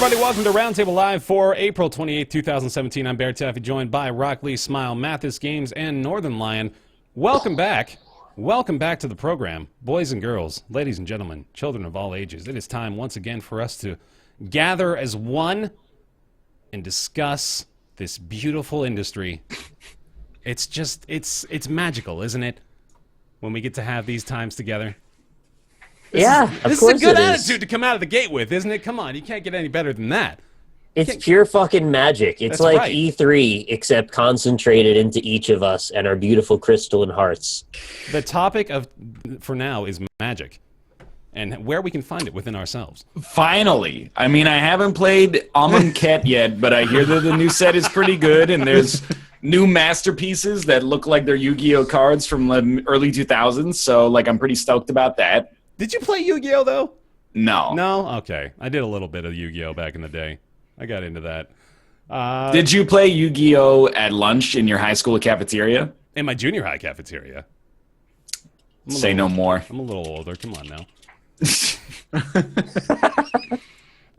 everybody. Welcome to Roundtable Live for April 28th, 2017. I'm BaerTaffy, joined by Rock Lee, Smile, Mathis Games, and Northern Lion. Welcome back. Welcome back to the program. Boys and girls, ladies and gentlemen, children of all ages, it is time once again for us to gather as one and discuss this beautiful industry. It's just, it's magical, isn't it? When we get to have these times together. This is a good attitude to come out of the gate with, isn't it? Come on, you can't get any better than that. It's pure fucking magic. It's like right. E3, except concentrated into each of us and our beautiful crystalline hearts. The topic for now is magic, and where we can find it within ourselves. Finally. I mean, I haven't played Amonkhet yet, but I hear that the new set is pretty good, and there's new masterpieces that look like they're Yu-Gi-Oh cards from the early 2000s, so like I'm pretty stoked about that. Did you play Yu-Gi-Oh, though? No. No? Okay. I did a little bit of Yu-Gi-Oh back in the day. I got into that. Did you play Yu-Gi-Oh at lunch in your high school cafeteria? In my junior high cafeteria. Say no more. I'm a little older. Come on now.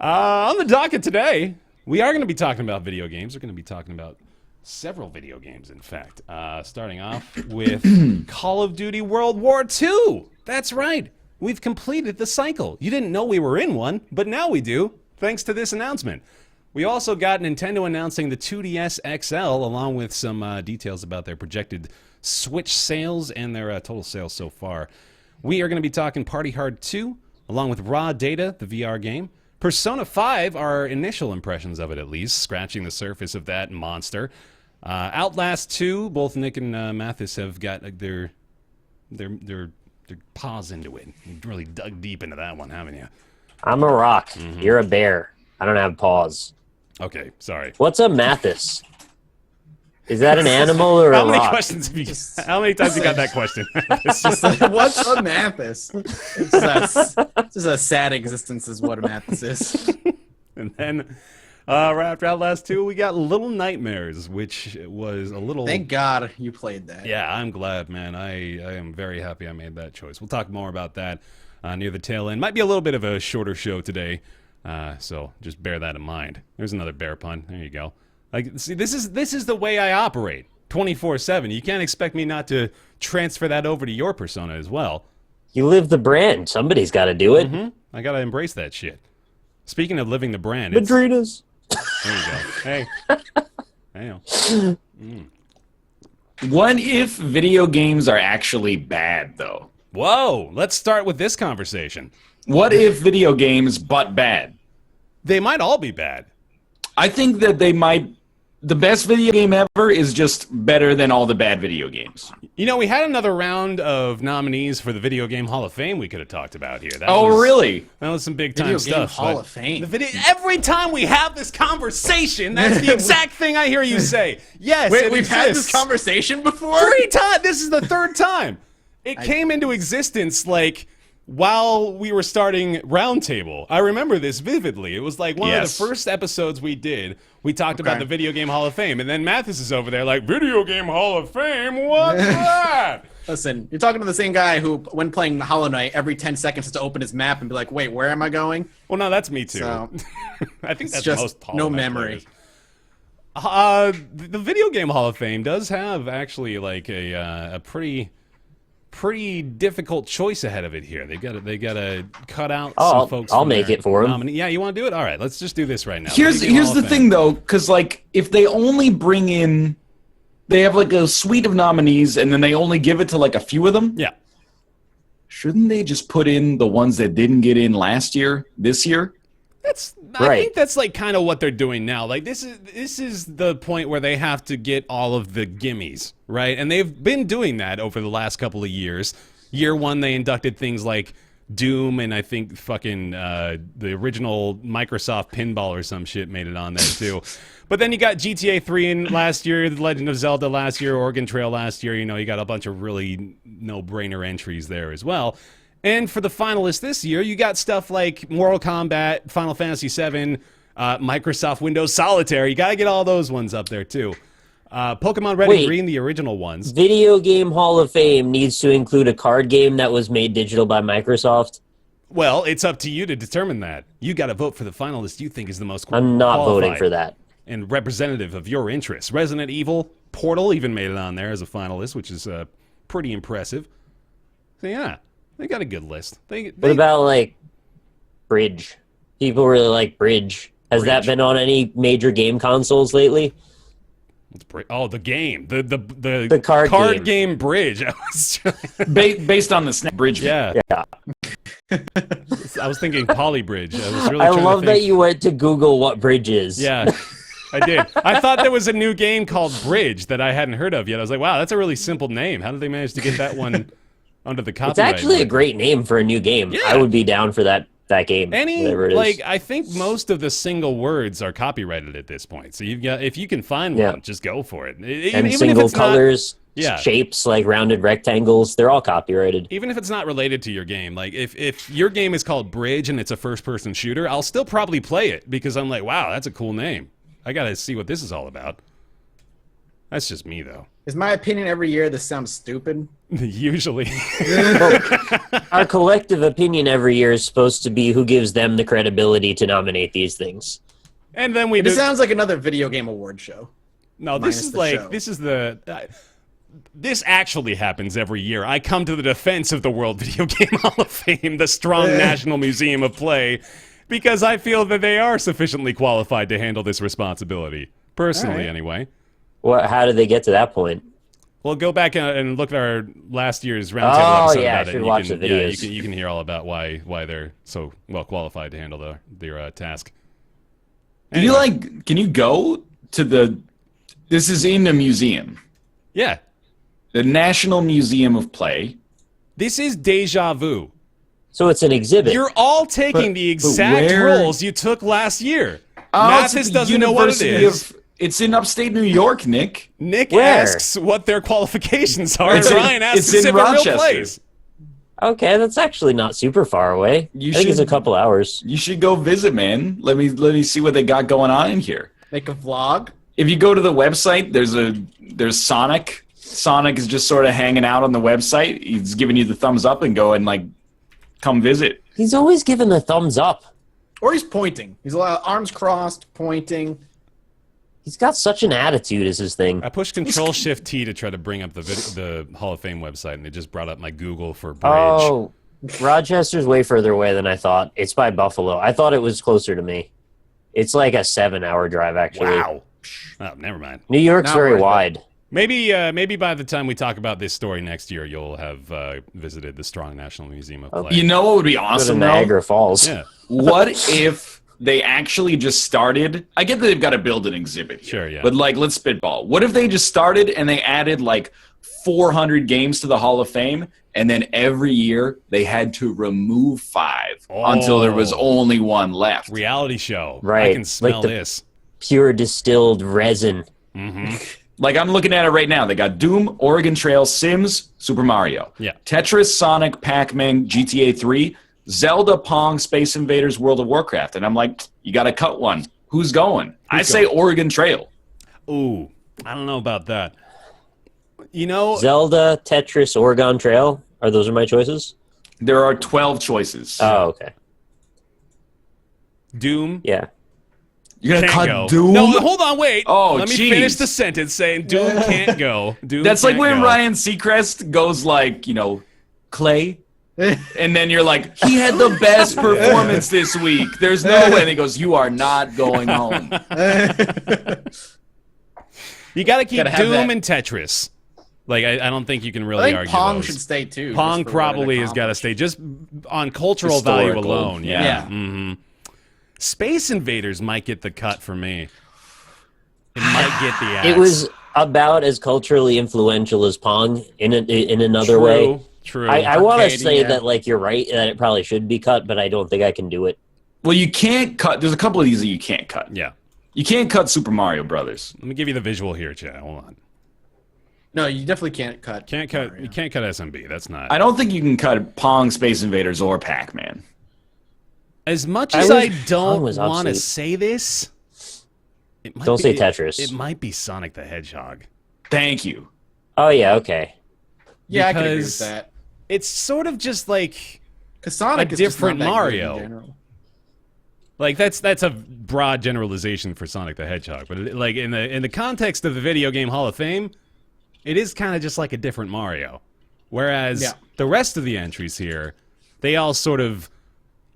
On the docket today, we are going to be talking about video games. We're going to be talking about several video games, in fact. Starting off with Call of Duty World War II. That's right. We've completed the cycle. You didn't know we were in one, but now we do, thanks to this announcement. We also got Nintendo announcing the 2DS XL, along with some details about their projected Switch sales and their total sales so far. We are going to be talking Party Hard 2, along with Raw Data, the VR game. Persona 5, our initial impressions of it at least, scratching the surface of that monster. Outlast 2, both Nick and Mathis have got their paws into it. You really dug deep into that one, haven't you? I'm a rock. Mm-hmm. You're a bear. I don't have paws. Okay, sorry. What's a Mathis? Is that an animal or a rock? How many times you got that question? What's a Mathis? It's just a sad existence is what a Mathis is. And then right after Outlast 2, we got Little Nightmares, which was a little... Thank God you played that. Yeah, I'm glad, man. I am very happy I made that choice. We'll talk more about that near the tail end. Might be a little bit of a shorter show today, so just bear that in mind. There's another bear pun. There you go. Like, see, this is the way I operate 24/7. You can't expect me not to transfer that over to your persona as well. You live the brand. Somebody's got to do it. Mm-hmm. I got to embrace that shit. Speaking of living the brand... Madrinas. There you go. Hey. I know. What if video games are actually bad, though? Whoa! Let's start with this conversation. What if video games but bad? They might all be bad. I think that they might... The best video game ever is just better than all the bad video games. You know, we had another round of nominees for the Video Game Hall of Fame we could have talked about here. Really? That was some big-time stuff. Video Game Hall of Fame. Every time we have this conversation, that's the exact thing I hear you say. Yes, Wait, we've had this conversation before? 3 times! This is the 3rd time! It came into existence, like... while we were starting Roundtable. I remember this vividly. It was like one of the first episodes we did. We talked about the Video Game Hall of Fame, and then Mathis is over there like, Video Game Hall of Fame? What's that? Listen, you're talking to the same guy who, when playing Hollow Knight, every 10 seconds has to open his map and be like, wait, where am I going? Well, no, that's me too. So, I think that's just most Hollow no Knight memory. players. The Video Game Hall of Fame does have actually like a pretty difficult choice ahead of it here. They got to cut out some folks. I'll make it for them. Yeah, you want to do it? All right, let's just do this right now. Here's the thing, though, because like if they only bring in, they have like a suite of nominees, and then they only give it to like a few of them. Yeah. Shouldn't they just put in the ones that didn't get in last year, this year? I think that's like kind of what they're doing now. Like this is the point where they have to get all of the gimmies, right? And they've been doing that over the last couple of years. Year 1, they inducted things like Doom, and I think fucking the original Microsoft Pinball or some shit made it on there too. But then you got GTA 3 in last year, The Legend of Zelda last year, Oregon Trail last year. You know, you got a bunch of really no-brainer entries there as well. And for the finalists this year, you got stuff like Mortal Kombat, Final Fantasy VII, Microsoft Windows Solitaire. You got to get all those ones up there, too. Pokemon Red and Green, the original ones. Video Game Hall of Fame needs to include a card game that was made digital by Microsoft. Well, it's up to you to determine that. You got to vote for the finalist you think is the most I'm not qualified voting for that. and representative of your interests. Resident Evil, Portal even made it on there as a finalist, which is pretty impressive. So yeah, they got a good list. What about like Bridge? People really like Bridge. Has that been on any major game consoles lately? Oh, the game, the card game Bridge. I was based on the Snap Bridge. Yeah. I was thinking Poly Bridge. I love that you went to Google what Bridge is. Yeah, I did. I thought there was a new game called Bridge that I hadn't heard of yet. I was like, wow, that's a really simple name. How did they manage to get that one under the copyright? It's actually a great name for a new game. Yeah. I would be down for that game. Whatever it is. I think most of the single words are copyrighted at this point. So if you can find one, just go for it. And even single if it's colors, not, shapes like rounded rectangles, they're all copyrighted. Even if it's not related to your game, like if your game is called Bridge and it's a first-person shooter, I'll still probably play it because I'm like, wow, that's a cool name. I gotta see what this is all about. That's just me, though. Is my opinion every year this sounds stupid? Usually. Our collective opinion every year is supposed to be who gives them the credibility to nominate these things. And then we It sounds like another video game award show. No, this actually happens every year. I come to the defense of the World Video Game Hall of Fame, the strong National Museum of Play, because I feel that they are sufficiently qualified to handle this responsibility. Personally, anyway. How did they get to that point? Well, go back and look at our last year's Roundtable episode about I should watch the videos. Yeah, you can hear all about why they're so well qualified to handle their task. Anyway. Can you go to this is in a museum. Yeah. The National Museum of Play. This is deja vu. So it's an exhibit. You're all taking the exact roles you took last year. Mathis doesn't know what it is. It's in upstate New York, Nick. Nick asks what their qualifications are, and Ryan asks if it's a real place. Okay, that's actually not super far away. I think it's a couple hours. You should go visit, man. Let me see what they got going on in here. Make a vlog. If you go to the website, there's Sonic. Sonic is just sort of hanging out on the website. He's giving you the thumbs up and go and come visit. He's always giving the thumbs up. Or he's pointing. He's arms crossed, pointing. He's got such an attitude is his thing. I pushed Control-Shift-T to try to bring up the Hall of Fame website, and it just brought up my Google for Bridge. Oh, Rochester's way further away than I thought. It's by Buffalo. I thought it was closer to me. It's like a 7-hour drive, actually. Wow. Oh, never mind. New York's very wide. Maybe by the time we talk about this story next year, you'll have visited the strong National Museum of Play. You know what would be awesome, though? Niagara Falls. Yeah. What if they actually just started? I get that they've got to build an exhibit here, sure, yeah. But let's spitball. What if they just started and they added 400 games to the Hall of Fame, and then every year they had to remove 5 until there was only 1 left? Reality show. Right. I can smell this. Pure distilled resin. Mm-hmm. I'm looking at it right now. They got Doom, Oregon Trail, Sims, Super Mario. Yeah. Tetris, Sonic, Pac-Man, GTA 3, Zelda, Pong, Space Invaders, World of Warcraft. And I'm like, you got to cut one. Who's going? I say Oregon Trail. Ooh, I don't know about that. You know, Zelda, Tetris, Oregon Trail. Those are my choices? There are 12 choices. Oh, okay. Doom. Yeah. You're going to cut go. Doom? No, hold on, wait. Oh, Let me finish the sentence saying Doom can't go. Doom That's like when go. Ryan Seacrest goes Clay. And then you're like, he had the best performance this week. There's no way. And he goes, you are not going home. You got to keep Doom and Tetris. I don't think you can really argue Pong those. should stay too. Pong probably has got to stay just on cultural value alone. Yeah. Mm-hmm. Space Invaders might get the cut for me. It might get the axe. It was about as culturally influential as Pong in another way. True. I want to say that you're right, that it probably should be cut, but I don't think I can do it. Well, you can't cut. There's a couple of these that you can't cut. Yeah. You can't cut Super Mario Brothers. Let me give you the visual here, Chad. Hold on. No, you definitely can't cut. You can't cut SMB. That's not. I don't think you can cut Pong, Space Invaders, or Pac-Man. As much as I don't want to say this, don't say Tetris. It might be Sonic the Hedgehog. Thank you. Oh yeah, okay. Yeah, I can agree with that. It's sort of just Because Sonic is just different not that Mario. good in general. Like that's a broad generalization for Sonic the Hedgehog, but like in the context of the video game Hall of Fame, it is kind of just like a different Mario. Whereas the rest of the entries here, they all sort of,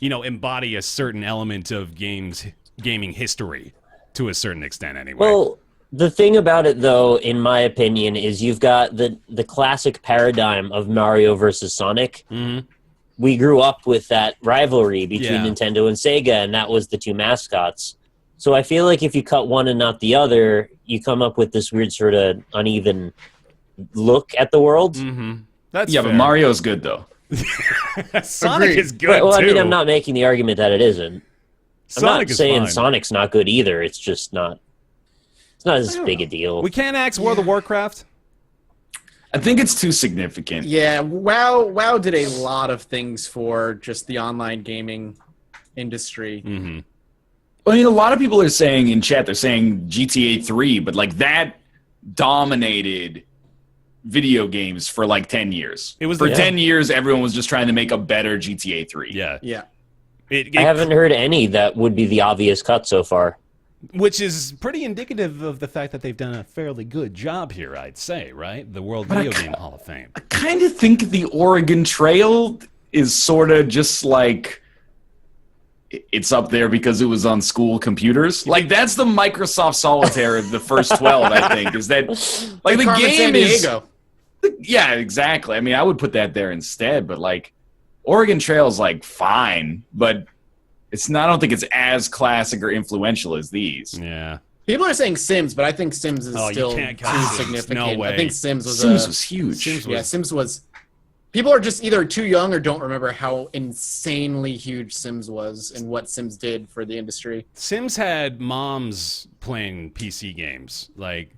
embody a certain element of gaming history to a certain extent anyway. Well, the thing about it, though, in my opinion, is you've got the classic paradigm of Mario versus Sonic. Mm-hmm. We grew up with that rivalry between Nintendo and Sega, and that was the two mascots. So I feel like if you cut one and not the other, you come up with this weird sort of uneven look at the world. Mm-hmm. That's fair. But Mario's good, though. Sonic is good, well, too. I mean, I'm not making the argument that it isn't. Sonic I'm not saying fine. Sonic's not good either. It's just not... It's not as big a deal. We can't axe World of Warcraft. I think it's too significant. Yeah, WoW did a lot of things for just the online gaming industry. Mm-hmm. Well, a lot of people are saying in chat, they're saying GTA 3, but like that dominated video games for like 10 years. It was for 10 years, everyone was just trying to make a better GTA 3. Yeah. I haven't heard any that would be the obvious cut so far. Which is pretty indicative of the fact that they've done a fairly good job here, I'd say, right? The World Video Game Hall of Fame. I kind of think the Oregon Trail is sort of just like it's up there because it was on school computers. Like that's the Microsoft Solitaire of the first 12, I think, is that like the Carmen game Sandiego. Yeah, exactly. I mean, I would put that there instead, but like Oregon Trail's like fine, but it's not. I don't think it's as classic or influential as these. Yeah. People are saying Sims, but I think Sims is still you can't too count Sims. significant. No way. I think Sims was huge. Sims was. People are just either too young or don't remember how insanely huge Sims was and what Sims did for the industry. Sims had moms playing PC games, like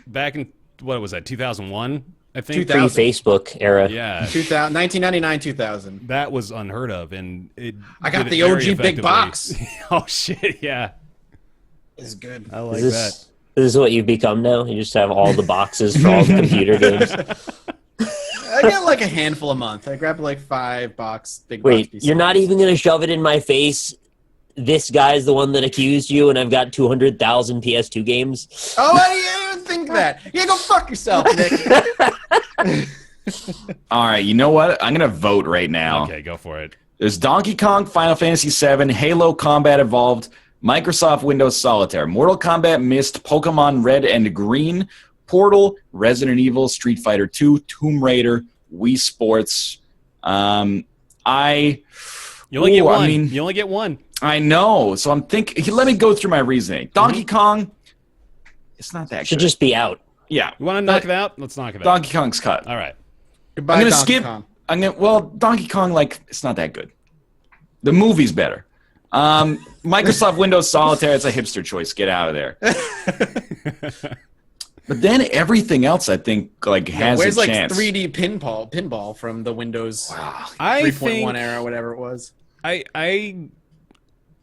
back in what was that, 2001? I think pre-Facebook era. Yeah, 1999, 2000. That was unheard of, and I got the OG big box. Oh shit! Yeah, it's good. I like that. This is what you've become now. You just have all the boxes for all the computer games. I get like a handful a month. I grab like 5 big box. Wait, you're not even gonna shove it in my face? This guy's the one that accused you, and I've got 200,000 PS2 games. Oh, I didn't even think that. Yeah, go fuck yourself, Nick. All right, you know what? I'm gonna vote right now. Okay, go for it. There's Donkey Kong, Final Fantasy VII, Halo Combat Evolved, Microsoft Windows Solitaire, Mortal Kombat Mist, Pokemon Red and Green, Portal, Resident Evil, Street Fighter 2, Tomb Raider, Wii Sports. You only get one. I mean, you only get one. I know. So I'm thinking. Let me go through my reasoning. Donkey Kong, it's not that should good. just be out. Yeah. You want to knock it out? Let's knock it out. Donkey Kong's cut. All right. Goodbye, I'm gonna Donkey skip. Kong. Donkey Kong, like it's not that good. The movie's better. Microsoft Windows Solitaire, it's a hipster choice. Get out of there. But then everything else, I think, like has where's a like chance. 3D pinball from the Windows 3.1 era, whatever it was.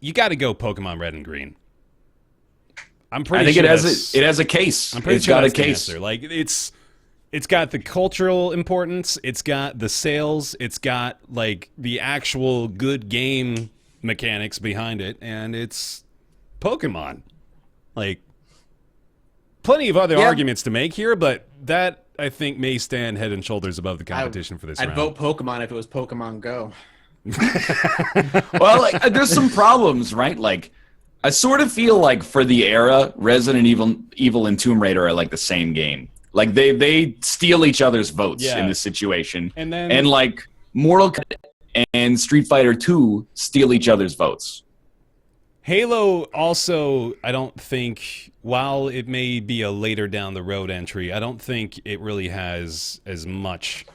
You got to go Pokemon Red and Green. I'm pretty. I think sure it has a case. I'm pretty it's sure got that's a case. the answer. Like it's got the cultural importance. It's got the sales. It's got like the actual good game mechanics behind it, and it's Pokemon. Like plenty of other arguments to make here, but that I think may stand head and shoulders above the competition for this round. I'd vote Pokemon if it was Pokemon Go. Well, like, there's some problems, right? Like, I sort of feel like for the era, Resident Evil and Tomb Raider are like the same game. Like they steal each other's votes in this situation, and like Mortal Kombat and Street Fighter 2 steal each other's votes. Halo also, I don't think, while it may be a later down the road entry, I don't think it really has as much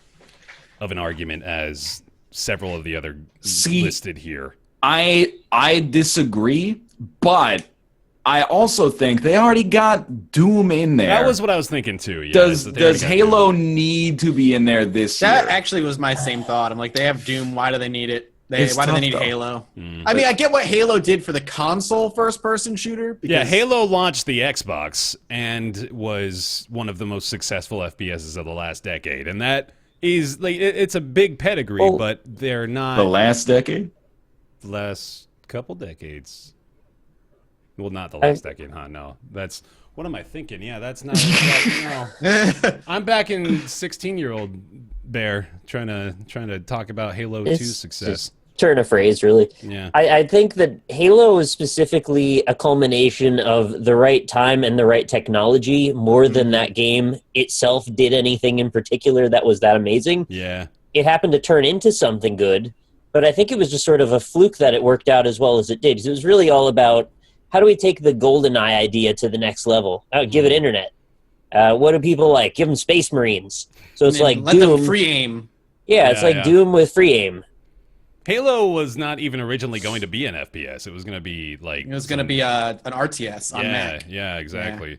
of an argument as several of the other listed here. I disagree, but I also think they already got Doom in there. That was what I was thinking too. Yeah, does Halo need to be in there this year? That actually was my same thought. I'm like, they have Doom. Why do they need it? Why do they need Halo? I mean, I get what Halo did for the console first-person shooter. Yeah, Halo launched the Xbox and was one of the most successful FPSs of the last decade, and that is like it's a big pedigree, but they're not The last decade? the last couple decades. Well, not the last decade, huh? No, that's what am I thinking? Yeah, that's not. No. I'm back in 16-year-old Bear trying to talk about Halo 2's success. Just turn a phrase, really. Yeah. I think that Halo is specifically a culmination of the right time and the right technology more than that game itself did anything in particular that was that amazing. Yeah. It happened to turn into something good, but I think it was just sort of a fluke that it worked out as well as it did. 'Cause it was really all about how do we take the GoldenEye idea to the next level? Give it internet. What do people like? Give them Space Marines. So it's like let Doom. them free aim. Yeah, it's like Doom with free aim. Halo was not even originally going to be an FPS. It was going to be like It was going to be an RTS on Mac. Yeah, exactly. Yeah.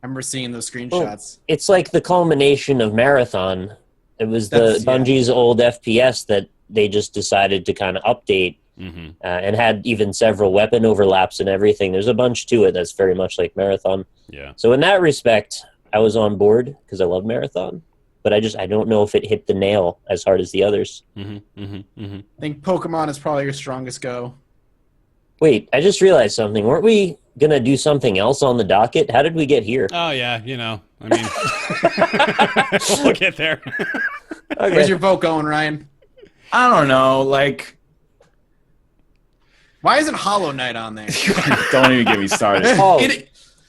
I remember seeing those screenshots. It's like the culmination of Marathon. It was Bungie's old FPS that they just decided to kind of update and had even several weapon overlaps and everything. There's a bunch to it that's very much like Marathon. Yeah. So in that respect, I was on board because I love Marathon. But I don't know if it hit the nail as hard as the others. I think Pokemon is probably your strongest go. Wait, I just realized something. Weren't we going to do something else on the docket? How did we get here? Oh, yeah, I mean, we'll get there. Okay. Where's your vote going, Ryan? I don't know. Like, Why isn't Hollow Knight on there? don't even get me started. Oh.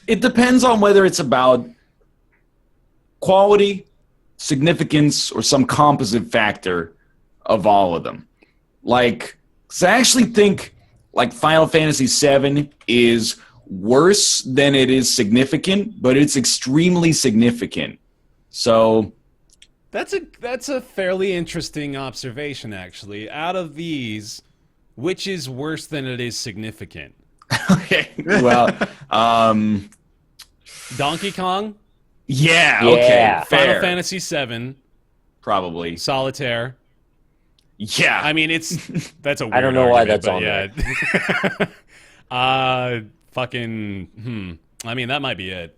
It depends on whether it's about quality, significance, or some composite factor of all of them. Like, 'cause I actually think like Final Fantasy VII is worse than it is significant, but it's extremely significant. So That's a fairly interesting observation, actually. Out of these, which is worse than it is significant? okay, well, Donkey Kong, yeah, Yeah. okay, fair, Final Fantasy VII, probably, Solitaire. yeah. I mean, that's a weird I don't know why argument, that's but yeah. Fucking. I mean, that might be it.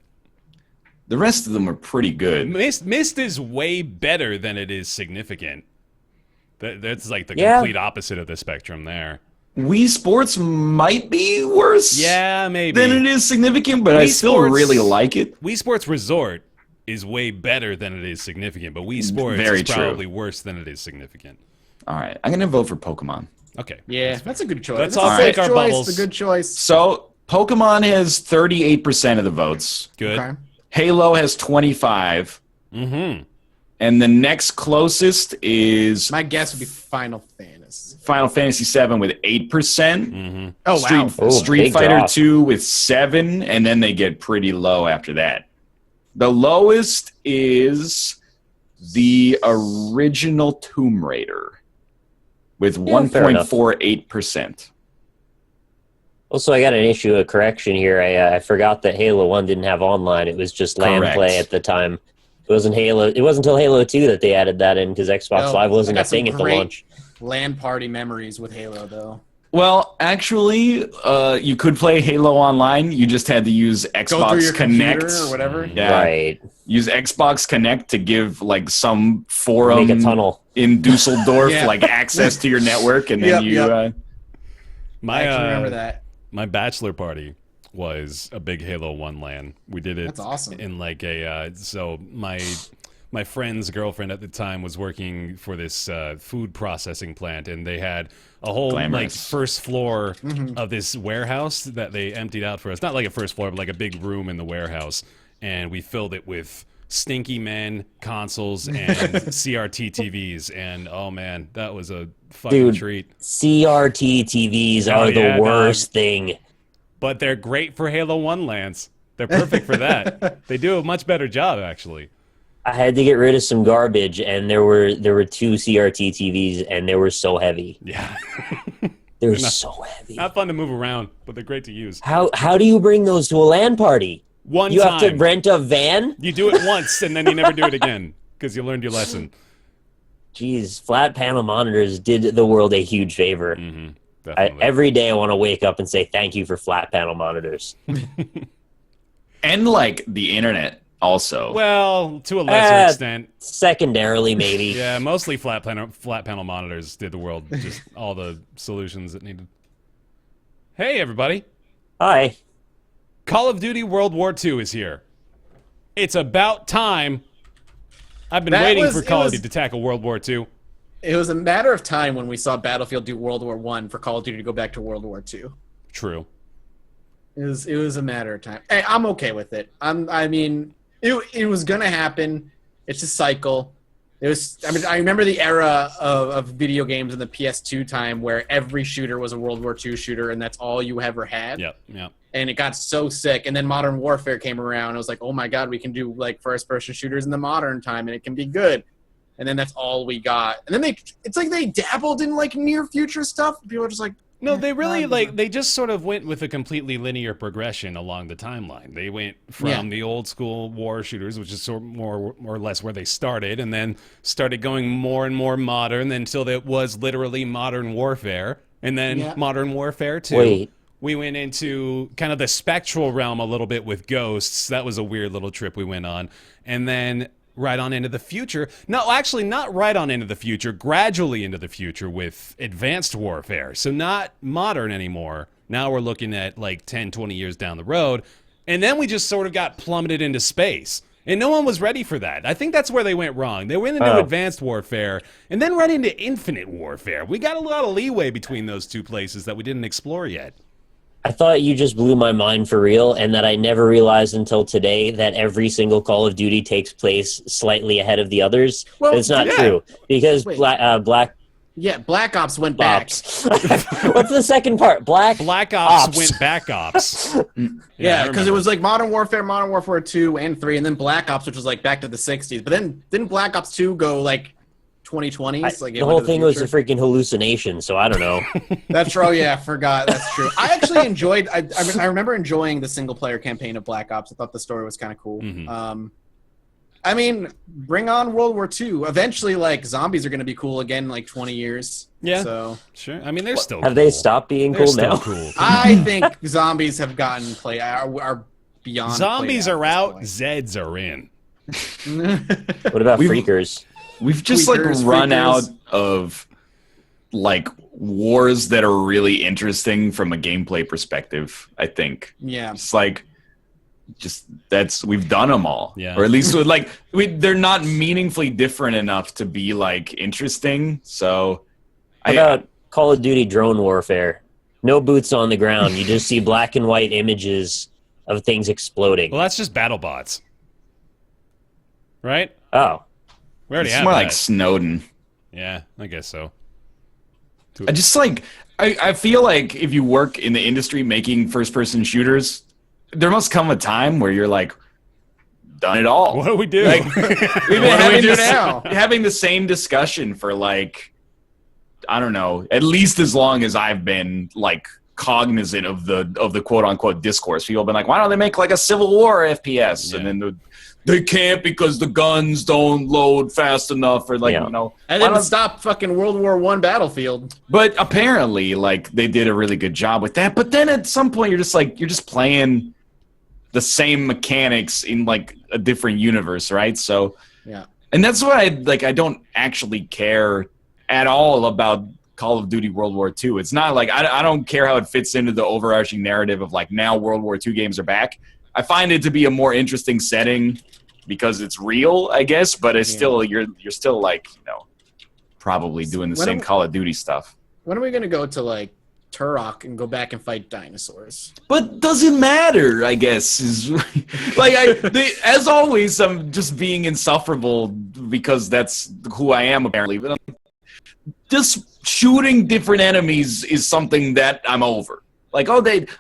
The rest of them are pretty good. Mist is way better than it is significant. That's like the Yeah. complete opposite of the spectrum there. Wii Sports might be worse Yeah, maybe. than it is significant, but I Wii still Sports- really like it. Wii Sports Resort is way better than it is significant, but Wii Sports Very is true. probably worse than it is significant. All right, I'm going to vote for Pokemon. Okay. Yeah, that's a good choice. Let's That's all a take good our choice. bubbles. It's a good choice. So Pokemon has 38% of the votes. Good. Okay. Halo has 25. Mm-hmm. And the next closest is My guess would be Final Fantasy. Final Fantasy VII with 8%. Mm-hmm. Oh, wow. Street big Fighter drop. 2 with 7, and then they get pretty low after that. The lowest is the original Tomb Raider with Yeah, fair enough. 1.48%. Also, I got an issue, a correction here. I forgot that Halo 1 didn't have online. It was just LAN Correct. play at the time. It wasn't until Halo 2 that they added that in because Xbox Oh, Live wasn't I a got some thing at the great launch. LAN party memories with Halo, though. Well, actually, you could play Halo online. You just had to use Go through Xbox your Connect. computer or whatever. Yeah. Right. Use Xbox Connect to give like some forum Make a tunnel. in Dusseldorf Yeah. like access to your network, and then Yep. I My actually remember that. my bachelor party was a big Halo 1 LAN. We did it That's awesome. in like a so my friend's girlfriend at the time was working for this food processing plant, and they had a whole like Glamorous. first floor Mm-hmm. of this warehouse that they emptied out for us. Not like a first floor, but like a big room in the warehouse, and we filled it with Stinky Men consoles and CRT TVs, and oh man, that was a fucking Dude. treat. CRT TVs Oh, are yeah, the worst thing. But they're great for Halo 1 LANs. They're perfect for that. They do a much better job, actually. I had to get rid of some garbage, and there were two CRT TVs, and they were so heavy. Yeah. They're so heavy. Not fun to move around, but they're great to use. How do you bring those to a LAN party? One You time. have to rent a van? You do it once, and then you never do it again, because you learned your lesson. Jeez, flat panel monitors did the world a huge favor. Definitely. Every day I want to wake up and say thank you for flat panel monitors. and like the internet. also. Well, to a lesser extent. Secondarily, maybe. Yeah, mostly flat panel monitors did the world just all the solutions it needed. Hey, everybody. Hi. Call of Duty World War II is here. It's about time. I've been waiting for Call of Duty to tackle World War II. It was a matter of time when we saw Battlefield do World War I for Call of Duty to go back to World War II. True. It was a matter of time. Hey, I'm okay with it. It was gonna happen. It's a cycle. I remember the era of video games in the PS2 time where every shooter was a World War II shooter, and that's all you ever had. Yep. And it got so sick. And then Modern Warfare came around. It was like, oh my god, we can do like first-person shooters in the modern time, and it can be good. And then that's all we got. And then it's like they dabbled in like near future stuff. People are just like, no, they really they just sort of went with a completely linear progression along the timeline. They went from the old school war shooters, which is more or less where they started, and then started going more and more modern until it was literally Modern Warfare, and then Modern Warfare 2. Wait. We went into kind of the spectral realm a little bit with Ghosts. That was a weird little trip we went on. And then right on into the future. No, actually not right on into the future, gradually into the future with Advanced Warfare. So not modern anymore. Now we're looking at like 10, 20 years down the road. And then we just sort of got plummeted into space. And no one was ready for that. I think that's where they went wrong. They went into Advanced Warfare and then right into Infinite Warfare. We got a lot of leeway between those two places that we didn't explore yet. I thought you just blew my mind for real, and that I never realized until today that every single Call of Duty takes place slightly ahead of the others. Well, it's not true, because Black Ops went back. What's the second part? Black Ops went back Ops. Yeah, because it was like Modern Warfare 2 and 3, and then Black Ops, which was like back to the 60s. But then didn't Black Ops 2 go like 2020s? The whole thing was a freaking hallucination, so I don't know. That's true. Yeah, I forgot. That's true. I actually enjoyed. I remember enjoying the single player campaign of Black Ops. I thought the story was kind of cool. Mm-hmm. I mean, bring on World War II. Eventually, like zombies are going to be cool again in like 20 years. Yeah, so sure. I mean, they're still. Have they stopped being cool now? Cool. I think zombies have gotten are beyond. Zombies are out. Zeds are in. What about freakers? We've just run out of like wars that are really interesting from a gameplay perspective. I think. Yeah. It's like, we've done them all. Yeah. Or at least they're not meaningfully different enough to be like interesting. So. How about Call of Duty drone warfare? No boots on the ground. You just see black and white images of things exploding. Well, that's just battle bots, right? Oh. We already it's have more that. like Snowden. Yeah, I guess so. I just I feel like if you work in the industry making first-person shooters, there must come a time where you're like, done it all. What do we do? Like, we've been having the same discussion for like, I don't know, at least as long as I've been like cognizant of the quote-unquote discourse. People have been like, why don't they make like a Civil War FPS? Yeah. And then they can't because the guns don't load fast enough, or like and then stop fucking World War I Battlefield. But apparently, like they did a really good job with that. But then at some point, you're just playing the same mechanics in like a different universe, right? So yeah, and that's why I don't actually care at all about Call of Duty World War II. It's not like I don't care how it fits into the overarching narrative of like now World War II games are back. I find it to be a more interesting setting because it's real, I guess, but it's still you're still like, probably doing the same Call of Duty stuff. When are we going to go to like Turok and go back and fight dinosaurs? But doesn't matter, I guess. Is like as always, I'm just being insufferable because that's who I am apparently. But just shooting different enemies is something that I'm over. Like,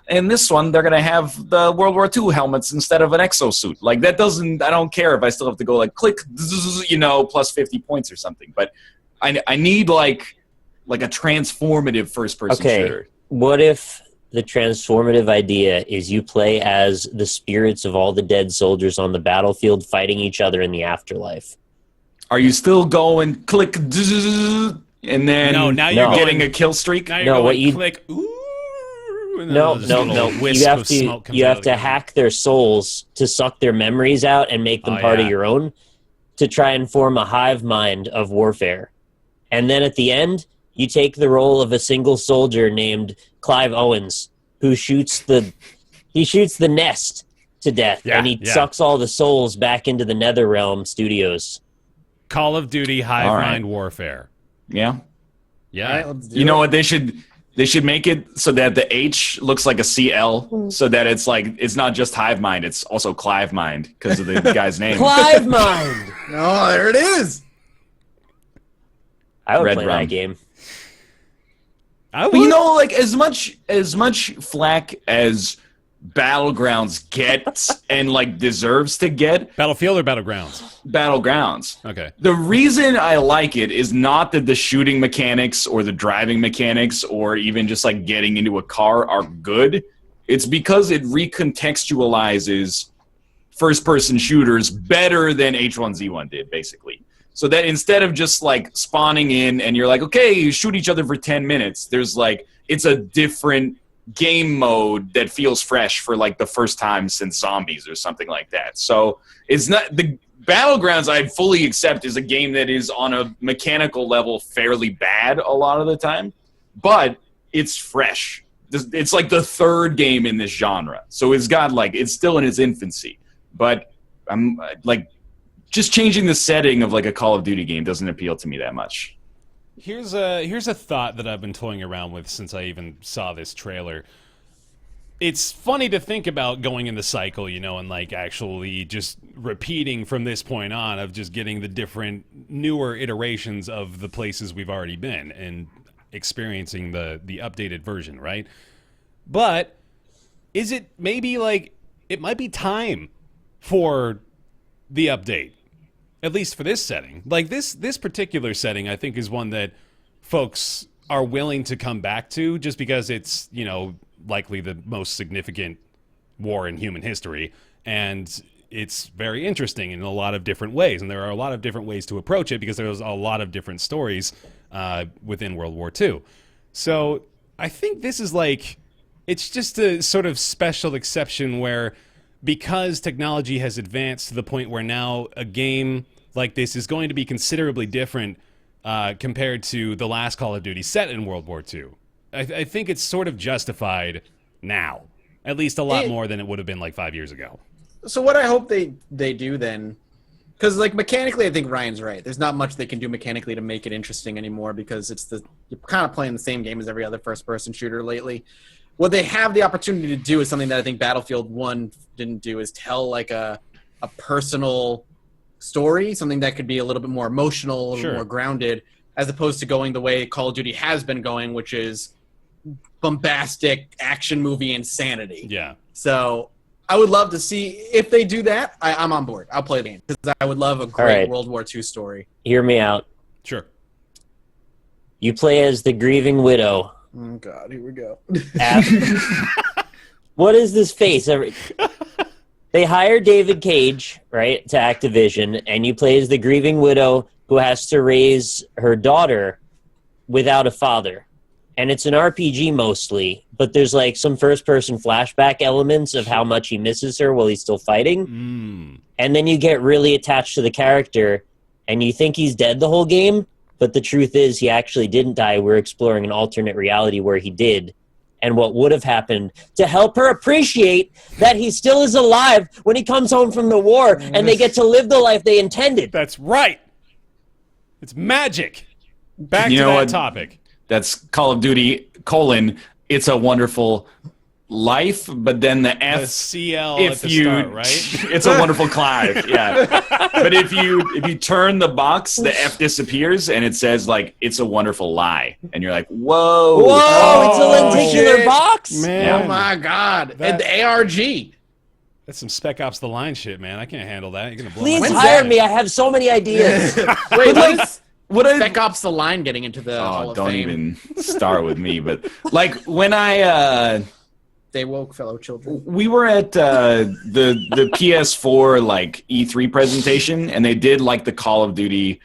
in this one, they're going to have the World War II helmets instead of an exosuit. Like, I don't care if I still have to go, like, click, plus 50 points or something. But I need, like a transformative first-person shooter. What if the transformative idea is you play as the spirits of all the dead soldiers on the battlefield fighting each other in the afterlife? Are you still going, click, and then now you're getting a kill streak? Now you're going, click, ooh. No. Wisp of smoke comes You out have of the to gun. hack their souls to suck their memories out and make them part of your own, to try and form a hive mind of warfare. And then at the end, you take the role of a single soldier named Clive Owens, who shoots the nest to death, and he sucks all the souls back into the NetherRealm Studios. Call of Duty Hive Mind Warfare. Yeah. Yeah. All right, let's do You know it. what they should make it so that the H looks like a CL, so that it's like it's not just Hive Mind, it's also Clive Mind because of the guy's name. Clive Mind! Oh, there it is. I would Red play Rum. that game. But you know, like as much flack as Battlegrounds gets and like deserves to get, Battlefield or Battlegrounds? Battlegrounds. Okay. The reason I like it is not that the shooting mechanics or the driving mechanics or even just like getting into a car are good. It's because it recontextualizes first-person shooters better than H1Z1 did, basically. So that instead of just like spawning in and you're like, okay, you shoot each other for 10 minutes, there's like, it's a different game mode that feels fresh for like the first time since Zombies or something like that. So it's not the Battlegrounds I fully accept is a game that is on a mechanical level fairly bad a lot of the time, but it's fresh. It's like the third game in this genre. So it's got like, it's still in its infancy, but I'm like, just changing the setting of like a Call of Duty game doesn't appeal to me that much. Here's a thought that I've been toying around with since I even saw this trailer. It's funny to think about going in the cycle, you know, and like actually just repeating from this point on of just getting the different newer iterations of the places we've already been and experiencing the updated version, right? But is it maybe like it might be time for the update? At least for this setting. Like this particular setting, I think, is one that folks are willing to come back to just because it's, you know, likely the most significant war in human history. And it's very interesting in a lot of different ways. And there are a lot of different ways to approach it because there's a lot of different stories within World War II. So I think this is like, it's just a sort of special exception where because technology has advanced to the point where now a game like this is going to be considerably different compared to the last Call of Duty set in World War II. I think it's sort of justified now, at least a lot more than it would have been like 5 years ago. So what I hope they do then, because like mechanically, I think Ryan's right. There's not much they can do mechanically to make it interesting anymore because you're kind of playing the same game as every other first-person shooter lately. What they have the opportunity to do is something that I think Battlefield 1 didn't do, is tell like a personal story, something that could be a little bit more emotional, a little more grounded, as opposed to going the way Call of Duty has been going, which is bombastic action movie insanity. Yeah. So I would love to see if they do that. I'm on board. I'll play the game because I would love a great World War II story. Hear me out. Sure. You play as the grieving widow. Oh God, here we go. What is this face? They hire David Cage, right, to Activision, and you play as the grieving widow who has to raise her daughter without a father. And it's an RPG mostly, but there's like some first-person flashback elements of how much he misses her while he's still fighting. And then you get really attached to the character, and you think he's dead the whole game, but the truth is he actually didn't die. We're exploring an alternate reality where he did, and what would have happened to help her appreciate that he still is alive when he comes home from the war, and they get to live the life they intended. That's right. It's magic. Back to that topic. That's Call of Duty, It's a Wonderful Life, but then the F. The CL if at the you, start, right? It's a Wonderful Clive, yeah. But if you turn the box, the F disappears, and it says, like, It's a Wonderful Lie. And you're like, whoa. Whoa, it's a lenticular box? Man. Oh, my God. And the ARG. That's some Spec Ops The Line shit, man. I can't handle that. You're going to blow Please my hire me. I have so many ideas. Wait, what is Spec Ops The Line getting into the Hall of don't Fame? even start with me. But, like, when I... They woke fellow children. We were at the PS4 like E3 presentation, and they did like the Call of Duty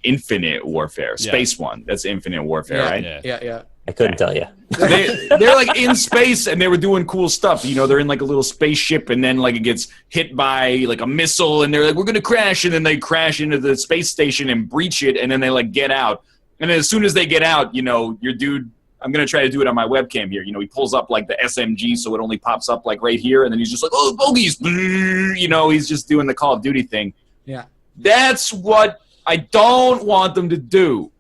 Infinite Warfare, Space one. That's Infinite Warfare, right? Yeah. I couldn't tell you. They're like in space and they were doing cool stuff. You know, they're in like a little spaceship and then like it gets hit by like a missile and they're like, we're going to crash. And then they crash into the space station and breach it. And then they like get out. And then as soon as they get out, you know, your dude, I'm going to try to do it on my webcam here. You know, he pulls up like the SMG so it only pops up like right here. And then he's just like, oh, bogeys. You know, he's just doing the Call of Duty thing. Yeah. That's what I don't want them to do.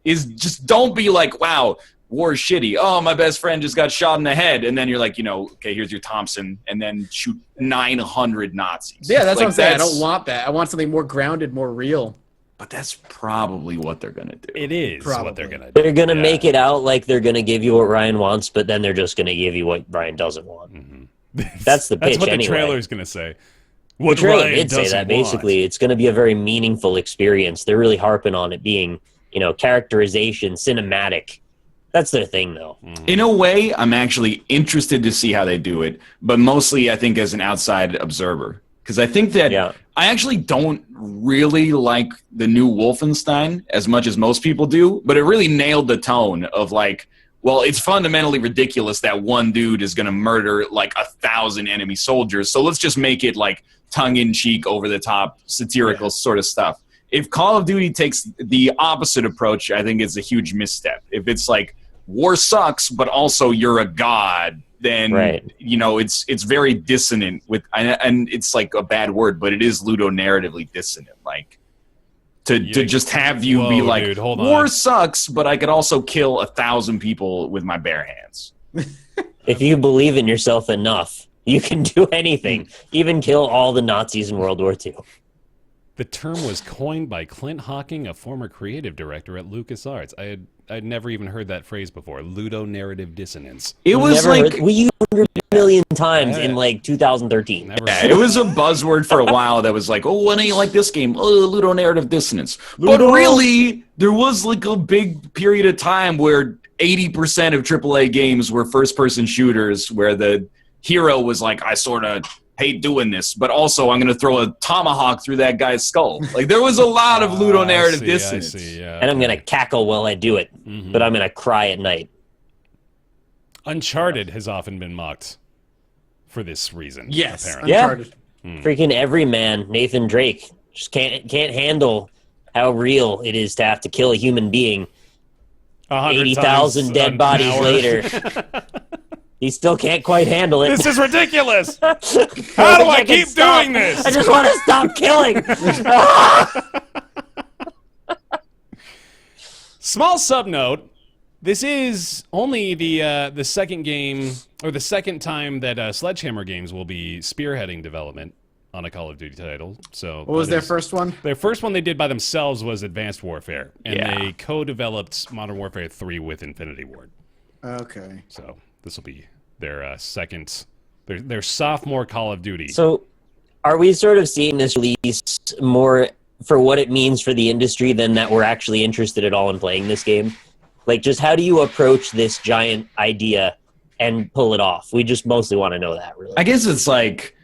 Is just don't be like, wow, war is shitty. Oh, my best friend just got shot in the head. And then you're like, you know, okay, here's your Thompson. And then shoot 900 Nazis. Yeah, that's like, what I'm saying. I don't want that. I want something more grounded, more real. But that's probably what they're going to do. It is Probably. what they're going to do. They're going to make it out like they're going to give you what Ryan wants, but then they're just going to give you what Ryan doesn't want. That's the pitch That's what anyway. the trailer's going to say. The What trailer Ryan did say doesn't that, basically. want. It's going to be a very meaningful experience. They're really harping on it being, you know, characterization, cinematic. That's their thing, though. In a way, I'm actually interested to see how they do it, but mostly I think as an outside observer. Because I think that I actually don't really like the new Wolfenstein as much as most people do, but it really nailed the tone of like, well, it's fundamentally ridiculous that one dude is going to murder like 1,000 enemy soldiers, so let's just make it like tongue-in-cheek, over-the-top, satirical sort of stuff. If Call of Duty takes the opposite approach, I think it's a huge misstep. If it's like, war sucks, but also you're a god, then, you know, it's very dissonant with, and it's like a bad word, but it is ludonarratively dissonant. Like, to just have you be like, dude, hold war on. sucks, but I could also kill 1,000 people with my bare hands. If you believe in yourself enough, you can do anything, even kill all the Nazis in World War II. The term was coined by Clint Hawking, a former creative director at LucasArts. I'd never even heard that phrase before. Ludonarrative dissonance. It was like we used it 100 million times in like 2013. Yeah, it was a buzzword for a while that was like, oh, when do you like this game? Oh, ludonarrative dissonance. But really, there was like a big period of time where 80% of AAA games were first-person shooters where the hero was like, I sort of hate doing this, but also I'm going to throw a tomahawk through that guy's skull. Like, there was a lot of ludonarrative dissonance. And I'm going to cackle while I do it, but I'm going to cry at night. Uncharted has often been mocked for this reason. Yes, apparently. Uncharted. Freaking every man, Nathan Drake, just can't handle how real it is to have to kill a human being. 80,000 dead bodies later. He still can't quite handle it. This is ridiculous. How do I keep doing this? I just want to stop killing. Small sub note. This is only the second game, or the second time that Sledgehammer Games will be spearheading development on a Call of Duty title. So What was their first one? Their first one they did by themselves was Advanced Warfare, and Yeah. they co-developed Modern Warfare 3 with Infinity Ward. Okay. So this will be their second, their sophomore Call of Duty. So, are we sort of seeing this release more for what it means for the industry than that we're actually interested at all in playing this game? Like, just how do you approach this giant idea and pull it off? We just mostly want to know that, really. I guess it's like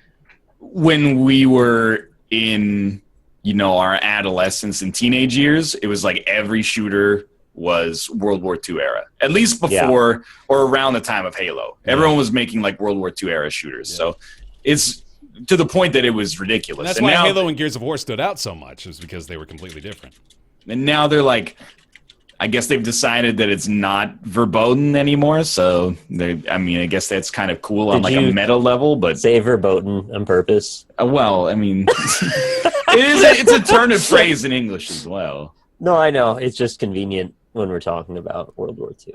when we were in, you know, our adolescence and teenage years, it was like every shooter was World War II era, at least before or around the time of Halo. Everyone was making like World War II era shooters. So it's to the point that it was ridiculous. And that's and why now, Halo and Gears of War stood out so much, is because they were completely different. And now they're like, I guess they've decided that it's not verboten anymore. So I mean, I guess that's kind of cool on Did like a you meta level, but say verboten on purpose? well, I mean, it's a turn of phrase in English as well. No, I know. It's just convenient when we're talking about World War II.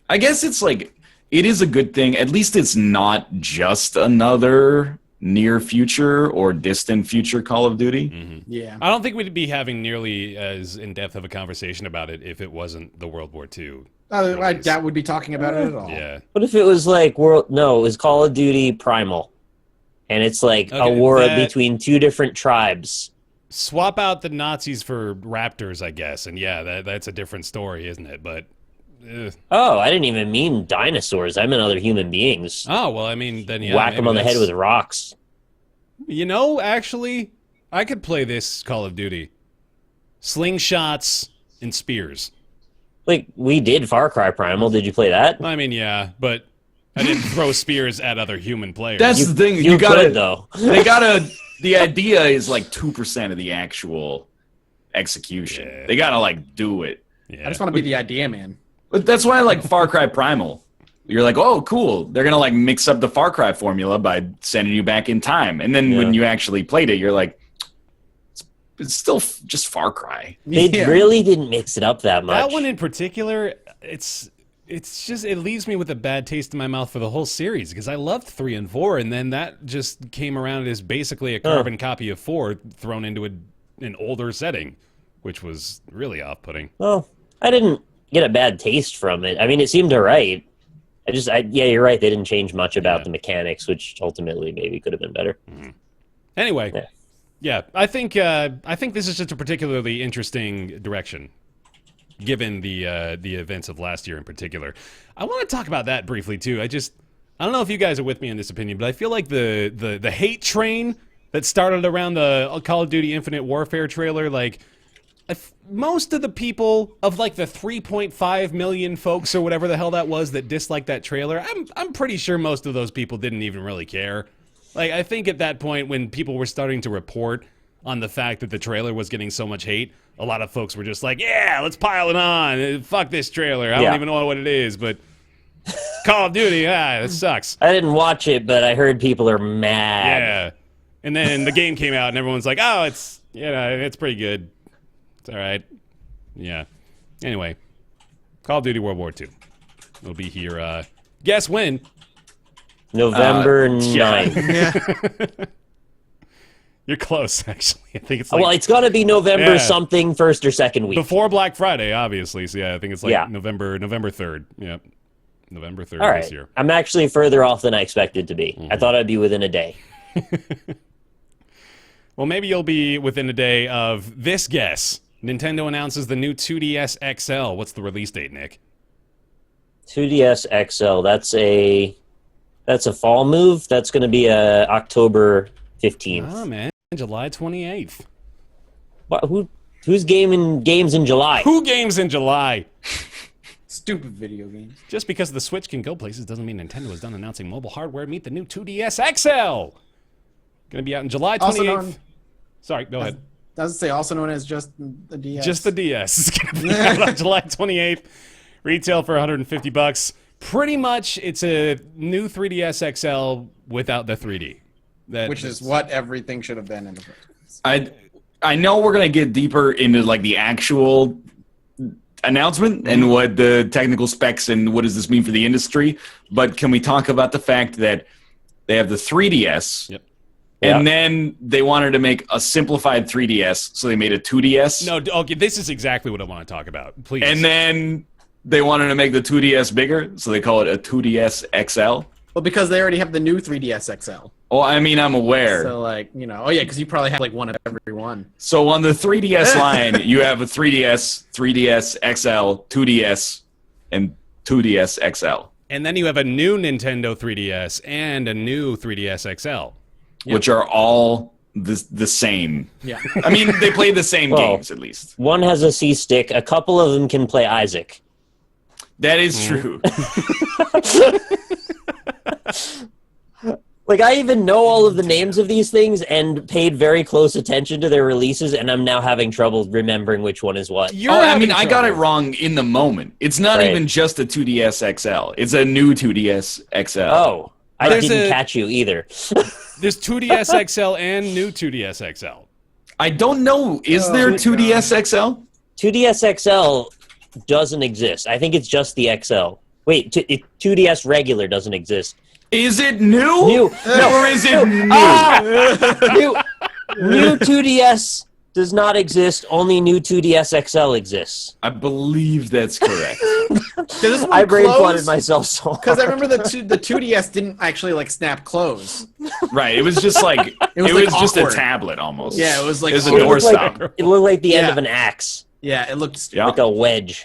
I guess it's like, it is a good thing. At least it's not just another near future or distant future Call of Duty. Mm-hmm. Yeah. I don't think we'd be having nearly as in-depth of a conversation about it if it wasn't the World War II. I doubt we'd be talking about it at all. Yeah. What if it was like it was Call of Duty Primal, and it's like a Okay, war that- between two different tribes. Swap out the Nazis for raptors, I guess, and yeah, that's a different story, isn't it? But Oh, I didn't even mean dinosaurs. I meant other human beings. oh well, I mean, then yeah, Whack maybe them on the head that's- with rocks. You know, actually, I could play this Call of Duty. Slingshots and spears. Like, we did Far Cry Primal. Did you play that? I mean, yeah, but I didn't throw spears at other human players. That's the thing. You gotta, could, though. They gotta. The idea is like 2% of the actual execution. Yeah. They gotta like do it. yeah. I just want to be the idea man. But that's why I like Far Cry Primal. You're like, oh, cool. They're gonna like mix up the Far Cry formula by sending you back in time, and then when you actually played it, you're like, it's still just Far Cry. They really didn't mix it up that much. That one in particular, it's just, it leaves me with a bad taste in my mouth for the whole series, because I loved 3 and 4, and then that just came around as basically a carbon copy of 4 thrown into an older setting, which was really off-putting. Well, I didn't get a bad taste from it. I mean, it seemed alright. Yeah, you're right. They didn't change much about the mechanics, which ultimately maybe could have been better. Anyway, yeah, I think this is just a particularly interesting direction, given the events of last year in particular. I want to talk about that briefly too. I don't know if you guys are with me in this opinion, but I feel like the hate train that started around the Call of Duty Infinite Warfare trailer, like, most of the people of like the 3.5 million folks or whatever the hell that was that disliked that trailer, I'm pretty sure most of those people didn't even really care. Like, I think at that point when people were starting to report on the fact that the trailer was getting so much hate, a lot of folks were just like, yeah, let's pile it on. Fuck this trailer. I don't even know what it is, but Call of Duty, that sucks. I didn't watch it, but I heard people are mad. Yeah. And then the game came out and everyone's like, oh, it's pretty good. It's all right. Yeah. Anyway, Call of Duty World War II. It'll be here, guess when? November 9th. You're close, actually. I think it's like... Well, it's got to be November something, first or second week. Before Black Friday, obviously. So, yeah, I think it's like Yeah. November 3rd. Yep. November 3rd All right. this year. I'm actually further off than I expected to be. I thought I'd be within a day. Well, maybe you'll be within a day of this guess. Nintendo announces the new 2DS XL. What's the release date, Nick? 2DS XL. That's a fall move. That's going to be October 15th. Oh, man. July 28th. What, who's gaming games in July? Who games in July? Stupid video games. Just because the Switch can go places doesn't mean Nintendo is done announcing mobile hardware. Meet the new 2DS XL. Going to be out in July 28th. Also known, Sorry, go ahead. does it say also known as just the DS? Just the DS. It's going to be out on July 28th. Retail for $150. Pretty much, it's a new 3DS XL without the 3D. Which is what everything should have been in the first place. I know we're gonna get deeper into like the actual announcement and what the technical specs and what does this mean for the industry, but can we talk about the fact that they have the 3DS? Yep. And then they wanted to make a simplified 3DS, so they made a 2DS. No, okay, this is exactly what I want to talk about. Please. And then they wanted to make the 2DS bigger, so they call it a 2DS XL. Well, because they already have the new 3DS XL. Well, I mean, I'm aware. So, like, you know, because you probably have like one of every one. So on the 3DS line, you have a 3DS, 3DS XL, 2DS, and 2DS XL. And then you have a new Nintendo 3DS and a new 3DS XL. Which are all the same. Yeah. I mean, they play the same games, at least. One has a C stick. A couple of them can play Isaac. That is true. Like, I even know all of the names of these things and paid very close attention to their releases, and I'm now having trouble remembering which one is what. I got it wrong in the moment. It's not even just a 2DS XL. It's a new 2DS XL. Oh, I didn't catch you either. There's 2DS XL and new 2DS XL. I don't know. Is there 2DS XL? 2DS XL doesn't exist. I think it's just the XL. Wait, 2DS regular doesn't exist. Is it new? New. Or is it new? New 2DS does not exist. Only new 2DS XL exists. I believe that's correct. I brain flooded myself so hard. Because I remember the 2DS didn't actually like snap close. Right. It was just like it was like just a awkward. tablet almost. Yeah, it was like a awkward. doorstop. It looked like the end of an axe. Yeah, it looked stupid. Yeah. Like a wedge.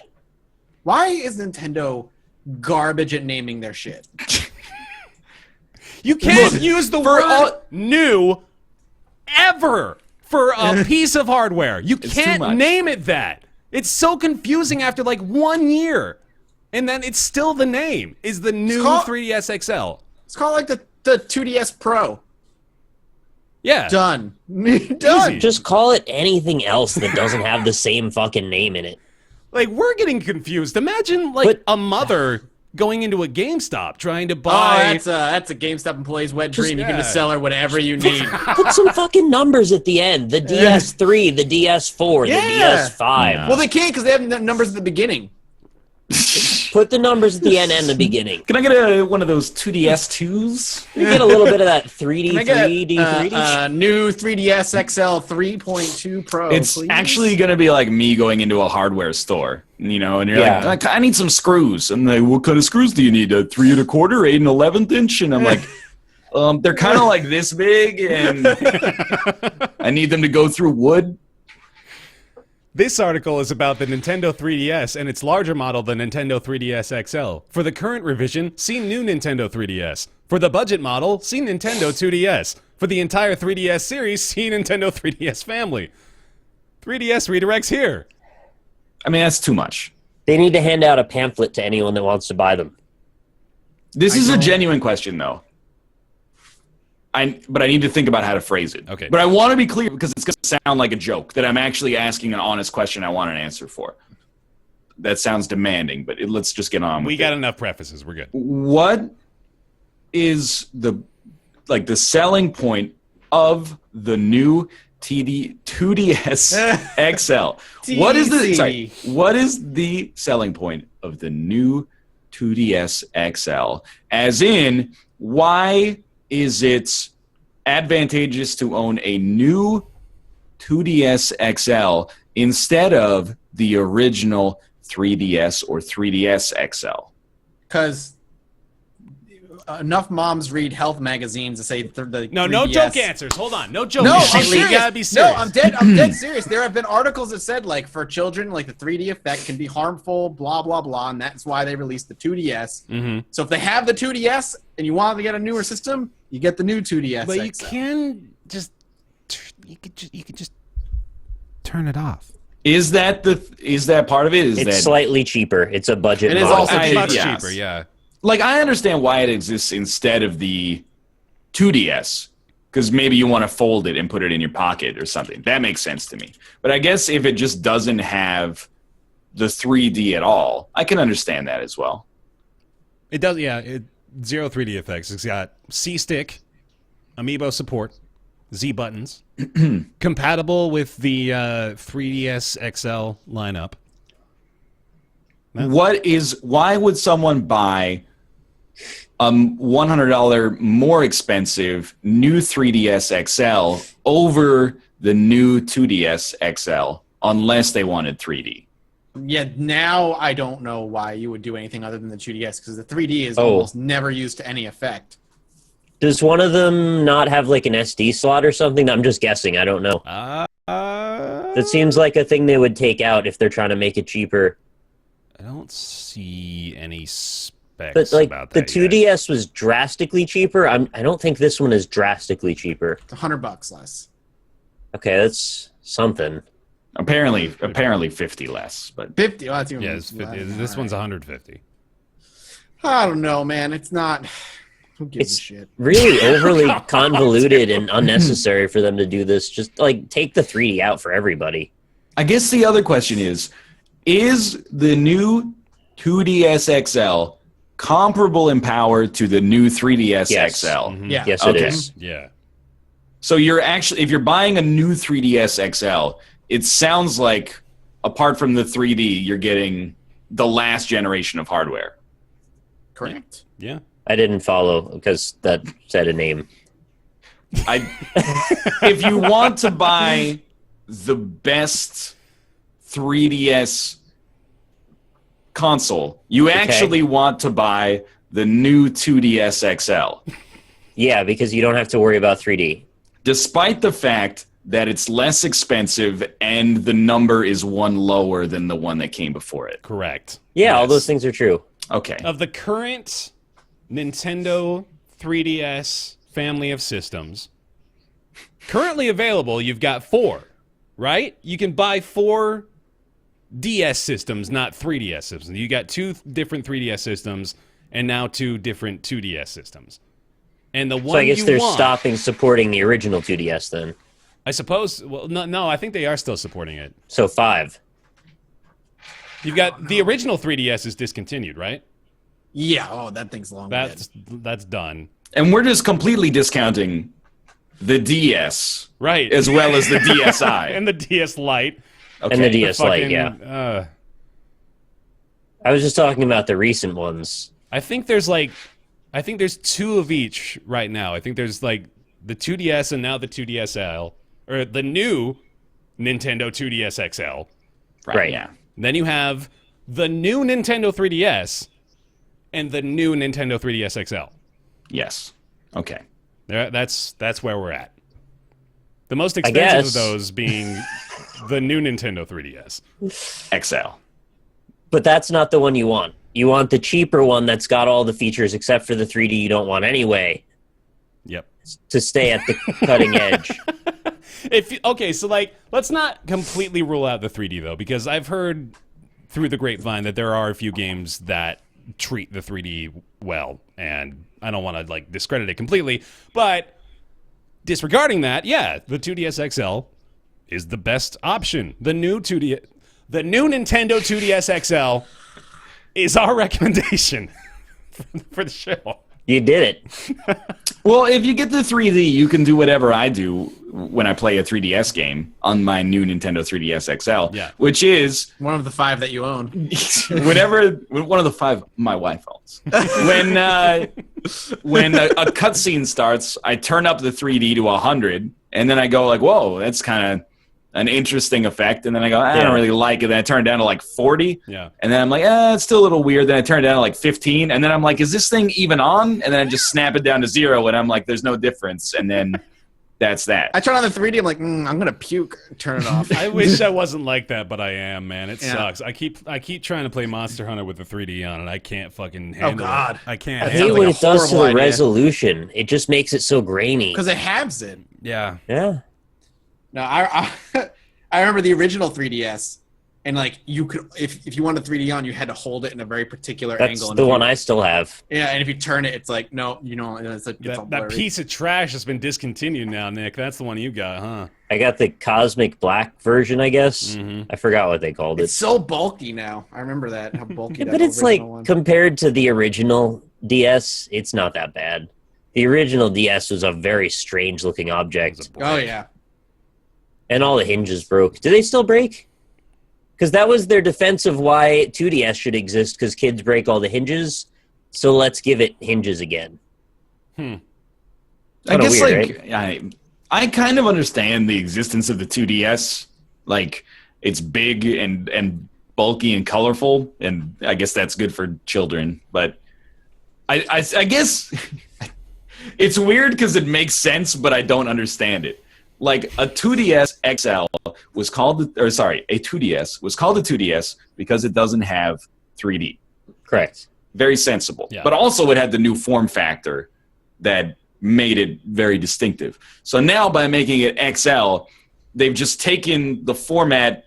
Why is Nintendo garbage at naming their shit? You can't use the word new ever for a piece of hardware. You can't name it that. It's so confusing after like 1 year. And then it's still the name, is the new 3DS XL. It's called like the 2DS Pro. Yeah. Done. Done. Easy. Just call it anything else that doesn't have the same fucking name in it. Like, we're getting confused. Imagine, like, a mother going into a GameStop trying to buy... Oh, that's a GameStop employee's wet dream. You can yeah. just sell her whatever you need. Put some fucking numbers at the end. The DS3, the DS4, Yeah. the DS5. Well, they can't because they have numbers at the beginning. Put the numbers at the end and the beginning. Can I get one of those 2DS2s? You get a little bit of that 3D, Can I get 3D. new 3DS XL 3.2 Pro, It's please? actually going to be like me going into a hardware store, you know, and you're Yeah. like, I need some screws. And they, what kind of screws do you need? A 3 1/4, 8 1/11 inch? And I'm like, they're kind of like this big, and I need them to go through wood. This article is about the Nintendo 3DS and its larger model, the Nintendo 3DS XL. For the current revision, see new Nintendo 3DS. For the budget model, see Nintendo 2DS. For the entire 3DS series, see Nintendo 3DS Family. 3DS redirects here. I mean, that's too much. They need to hand out a pamphlet to anyone that wants to buy them. This is a genuine question, though. But I need to think about how to phrase it. Okay. But I want to be clear because it's going to sound like a joke that I'm actually asking an honest question I want an answer for. That sounds demanding, but let's just get on with it. We got enough prefaces. We're good. What is the selling point of the new 2DS XL? What is the selling point of the new 2DS XL? As in, why is it advantageous to own a new 2DS XL instead of the original 3DS or 3DS XL? Because enough moms read health magazines to say the No 3DS. joke answers. Hold on. No joke No, I'm answers. You serious. gotta be serious. No, I'm dead serious. There have been articles that said, like, for children, like, the 3D effect can be harmful, blah, blah, blah, and that's why they released the 2DS. Mm-hmm. So if they have the 2DS and you want to get a newer system, you get the new 2DS But you XL. can just... You could just turn it off. Is that part of it? It's slightly cheaper. It's a budget It is model. also It's much yes. cheaper, yeah. Like, I understand why it exists instead of the 2DS, because maybe you want to fold it and put it in your pocket or something. That makes sense to me. But I guess if it just doesn't have the 3D at all, I can understand that as well. It does, yeah. Zero 3D effects. It's got C-Stick, Amiibo support, Z buttons, compatible with the 3DS XL lineup. Why would someone buy $100 more expensive new 3DS XL over the new 2DS XL unless they wanted 3D? Yeah, now I don't know why you would do anything other than the 2DS, because the 3D is almost never used to any effect. Does one of them not have like an SD slot or something? I'm just guessing. I don't know. That seems like a thing they would take out if they're trying to make it cheaper. I don't see any specs But like about the that yet. 2DS was drastically cheaper. I don't think this one is drastically cheaper. It's $100 less. Okay, that's something. Apparently 50 less. But 50. Well, that's even Yeah, less. this one's 150. I don't know, man. It's not. Who gives a It's shit? really overly convoluted and unnecessary for them to do this. Just like take the 3D out for everybody. I guess the other question is the new 2DS XL comparable in power to the new 3DS Yes. XL? Mhm. Yeah. Yes, Okay. it is. Yeah. So if you're buying a new 3DS XL, it sounds like apart from the 3D, you're getting the last generation of hardware. Correct. Yeah. I didn't follow because that said a name. If you want to buy the best 3DS console, you actually want to buy the new 2DS XL. Yeah, because you don't have to worry about 3D. Despite the fact that it's less expensive and the number is one lower than the one that came before it. Correct. Yeah, all Yes. those things are true. Okay. Of the current Nintendo 3DS family of systems, currently available, you've got 4, right? You can buy 4 DS systems, not 3DS systems. You got 2 different 3DS systems and now 2 different 2DS systems. And the one So I guess you they're want, stopping supporting the original 2DS then. I suppose. Well, no, I think they are still supporting it. So 5. You've got the original 3DS is discontinued, right? Yeah. Oh, that thing's long. That's done. And we're just completely discounting the DS, Right. as well as the DSi. And the DS Lite. Okay. And the DS Lite, Fucking, yeah. I was just talking about the recent ones. I think there's 2 of each right now. I think there's like the 2DS and now the 2DSL, or the new Nintendo 2DS XL. Right. Yeah. Then you have the new Nintendo 3DS and the new Nintendo 3DS XL. Yes. Okay. That's where we're at. The most expensive of those being the new Nintendo 3DS. XL. But that's not the one you want. You want the cheaper one that's got all the features except for the 3D you don't want anyway. Yep. To stay at the cutting edge. Okay, so let's not completely rule out the 3D though, because I've heard through the grapevine that there are a few games that treat the 3D well, and I don't want to discredit it completely, but disregarding that, yeah, the 2DS XL is the best option. The new Nintendo 2DS XL is our recommendation for the show. You did it. Well, if you get the 3D, you can do whatever I do when I play a 3DS game on my new Nintendo 3DS XL, Yeah. which is one of the 5 that you own. one of the 5 my wife owns. When a cutscene starts, I turn up the 3D to 100, and then I go whoa, that's kind of an interesting effect. And then I go, I don't really like it. Then I turn it down to 40. Yeah. And then I'm like, it's still a little weird. Then I turn it down to 15. And then I'm like, is this thing even on? And then I just snap it down to 0. And I'm like, there's no difference. And then that's that. I turn on the 3D. I'm like, I'm gonna puke. Turn it off. I wish I wasn't like that, but I am, man. It sucks. I keep trying to play Monster Hunter with the 3D on, and I can't fucking handle God. it. I can't. I handle hate what it does to the horrible idea. resolution. It just makes it so grainy. Because it halves it. Yeah. Yeah. No, I remember the original 3DS, and you could if you wanted 3D on, you had to hold it in a very particular That's angle. the one I still have. Yeah, and if you turn it, it's no, it's all That blurry. piece of trash has been discontinued now, Nick. That's the one you got, huh? I got the Cosmic Black version, I guess. Mhm. I forgot what they called It's it. so bulky now. I remember that how bulky. that But it's original one. compared to the original DS, it's not that bad. The original DS was a very strange looking object. Oh yeah. And all the hinges broke. Do they still break? Because that was their defense of why 2DS should exist, because kids break all the hinges. So let's give it hinges again. I Kinda guess weird, I kind of understand the existence of the 2DS. It's big and bulky and colorful, and I guess that's good for children. But I guess it's weird because it makes sense, but I don't understand it. A 2DS XL was called, a 2DS was called a 2DS because it doesn't have 3D. Correct. Very sensible. Yeah. But also it had the new form factor that made it very distinctive. So now by making it XL, they've just taken the format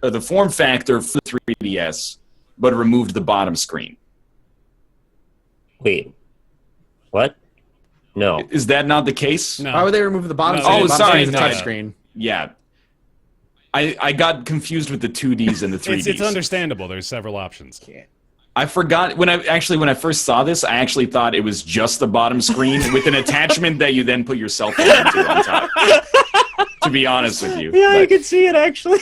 or the form factor for 3DS, but removed the bottom screen. Wait. What? No. Is that not the case? No. Why would they remove the bottom? No, screen? oh, The bottom sorry, screen is no, a no. touchscreen. Yeah. I got confused with the 2Ds and the 3Ds. It's understandable. There's several options. I forgot when I first saw this, I actually thought it was just the bottom screen with an attachment that you then put your cell phone into on top. To be honest with you. Yeah, But you can see it actually.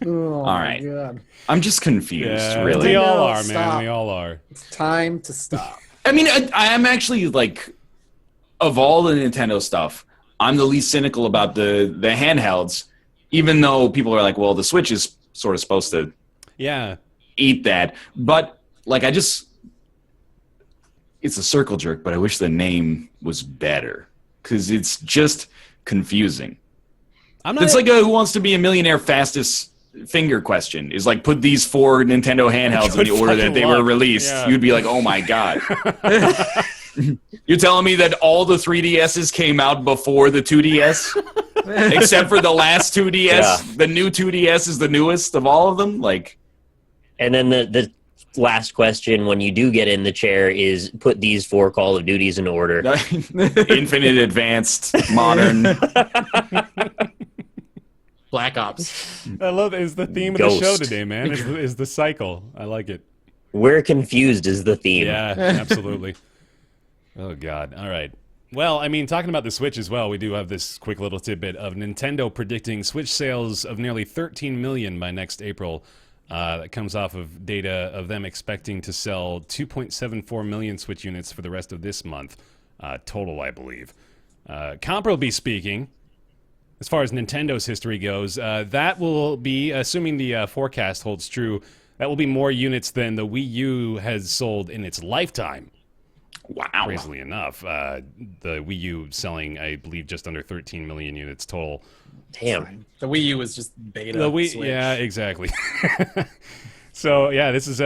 Oh, All right. my God. I'm just confused, Yeah, really. we all No, are, man. stop. We all are. It's time to stop. I mean, I am actually of all the Nintendo stuff, I'm the least cynical about the handhelds, even though people are like, well, the Switch is sort of supposed to Yeah. eat that. But it's a circle jerk, but I wish the name was better because it's just confusing. I'm not. It's like a Who Wants to Be a Millionaire fastest finger question is put these 4 Nintendo handhelds in Good the order that fucking they luck. were released. Yeah. You'd be like, oh my God. You're telling me that all the 3DSs came out before the 2DS? Except for the last 2DS. Yeah. The new 2DS is the newest of all of them. Like, And then the last question when you do get in the chair is put these 4 Call of Duties in order. Infinite, Advanced, Modern. Black Ops. I love it. It's the theme of Ghost. the show today, man. Is the cycle. I like it. We're confused is the theme. Yeah, absolutely. Oh, God. All right. Well, I mean, talking about the Switch as well, we do have this quick little tidbit of Nintendo predicting Switch sales of nearly 13 million by next April. That comes off of data of them expecting to sell 2.74 million Switch units for the rest of this month, total, I believe. Comparably speaking, as far as Nintendo's history goes, that will be, assuming the forecast holds true, that will be more units than the Wii U has sold in its lifetime. Wow. Crazily enough, the Wii U selling, I believe, just under 13 million units total. Damn. The Wii U was just beta. The Wii, Switch. yeah, exactly. So yeah, this is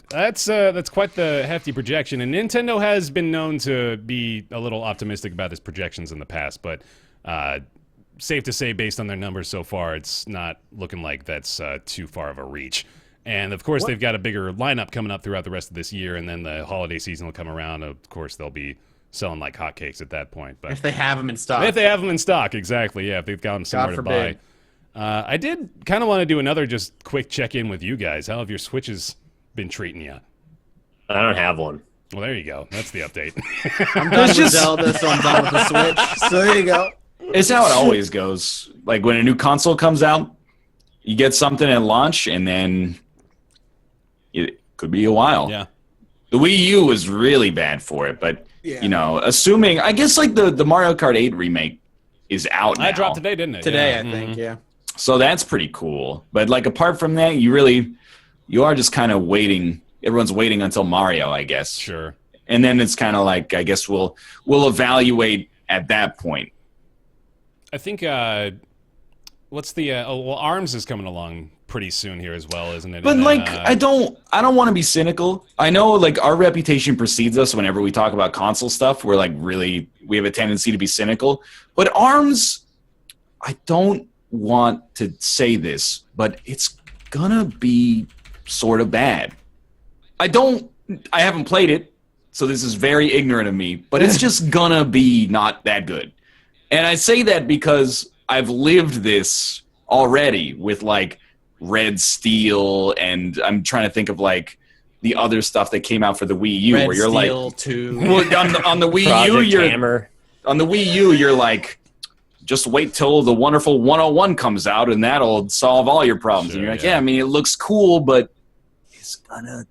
that's quite the hefty projection, and Nintendo has been known to be a little optimistic about its projections in the past, but safe to say, based on their numbers so far, it's not looking like that's too far of a reach. And of course, they've got a bigger lineup coming up throughout the rest of this year, and then the holiday season will come around. Of course, they'll be selling like hotcakes at that point. But If they have them in stock. if they have them in stock, exactly, yeah, if they've got them somewhere to buy. forbid. I did kind of want to do another just quick check-in with you guys. How have your Switches been treating you? I don't have one. Well, there you go. That's the update. I'm done with just- Zelda, so I'm done with the Switch. So there you go. It's how it always goes. Like, when a new console comes out, you get something at launch, and then it could be a while. Yeah. The Wii U was really bad for it, but, Yeah. you know, assuming, I guess, like, the Mario Kart 8 remake is out now. I dropped today, didn't it? Today, Yeah. I think, yeah. So that's pretty cool. But, like, apart from that, you are just kind of waiting. Everyone's waiting until Mario, I guess. Sure. And then it's kind of like, I guess we'll evaluate at that point. I think, what's the, ARMS is coming along pretty soon here as well, isn't it? But And then, like, I don't want to be cynical. I know, like, our reputation precedes us whenever we talk about console stuff. We're like, really, we have a tendency to be cynical. But ARMS, I don't want to say this, but it's gonna be sort of bad. I haven't played it, so this is very ignorant of me, but it's just gonna be not that good. And I say that because I've lived this already with, like, Red Steel, and I'm trying to think of, like, the other stuff that came out for the Wii U, Red where you're Steel like, 2. well, on the Wii U, Project you're Hammer. on the Wii U, you're like, just wait till the wonderful 101 comes out, and that'll solve all your problems. Sure, and you're like, yeah. yeah, I mean, it looks cool, but it's gonna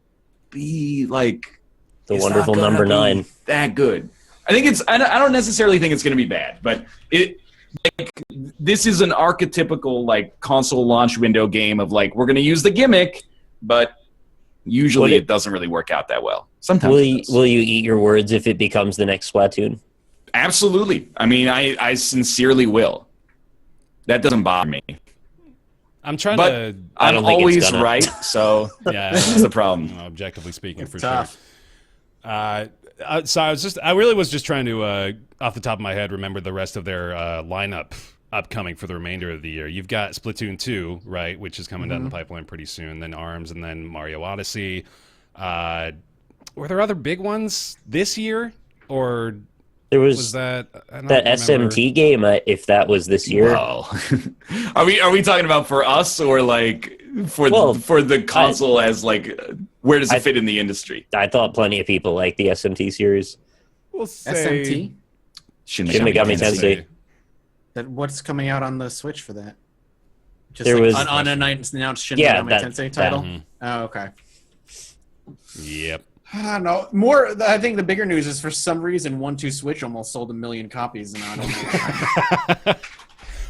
be like The it's not wonderful gonna number be 9. That good. I think it's. I don't necessarily think it's gonna be bad, but this is an archetypical, like, console launch window game of, like, we're gonna use the gimmick, but usually it doesn't really work out that well. Sometimes it does. Will you eat your words if it becomes the next Splatoon? Absolutely. I mean, I sincerely will. That doesn't bother me. I'm trying But to, I I'm don't think it's always gonna. right, so yeah, that's the problem. objectively speaking, for tough. sure. So I really was just trying to, off the top of my head, remember the rest of their lineup upcoming for the remainder of the year. You've got Splatoon 2, right, which is coming down the pipeline pretty soon. Then ARMS, and then Mario Odyssey. Were there other big ones this year, or There was was that I don't that remember. SMT game, if that was this year. Well, are we talking about for us, or like for the console as, like, where does it fit in the industry? I thought plenty of people liked the SMT series. We'll say SMT? Shin Megami Tensei. What's coming out on the Switch for that? Just There like was- an unannounced Shin Yeah, Megami that- Tensei title? Mhm. Oh, okay. Yep. I don't know. I think the bigger news is, for some reason, 1-2 Switch almost sold 1 million copies, and I don't know.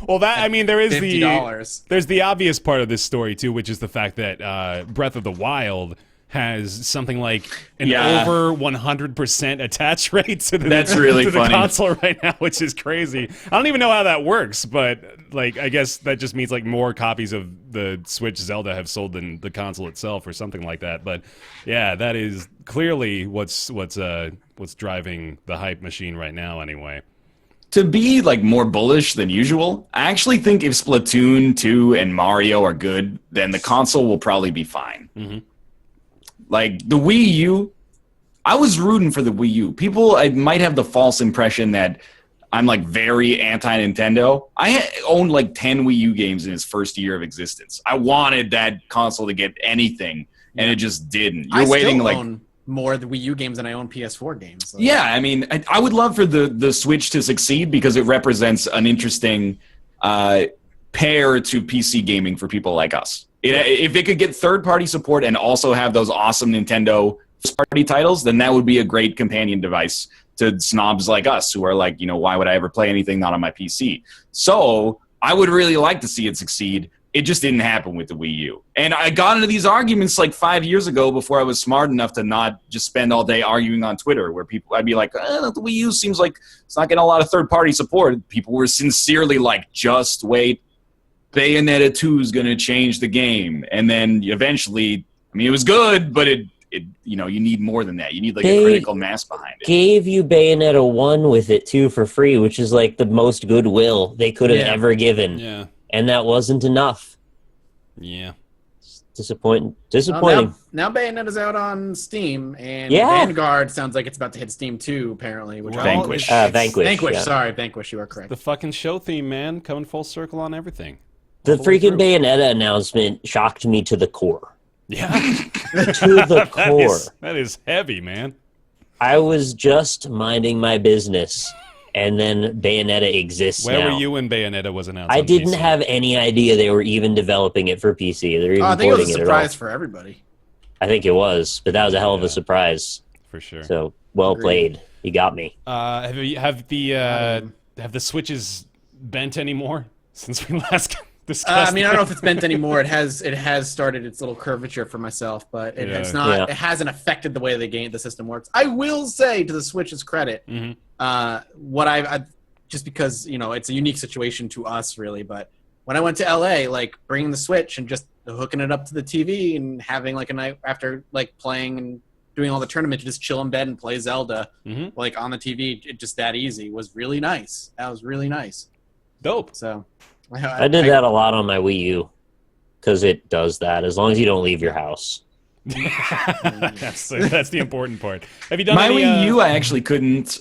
Well, there is $50. there's the obvious part of this story too, which is the fact that Breath of the Wild has something like an Yeah. over 100% attach rate to the, That's really to the funny. console right now, which is crazy. I don't even know how that works, but, like, I guess that just means, like, more copies of the Switch Zelda have sold than the console itself, or something like that. But yeah, that is clearly what's driving the hype machine right now, anyway. to be like more bullish than usual, I actually think if Splatoon 2 and Mario are good, then the console will probably be fine. Mm-hmm. Like the Wii U, I was rooting for the Wii U. People might have the false impression that I'm like very anti-Nintendo. I owned like 10 Wii U games in its first year of existence. I wanted that console to get anything, and it just didn't. You're waiting still like own more of the Wii U games than I own PS4 games. So. yeah. I mean, I would love for the Switch to succeed because it represents an interesting pair to PC gaming for people like us. If it could get third-party support and also have those awesome Nintendo first-party titles, then that would be a great companion device to snobs like us who are like, why would I ever play anything not on my PC? So I would really like to see it succeed. It just didn't happen with the Wii U. And I got into these arguments like 5 years ago before I was smart enough to not just spend all day arguing on Twitter where I'd be like, the Wii U seems like it's not getting a lot of third-party support. People were sincerely like, just wait. Bayonetta 2 is going to change the game. And then eventually, it was good, but you need more than that. You need like a critical mass behind it. Gave you Bayonetta 1 with it too for free, which is like the most goodwill they could have ever given. Yeah. And that wasn't enough. Yeah. Disappointing. Now Bayonetta's out on Steam, and Yeah. Vanguard sounds like it's about to hit Steam too, apparently. Which Vanquish. Vanquish. Yeah. Sorry, Vanquish, you are correct. The fucking show theme, man, coming full circle on everything. The All the way freaking through. Bayonetta announcement shocked me to the core. Yeah. To the core. That is heavy, man. I was just minding my business, and then Bayonetta exists Where now. were you when Bayonetta was announced? I on didn't PC? have any idea they were even developing it for PC. They're even I think it porting was a it at all. surprise for everybody. I think it was, but that was a hell of Yeah. a surprise. For sure. So well Agreed. played. You got me. Have the switches bent anymore since we last discussed? I don't know if it's bent anymore. It has started its little curvature for myself, but it's not. Yeah. It hasn't affected the way the system works. I will say, to the Switch's credit, what I just because it's a unique situation to us, really. But when I went to LA, like bringing the Switch and just hooking it up to the TV and having like a night after like playing and doing all the tournaments, just chill in bed and play Zelda like on the TV, just that easy was really nice. That was really nice. Dope. So I did that a lot on my Wii U because it does that as long as you don't leave your house. that's the important part. Have you done My any, Wii U, I actually couldn't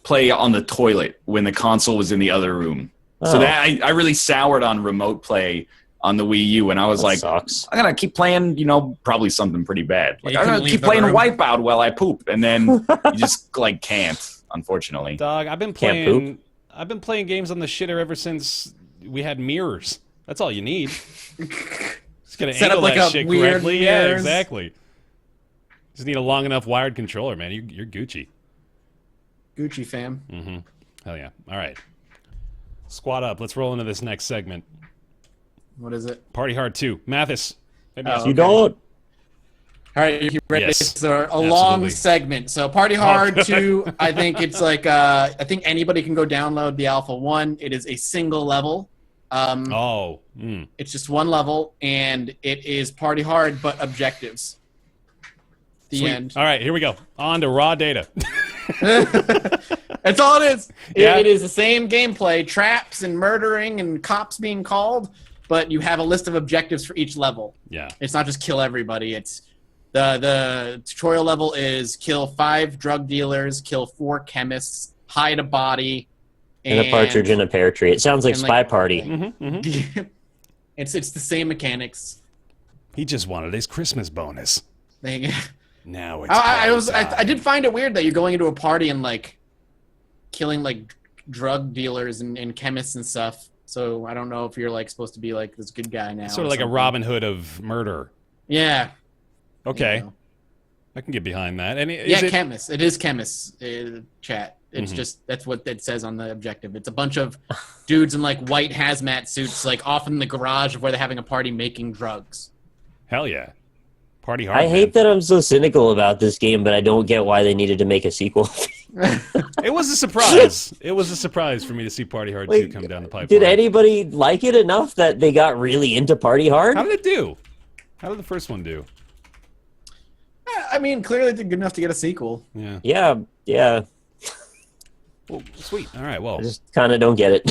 play on the toilet when the console was in the other room. So Oh. that I really soured on remote play on the Wii U, and I was That like, sucks. I'm gonna keep playing, probably something pretty bad. Like you I'm couldn't gonna leave keep the playing room? Wipeout while I poop, and then you just like can't, unfortunately. Dog, I've been Can't playing games on the shitter ever since we had mirrors. That's all you need. Just gotta Set up angle like that a shit weird correctly. Yeah, mirrors. exactly. Just need a long enough wired controller, man. You're Gucci. Gucci fam. Hell yeah. All right. Squad up. Let's roll into this next segment. What is it? Party Hard 2. Mathis. hit me Oh, up. You don't. All right, you ready? Yes, It's a long absolutely. segment. So Party Hard 2, I think it's like, I think anybody can go download the Alpha 1. It is a single level. Oh. It's just one level, and it is Party Hard, but objectives. The Sweet. end. All right, here we go. On to raw data. That's all it is. Yeah. It is the same gameplay, traps and murdering and cops being called, but you have a list of objectives for each level. Yeah. It's not just kill everybody. It's the tutorial level is kill 5 drug dealers, kill 4 chemists, hide a body, And a partridge in a pear tree. It sounds like and, Spy like- Party. it's the same mechanics. He just wanted his Christmas bonus. Thing. Now it's I did find it weird that you're going into a party and like killing like drug dealers and chemists and stuff. So I don't know if you're like supposed to be like this good guy now. sort or of like a something. Robin Hood of murder. Yeah. Okay. You know. I can get behind that. And Yeah, chemists. It is chemists. Chat. It's Mm-hmm. just that's what it says on the objective. It's a bunch of dudes in like white hazmat suits, like off in the garage of where they're having a party making drugs. Hell yeah. Party Hard. I hate that I'm so cynical about this game, but I don't get why they needed to make a sequel. It was a surprise. It was a surprise for me to see Party Hard 2 come down the pipeline. Did anybody like it enough that they got really into Party Hard? How did it do? How did the first one do? I mean, clearly they're good enough to get a sequel. Yeah. Yeah. Well, sweet. All right. Well, I just kind of don't get it.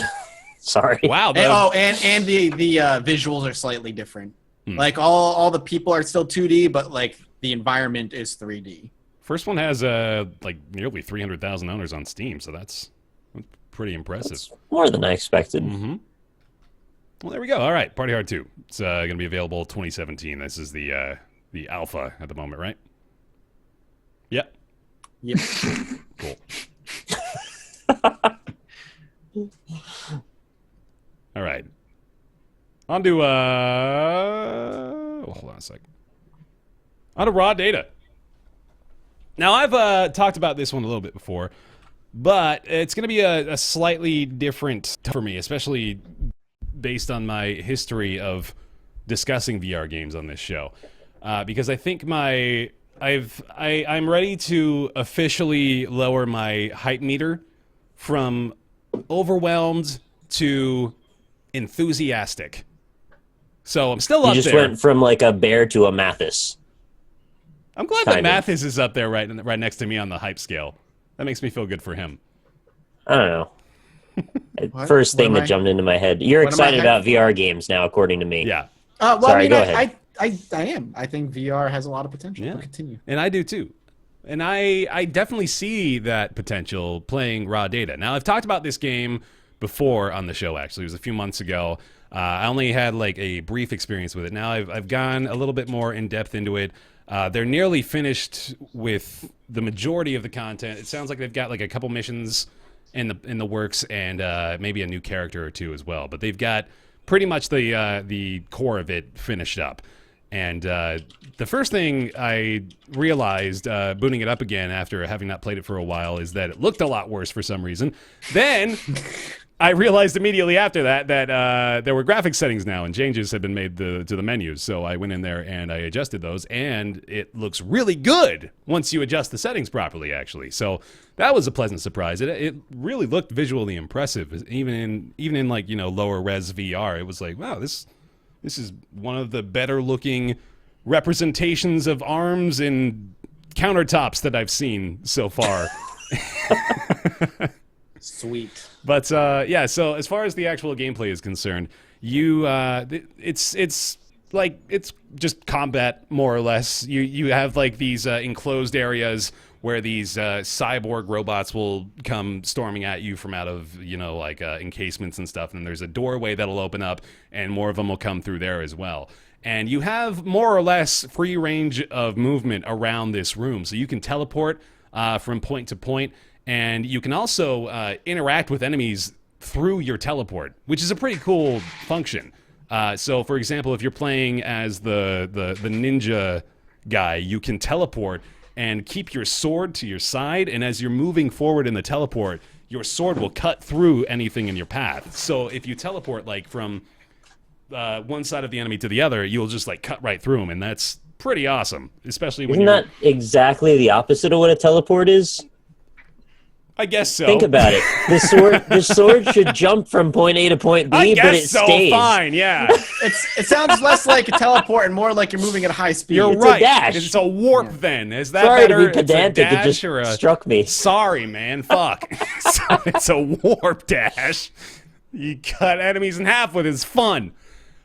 Sorry. wow. And the visuals are slightly different. Like all the people are still 2D, but like the environment is 3D. First one has like nearly 300,000 owners on Steam, so that's pretty impressive. That's more than I expected. Mm-hmm. Well, there we go. All right, Party Hard 2. It's going to be available 2017. This is the alpha at the moment, right? Yep. Yep. Cool. All right. On to hold on a sec. On to raw data. Now, I've talked about this one a little bit before, but it's going to be a slightly different for me, especially based on my history of discussing VR games on this show, because I think I'm ready to officially lower my hype meter from overwhelmed to enthusiastic. So I'm still up there. You just went from like a Bear to a Mathis. I'm glad that Mathis is up there right next to me on the hype scale. That makes me feel good for him. I don't know. First thing that jumped into my head. You're excited about VR games now, according to me. Yeah. Well, Sorry, go ahead. I am. I think VR has a lot of potential. Yeah. But continue. And I do too. And I definitely see that potential playing raw data. Now, I've talked about this game before on the show, actually. It was a few months ago. I only had like a brief experience with it. Now I've gone a little bit more in depth into it. They're nearly finished with the majority of the content. It sounds like they've got like a couple missions in the works and maybe a new character or two as well. But they've got pretty much the core of it finished up. And the first thing I realized booting it up again after having not played it for a while is that it looked a lot worse for some reason. Then I realized immediately after that there were graphics settings now and changes had been made to the menus. So I went in there and I adjusted those, and it looks really good once you adjust the settings properly, actually. So that was a pleasant surprise. It really looked visually impressive, even in like, you know, lower res VR. It was like, wow, this is one of the better looking representations of arms and countertops that I've seen so far. Sweet. But yeah, so as far as the actual gameplay is concerned, it's just combat more or less. You have like these enclosed areas where these cyborg robots will come storming at you from out of, you know, like encasements and stuff. And there's a doorway that'll open up, and more of them will come through there as well. And you have more or less free range of movement around this room, so you can teleport from point to point. And you can also interact with enemies through your teleport, which is a pretty cool function. So, for example, if you're playing as the ninja guy, you can teleport and keep your sword to your side, and as you're moving forward in the teleport, your sword will cut through anything in your path. So if you teleport like from one side of the enemy to the other, you'll just like cut right through them, and that's pretty awesome, especially when Isn't that exactly the opposite of what a teleport is? I guess so. Think about it. The sword should jump from point A to point B, I guess but it so. stays. Fine, yeah. It sounds less like a teleport and more like you're moving at high speed. You're It's right. a dash. It's a warp then. Is that Sorry better? to be pedantic. It just struck me. Sorry, man. Fuck. So it's a warp dash. You cut enemies in half with. It's fun.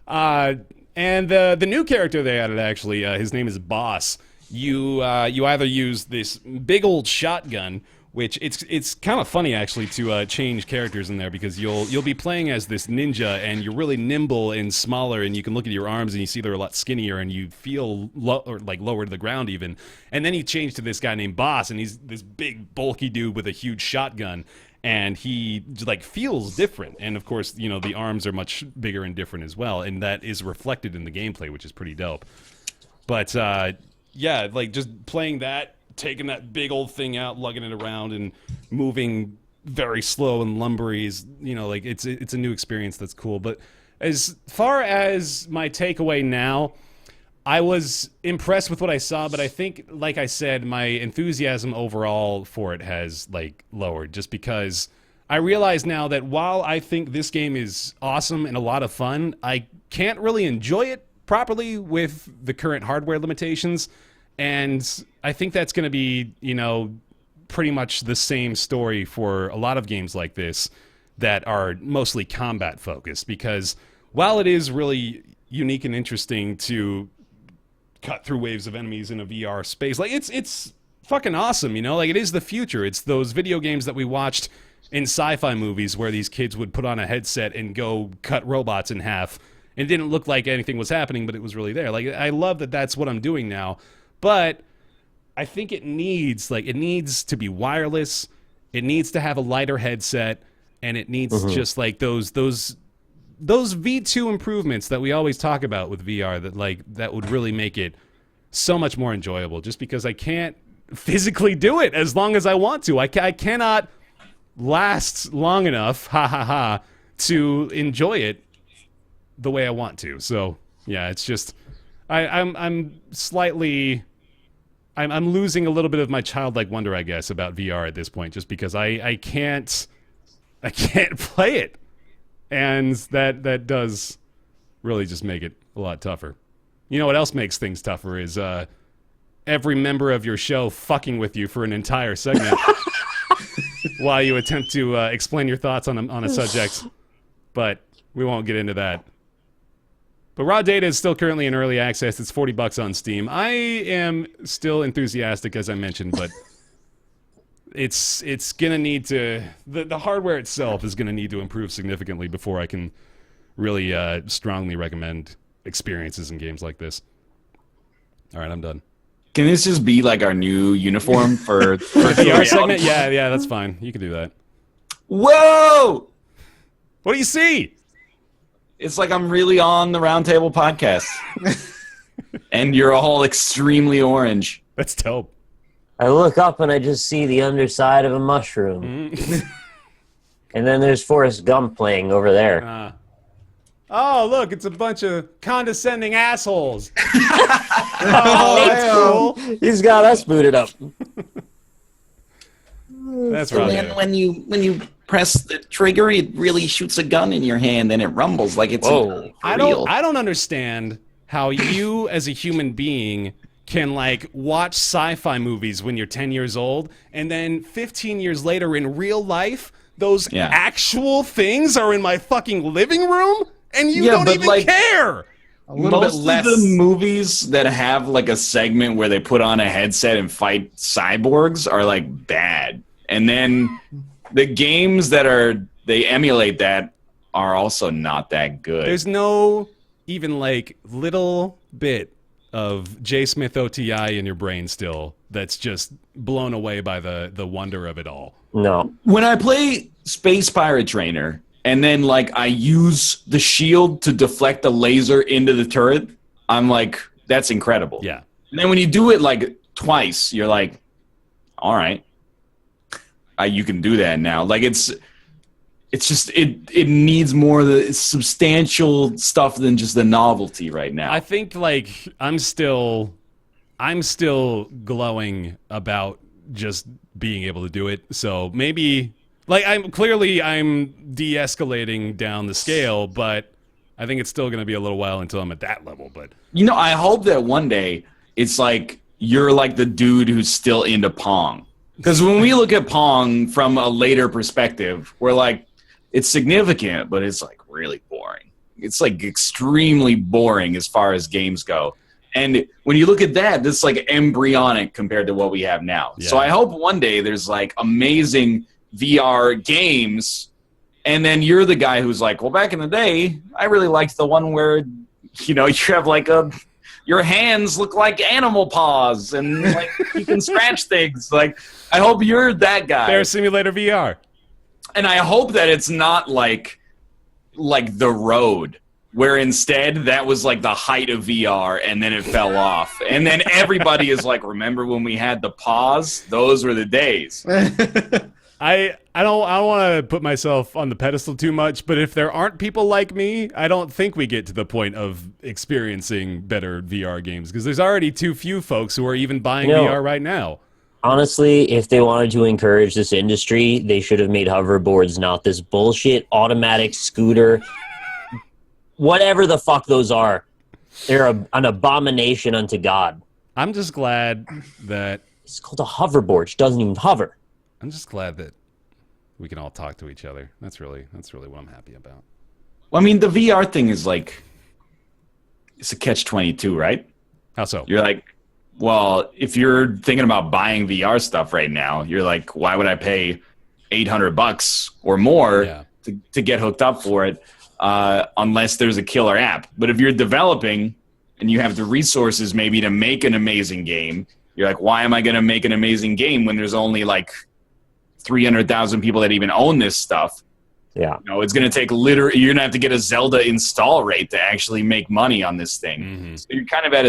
And the new character they added, actually, his name is Boss. You either use this big old shotgun, which it's kind of funny actually to change characters in there, because you'll be playing as this ninja and you're really nimble and smaller, and you can look at your arms and you see they're a lot skinnier and you feel lower to the ground even. And then you change to this guy named Boss, and he's this big bulky dude with a huge shotgun, and he like feels different. And of course, you know, the arms are much bigger and different as well, and that is reflected in the gameplay, which is pretty dope. But yeah, like just playing that, taking that big old thing out, lugging it around, and moving very slow and lumbery is, you know, like it's a new experience that's cool. But as far as my takeaway now, I was impressed with what I saw, but I think, like I said, my enthusiasm overall for it has like lowered, just because I realize now that while I think this game is awesome and a lot of fun, I can't really enjoy it properly with the current hardware limitations. And I think that's going to be, you know, pretty much the same story for a lot of games like this that are mostly combat focused, because while it is really unique and interesting to cut through waves of enemies in a VR space, like it's fucking awesome, you know? Like, it is the future. It's those video games that we watched in sci-fi movies where these kids would put on a headset and go cut robots in half. It didn't look like anything was happening, but it was really there. Like, I love that that's what I'm doing now. But I think it needs to be wireless. It needs to have a lighter headset, and it needs just like those V2 improvements that we always talk about with VR that would really make it so much more enjoyable, just because I can't physically do it as long as I want to. I cannot last long enough, to enjoy it the way I want to. So yeah, it's just I'm losing a little bit of my childlike wonder, I guess, about VR at this point, just because I can't play it, and that does really just make it a lot tougher. You know what else makes things tougher is every member of your show fucking with you for an entire segment while you attempt to explain your thoughts on a subject, but we won't get into that. But Raw Data is still currently in early access. It's $40 on Steam. I am still enthusiastic, as I mentioned, but it's gonna need to, the hardware itself is gonna need to improve significantly before I can really strongly recommend experiences in games like this. All right, I'm done. Can this just be like our new uniform for VR segment? Yeah, that's fine. You can do that. Whoa! What do you see? It's like I'm really on the Roundtable podcast. And you're all extremely orange. That's dope. I look up and I just see the underside of a mushroom. And then there's Forrest Gump playing over there. Oh, look, it's a bunch of condescending assholes. Oh, that's cool. He's got us booted up. That's So right. when you press the trigger, it really shoots a gun in your hand and it rumbles like it's real. I don't understand how you as a human being can like watch sci-fi movies when you're 10 years old, and then 15 years later in real life, those actual things are in my fucking living room, and you don't even care. A little bit less. Most of the movies that have like a segment where they put on a headset and fight cyborgs are like bad, and then the games that they emulate that are also not that good. There's no even like little bit of J. Smith OTI in your brain still that's just blown away by the wonder of it all. No. When I play Space Pirate Trainer and then like I use the shield to deflect the laser into the turret, I'm like, that's incredible. Yeah. And then when you do it like twice, you're like, all right, you can do that now. Like it's just it needs more of the substantial stuff than just the novelty right now. I think like I'm still glowing about just being able to do it. So maybe like I'm de-escalating down the scale, but I think it's still going to be a little while until I'm at that level. But you know, I hope that one day it's like you're like the dude who's still into Pong. Because when we look at Pong from a later perspective, we're like, it's significant, but it's like really boring. It's like extremely boring as far as games go. And when you look at that, that's like embryonic compared to what we have now. Yeah. So I hope one day there's like amazing VR games, and then you're the guy who's like, well, back in the day, I really liked the one where, you know, you have like your hands look like animal paws and like you can scratch things. Like, I hope you're that guy. Bear Simulator VR. And I hope that it's not like The Road, where instead that was like the height of VR and then it fell off. And then everybody is like, remember when we had the paws? Those were the days. I don't want to put myself on the pedestal too much, but if there aren't people like me, I don't think we get to the point of experiencing better VR games, because there's already too few folks who are even buying VR right now. Honestly, if they wanted to encourage this industry, they should have made hoverboards, not this bullshit automatic scooter. Whatever the fuck those are. They're an abomination unto God. I'm just glad that... It's called a hoverboard. She doesn't even hover. I'm just glad that we can all talk to each other. That's really what I'm happy about. Well, I mean, the VR thing is like, it's a catch-22, right? How so? You're like, well, if you're thinking about buying VR stuff right now, you're like, why would I pay $800 or more to get hooked up for it unless there's a killer app? But if you're developing and you have the resources maybe to make an amazing game, you're like, why am I going to make an amazing game when there's only like 300,000 people that even own this stuff? Yeah. You know, it's going to take you're going to have to get a Zelda install rate to actually make money on this thing. Mm-hmm. So you're kind of at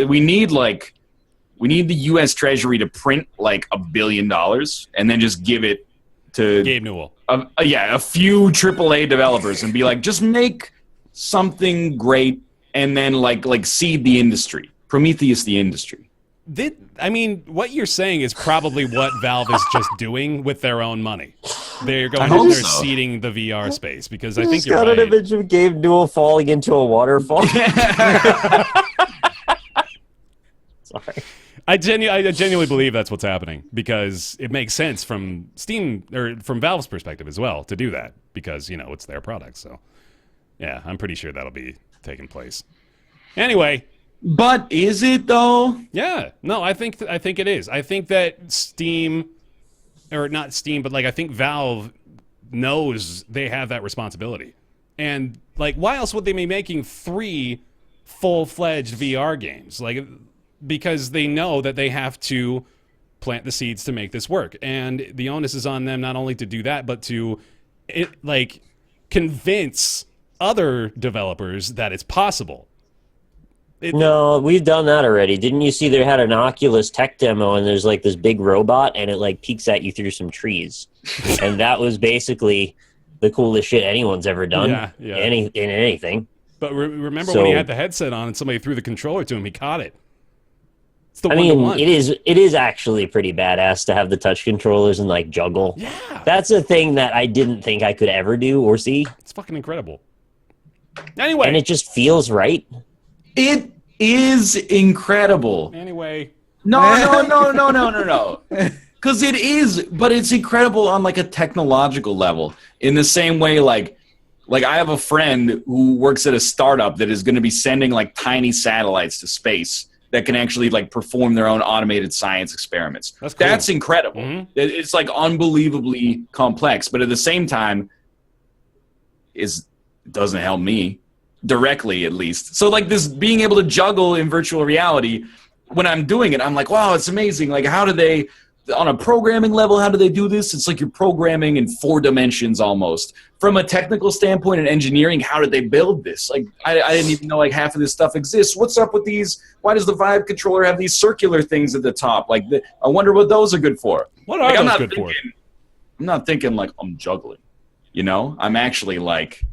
we need the U.S. Treasury to print like $1 billion and then just give it to Gabe Newell. A few AAA developers and be like, just make something great and then like seed the industry, Prometheus the industry. I mean, what you're saying is probably what Valve is just doing with their own money. They're seeding the VR space because I think you're right. Got an image of Gabe Newell falling into a waterfall. Sorry. I genuinely believe that's what's happening because it makes sense from Steam or from Valve's perspective as well to do that because, you know, it's their product. So, yeah, I'm pretty sure that'll be taking place. Anyway. But is it though? Yeah. No, I think it is. I think that Steam, or not Steam, but like I think Valve knows they have that responsibility. And like, why else would they be making 3 full-fledged VR games? Like, because they know that they have to plant the seeds to make this work. And the onus is on them not only to do that, but to convince other developers that it's possible. No, we've done that already. Didn't you see they had an Oculus tech demo and there's like this big robot and it like peeks at you through some trees. And that was basically the coolest shit anyone's ever done in anything. But remember when he had the headset on and somebody threw the controller to him, he caught it. It's the it is actually pretty badass to have the touch controllers and like juggle. Yeah. That's a thing that I didn't think I could ever do or see. It's fucking incredible. Anyway. And it just feels right. It is incredible. Anyway. No. Because it is, but it's incredible on like a technological level. In the same way, like I have a friend who works at a startup that is going to be sending like tiny satellites to space that can actually like perform their own automated science experiments. That's cool. That's incredible. Mm-hmm. It's like unbelievably complex, but at the same time, it doesn't help me. Directly, at least. So, like, this being able to juggle in virtual reality, when I'm doing it, I'm like, wow, it's amazing. Like, how do they, on a programming level, how do they do this? It's like you're programming in 4 dimensions almost. From a technical standpoint and engineering, how did they build this? Like, I didn't even know, like, half of this stuff exists. What's up with these? Why does the Vive controller have these circular things at the top? Like, I wonder what those are good for. What are those good for? I'm not thinking, like, I'm juggling. You know? I'm actually, like...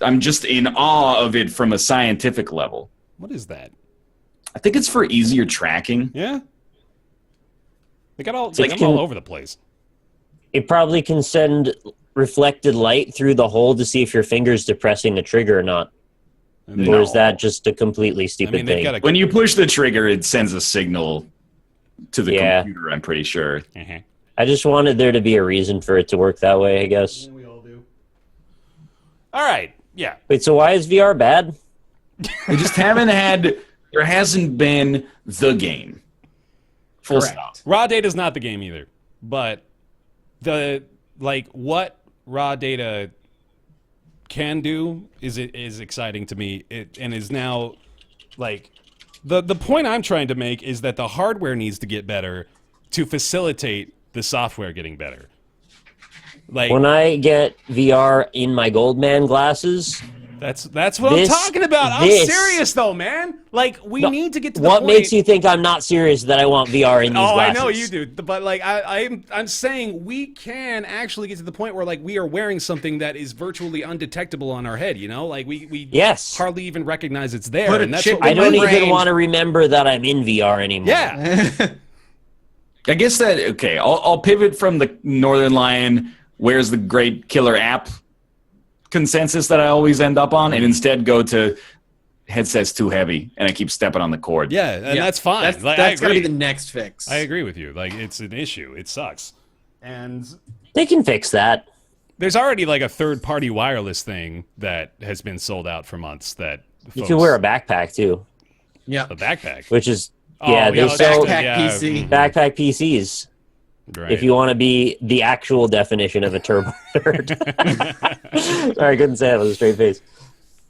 I'm just in awe of it from a scientific level. What is that? I think it's for easier tracking. Yeah. They got all over the place. It probably can send reflected light through the hole to see if your finger's depressing the trigger or not. Or is that just a completely stupid thing? When you push the trigger, it sends a signal to the computer, I'm pretty sure. Uh-huh. I just wanted there to be a reason for it to work that way, I guess. Yeah, we all do. All right. Yeah. Wait, so why is VR bad? They just there hasn't been the game. Full stop. Raw data is not the game either. But what raw data can do is exciting to me. And is now like the point I'm trying to make is that the hardware needs to get better to facilitate the software getting better. Like, when I get VR in my Goldman glasses, that's what I'm talking about. I'm serious though, man. Like we need to get to the point. What makes you think I'm not serious that I want VR in these glasses? I know you do, but like I'm saying we can actually get to the point where like we are wearing something that is virtually undetectable on our head. You know, like we hardly even recognize it's there. And that's I don't even want to remember that I'm in VR anymore. Yeah. I guess that okay. I'll pivot from the Northern Lion. Where's the great killer app consensus that I always end up on, and instead go to headset's too heavy, and I keep stepping on the cord. Yeah, and that's fine. That's got to be the next fix. I agree with you. Like, it's an issue. It sucks. And They can fix that. there's already like a third-party wireless thing that has been sold out for months that You can wear a backpack too, Yeah. a backpack. which is Oh, they sell backpack PC. backpack PCs. Right. If you want to be the actual definition of a turbo nerd. Sorry, I couldn't say it with a straight face.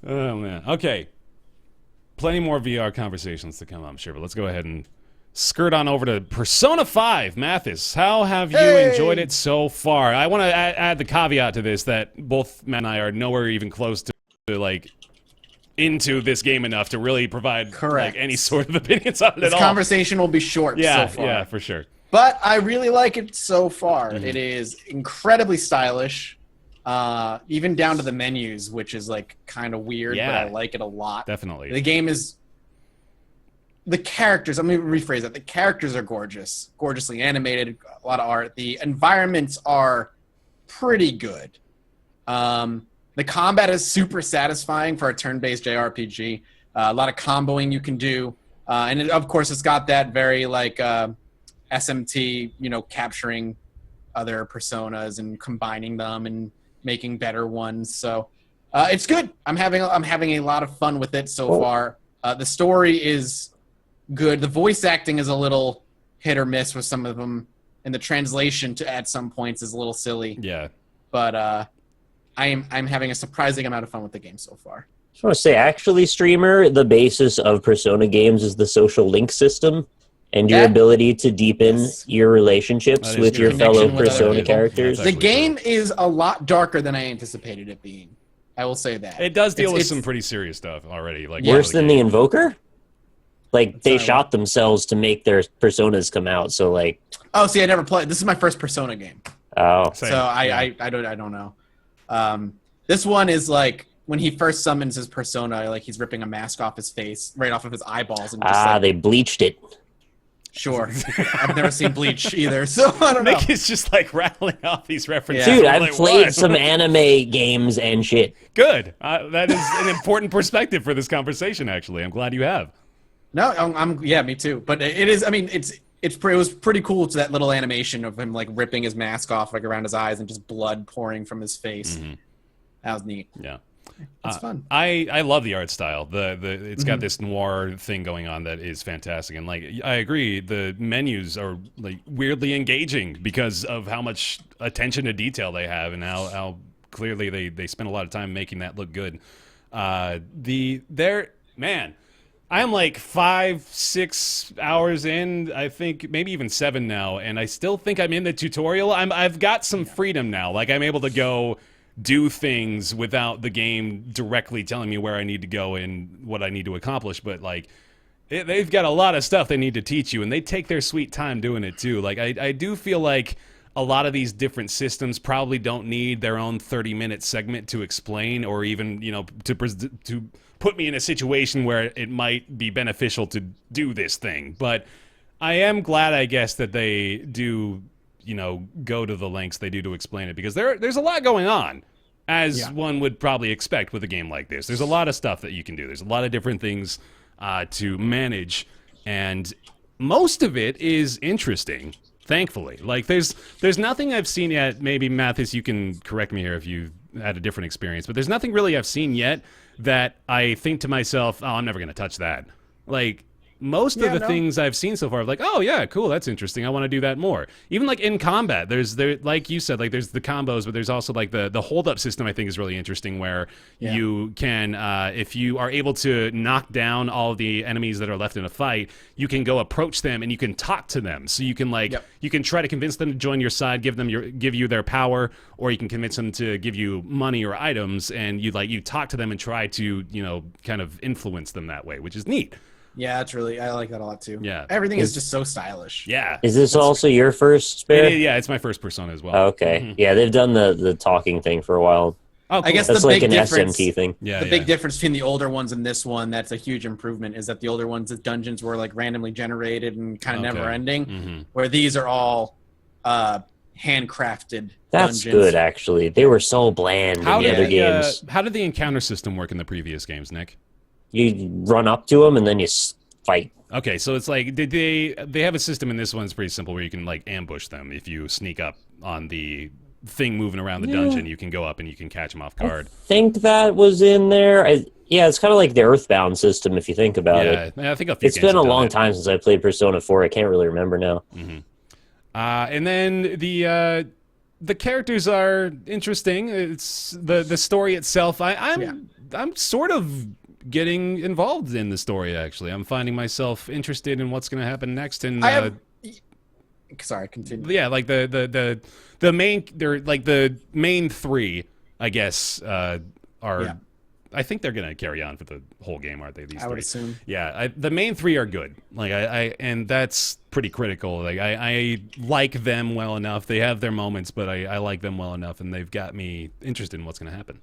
Oh man. Okay. Plenty more VR conversations to come, I'm sure, but let's go ahead and skirt on over to Persona 5. Mathis, how have you enjoyed it so far? I want to add the caveat to this that both Matt and I are nowhere even close to like into this game enough to really provide Correct. like any sort of opinions on it This at all. conversation will be short Yeah, so far. yeah, for sure. But I really like it so far. Mm-hmm. It is incredibly stylish, even down to the menus, which is like kind of weird, Yeah. but I like it a lot. Definitely. The game is... The characters, let me rephrase that. The characters are gorgeous, gorgeously animated, a lot of art. The environments are pretty good. The combat is super satisfying for a turn-based JRPG. A lot of comboing you can do. And of course, it's got that very like SMT, capturing other personas and combining them and making better ones. So it's good. I'm having a lot of fun with it so far. The story is good. The voice acting is a little hit or miss with some of them, and the translation at some points is a little silly. Yeah. But I'm having a surprising amount of fun with the game so far. I just want to say, actually, streamer, the basis of Persona games is the social link system and your That- ability to deepen Yes. your relationships That is with true. your fellow Connection with other Persona people. characters. That's The actually game is a lot darker than I anticipated it being. I will say that. It does deal with It's- some pretty serious stuff already. Like Worse than the game. Invoker? Like, they Sorry, shot themselves to make their Personas come out, so like... Oh, see, I never played. This is my first Persona game. Oh. Same. So Yeah. I don't know. This one is like when he first summons his persona, like he's ripping a mask off his face, right off of his eyeballs, and just like, They bleached it. sure. I've never seen Bleach either, so I don't know. Nick is just like rattling off these references. Yeah. Dude, I'm I've like, played what? some anime games and shit. Good. That is an important perspective for this conversation. Actually, I'm glad you have. No, yeah, me too. But it is. I mean, it was pretty cool to that little animation of him like ripping his mask off like around his eyes and just blood pouring from his face. That was neat. Yeah. It's fun. I love the art style. It's got this noir thing going on that is fantastic, and like I agree, the menus are like weirdly engaging because of how much attention to detail they have and how clearly they spend a lot of time making that look good. Man, I'm like 5-6 hours in, I think maybe even 7 now, and I still think I'm in the tutorial. I've got some freedom now. Like I'm able to go do things without the game directly telling me where I need to go and what I need to accomplish, but like they've got a lot of stuff they need to teach you, and they take their sweet time doing it too. Like I do feel like a lot of these different systems probably don't need their own 30-minute segment to explain, or even to put me in a situation where it might be beneficial to do this thing. But I am glad, I guess, that they do go to the lengths they do to explain it, because there's a lot going on, as one would probably expect with a game like this. There's a lot of stuff that you can do. There's a lot of different things to manage, and most of it is interesting, thankfully. Like there's nothing I've seen yet. Maybe Mathis, you can correct me here if you've had a different experience, but there's nothing really I've seen yet that I think to myself, oh, I'm never going to touch that. Like most of the things I've seen so far, I'm like, oh yeah, cool, that's interesting. I want to do that more. Even like in combat, there, like you said, like there's the combos, but there's also like the hold up system. I think is really interesting, where you can, if you are able to knock down all of the enemies that are left in a fight, you can go approach them and you can talk to them. So you can you can try to convince them to join your side, give you their power, or you can convince them to give you money or items, and you talk to them and try to kind of influence them that way, which is neat. Yeah, I like that a lot too. Yeah. Everything is just so stylish. Yeah. Is this also your first Spare? Yeah, it's my first Persona as well. Okay. Yeah, they've done the talking thing for a while. Oh, cool. I guess That's the like big an difference, SMT thing. Yeah, the big difference between the older ones and this one, that's a huge improvement, is that the older ones, the dungeons were like randomly generated and kind of never ending, where these are all handcrafted That's dungeons. good, actually. They were so bland in the other games. How did the encounter system work in the previous games, Nick? You run up to them and then you fight. Okay, so it's like they have a system in this one that's pretty simple where you can like ambush them if you sneak up on the thing moving around the dungeon. You can go up and you can catch them off guard. I think that was in there. Yeah, it's kind of like the Earthbound system if you think about it. Yeah, I think a few It's games been a have done long it. time since I played Persona 4. I can't really remember now. And then the characters are interesting. It's the story itself. I'm sort of getting involved in the story. Actually, I'm finding myself interested in what's going to happen next. And Sorry, continue. yeah, like the main, they're like the main three, I guess, are. Yeah. I think they're going to carry on for the whole game, aren't they? I would assume. Yeah, the main three are good. Like and that's pretty critical. Like I like them well enough. They have their moments, but I like them well enough, and they've got me interested in what's going to happen.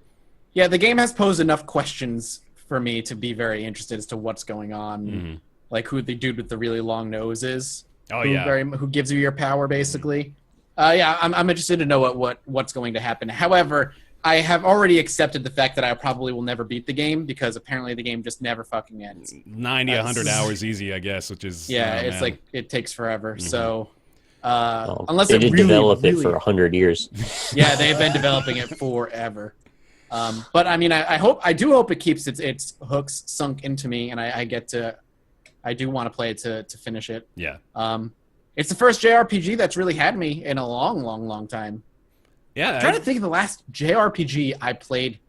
Yeah, the game has posed enough questions for me to be very interested as to what's going on, like who the dude with the really long nose is. Oh, who gives you your power, basically. Yeah, I'm interested to know what's going to happen. However, I have already accepted the fact that I probably will never beat the game because apparently the game just never fucking ends. 90, 100 hours easy, I guess, which is... Yeah, it's man. like it takes forever. So Well, unless they it did really, develop really, it for 100 years. yeah, they've been developing it forever. But I mean, I do hope it keeps its hooks sunk into me, and I do want to play it to finish it. Yeah. It's the first JRPG that's really had me in a long, long, long time. Yeah. I'm trying to think of the last JRPG I played.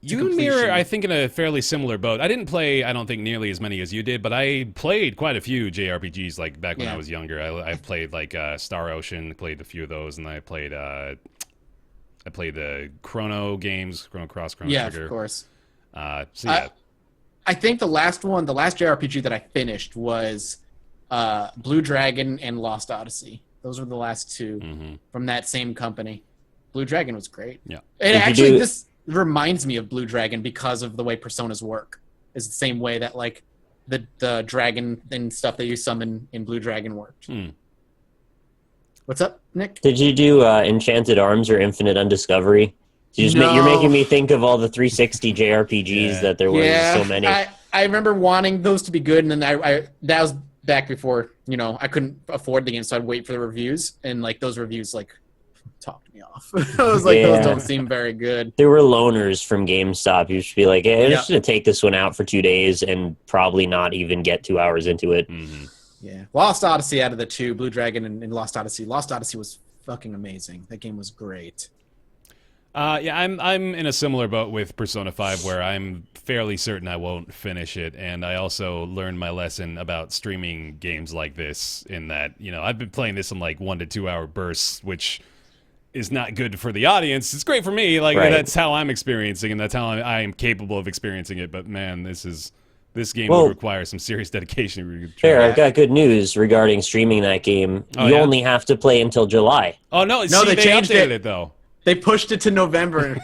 You and me are, I think, in a fairly similar boat. I didn't play, I don't think, nearly as many as you did, but I played quite a few JRPGs, like, back when I was younger. I played, like, Star Ocean, played a few of those, and I played the Chrono games, Chrono Cross, Chrono Trigger. Yeah, of course. So, yeah. I think the last JRPG that I finished was Blue Dragon and Lost Odyssey. Those were the last two from that same company. Blue Dragon was great. Yeah. And actually, this reminds me of Blue Dragon because of the way Personas work. It's the same way that, like, the dragon and stuff that you summon in Blue Dragon worked. What's up, Nick? Did you do Enchanted Arms or Infinite Undiscovery? You're making me think of all the 360 JRPGs that there were so many. I remember wanting those to be good, and then that was back before, I couldn't afford the game, so I'd wait for the reviews, and like those reviews like talked me off. I was like, those don't seem very good. There were loners from GameStop. You should be like, hey, I'm just going to take this one out for 2 days and probably not even get 2 hours into it. Yeah. Lost Odyssey out of the two, Blue Dragon and Lost Odyssey. Lost Odyssey was fucking amazing. That game was great. Yeah, I'm in a similar boat with Persona 5 where I'm fairly certain I won't finish it, and I also learned my lesson about streaming games like this in that, I've been playing this in like 1 to 2 hour bursts, which is not good for the audience. It's great for me, that's how I'm experiencing, and that's how I am capable of experiencing it, but man, this game would require some serious dedication. Fair, I've got good news regarding streaming that game. You only have to play until July. Oh, no, they changed updated it, though. They pushed it to November.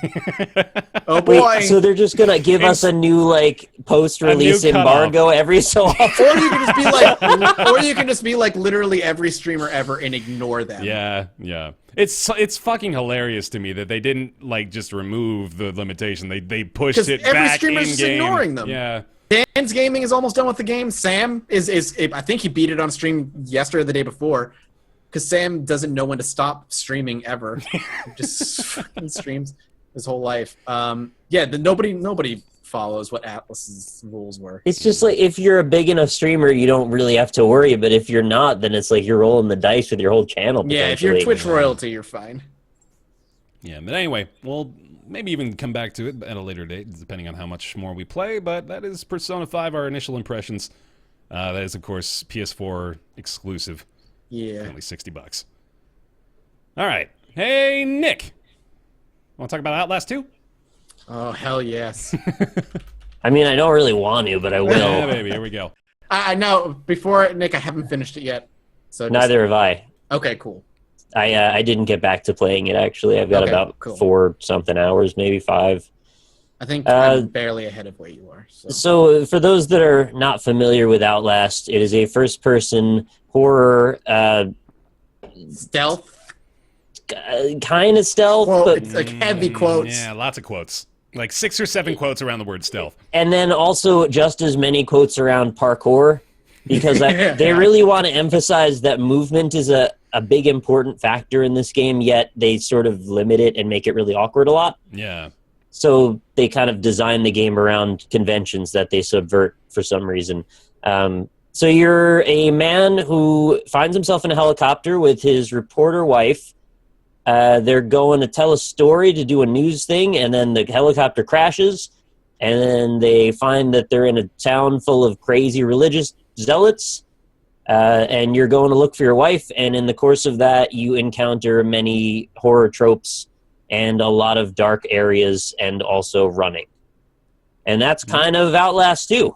Oh boy! Wait, so they're just gonna give us a new post-release embargo every so often? Or you can just be like literally every streamer ever and ignore them. Yeah. It's fucking hilarious to me that they didn't just remove the limitation. They pushed it back in-game. Every streamer's just ignoring them. Yeah. Dan's Gaming is almost done with the game. Sam is I think he beat it on stream yesterday or the day before. Because Sam doesn't know when to stop streaming ever. He just fucking streams his whole life. Nobody follows what Atlas's rules were. It's just like if you're a big enough streamer, you don't really have to worry. But if you're not, then it's like you're rolling the dice with your whole channel. Yeah, if you're Twitch royalty, you're fine. Yeah, but anyway, we'll maybe even come back to it at a later date, depending on how much more we play. But that is Persona 5, our initial impressions. That is, of course, PS4 exclusive. Yeah. Only $60. All right. Hey, Nick. Want to talk about Outlast 2? Oh, hell yes. I mean, I don't really want to, but I will. Yeah, baby. Here we go. I know. Before, Nick, I haven't finished it yet. So neither have I. Okay, cool. I didn't get back to playing it, actually. I've got about 4-something hours, maybe 5. I think I'm barely ahead of where you are. So for those that are not familiar with Outlast, it is a first-person horror stealth, kind of stealth, but it's like heavy quotes. Yeah, lots of quotes, like 6 or 7 quotes around the word stealth, and then also just as many quotes around parkour. because they really want to emphasize that movement is a big important factor in this game, yet they sort of limit it and make it really awkward a lot. Yeah. So they kind of design the game around conventions that they subvert for some reason. So you're a man who finds himself in a helicopter with his reporter wife. They're going to tell a story to do a news thing, and then the helicopter crashes, and then they find that they're in a town full of crazy religious zealots, and you're going to look for your wife, and in the course of that, you encounter many horror tropes and a lot of dark areas and also running. And that's kind of Outlast 2.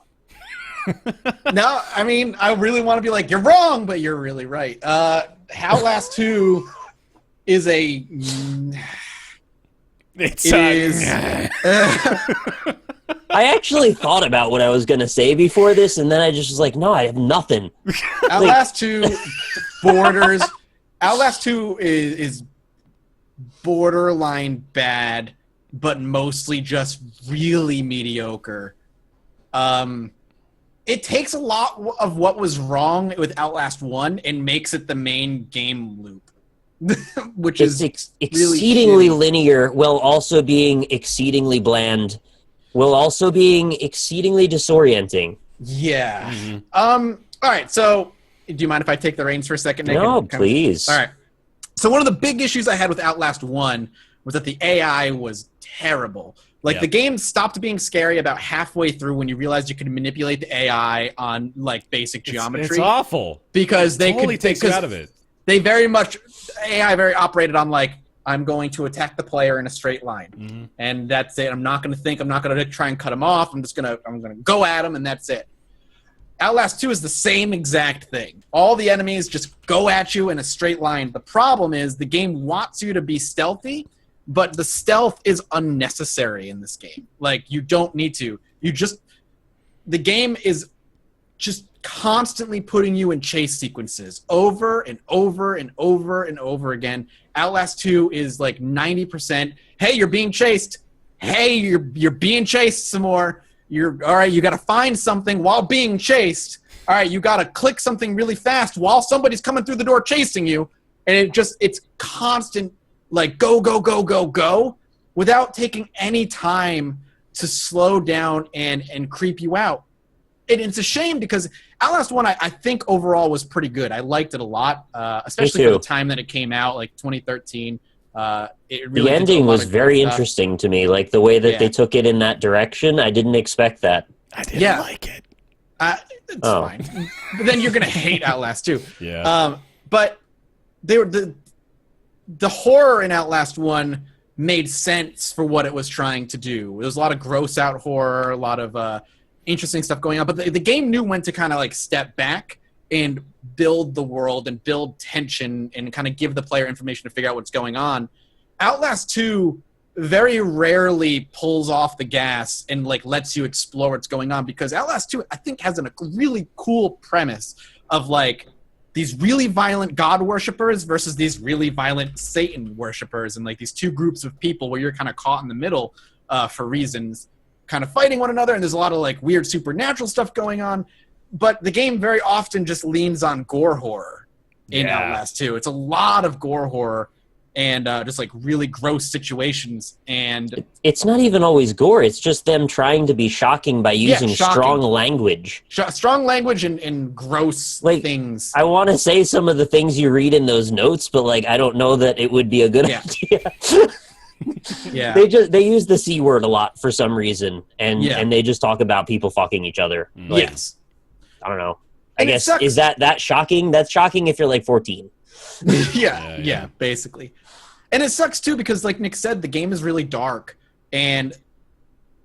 No, I mean, I really want to be like, you're wrong, but you're really right. Outlast 2 is a... I actually thought about what I was going to say before this, and then I just was like, no, I have nothing. Outlast 2 borders... Outlast 2 is borderline bad, but mostly just really mediocre. It takes a lot of what was wrong with Outlast 1 and makes it the main game loop. Which it's is exceedingly really linear, while also being exceedingly bland, while also being exceedingly disorienting. Yeah. Mm-hmm. All right. So, do you mind if I take the reins for a second, Nick? No, please. All right. So, one of the big issues I had with Outlast 1 was that the AI was terrible. Like, the game stopped being scary about halfway through when you realized you could manipulate the AI on, like, basic geometry. It's awful. Because they totally takes you out of it. They very much... AI very operated on, like, I'm going to attack the player in a straight line. Mm-hmm. And that's it. I'm not going to think. I'm not going to try and cut him off. I'm going to go at him, and that's it. Outlast 2 is the same exact thing. All the enemies just go at you in a straight line. The problem is the game wants you to be stealthy, but the stealth is unnecessary in this game. Like, you don't need to. The game is just constantly putting you in chase sequences over and over and over and over again. Outlast 2 is like 90%. Hey, you're being chased. Hey, you're being chased some more. All right, you got to find something while being chased. All right, you got to click something really fast while somebody's coming through the door chasing you. And it's constant, like, go, go, go, go, go, without taking any time to slow down and creep you out. And it's a shame because Outlast 1, I think, overall was pretty good. I liked it a lot, especially for the time that it came out, like 2013. The ending was very interesting to me, like the way that they took it in that direction. I didn't expect that. I didn't like it. It's fine. But then you're going to hate Outlast 2. Yeah. But the horror in Outlast 1 made sense for what it was trying to do. There was a lot of gross out horror, a lot of interesting stuff going on. But the game knew when to kind of like step back and build the world and build tension and kind of give the player information to figure out what's going on. Outlast 2 very rarely pulls off the gas and like lets you explore what's going on, because Outlast 2, I think, has a really cool premise of like these really violent God worshippers versus these really violent Satan worshippers, and like these two groups of people where you're kind of caught in the middle for reasons, kind of fighting one another, and there's a lot of like weird supernatural stuff going on. But the game very often just leans on gore horror in Outlast 2. It's a lot of gore horror and just like really gross situations. And it's not even always gore. It's just them trying to be shocking by using strong language. Strong language and gross things. I want to say some of the things you read in those notes, but like I don't know that it would be a good idea. Yeah, they use the C word a lot for some reason, and they just talk about people fucking each other. Like, yes. I don't know. I guess, is that shocking? That's shocking if you're like 14. Yeah, basically. And it sucks too because, like Nick said, the game is really dark, and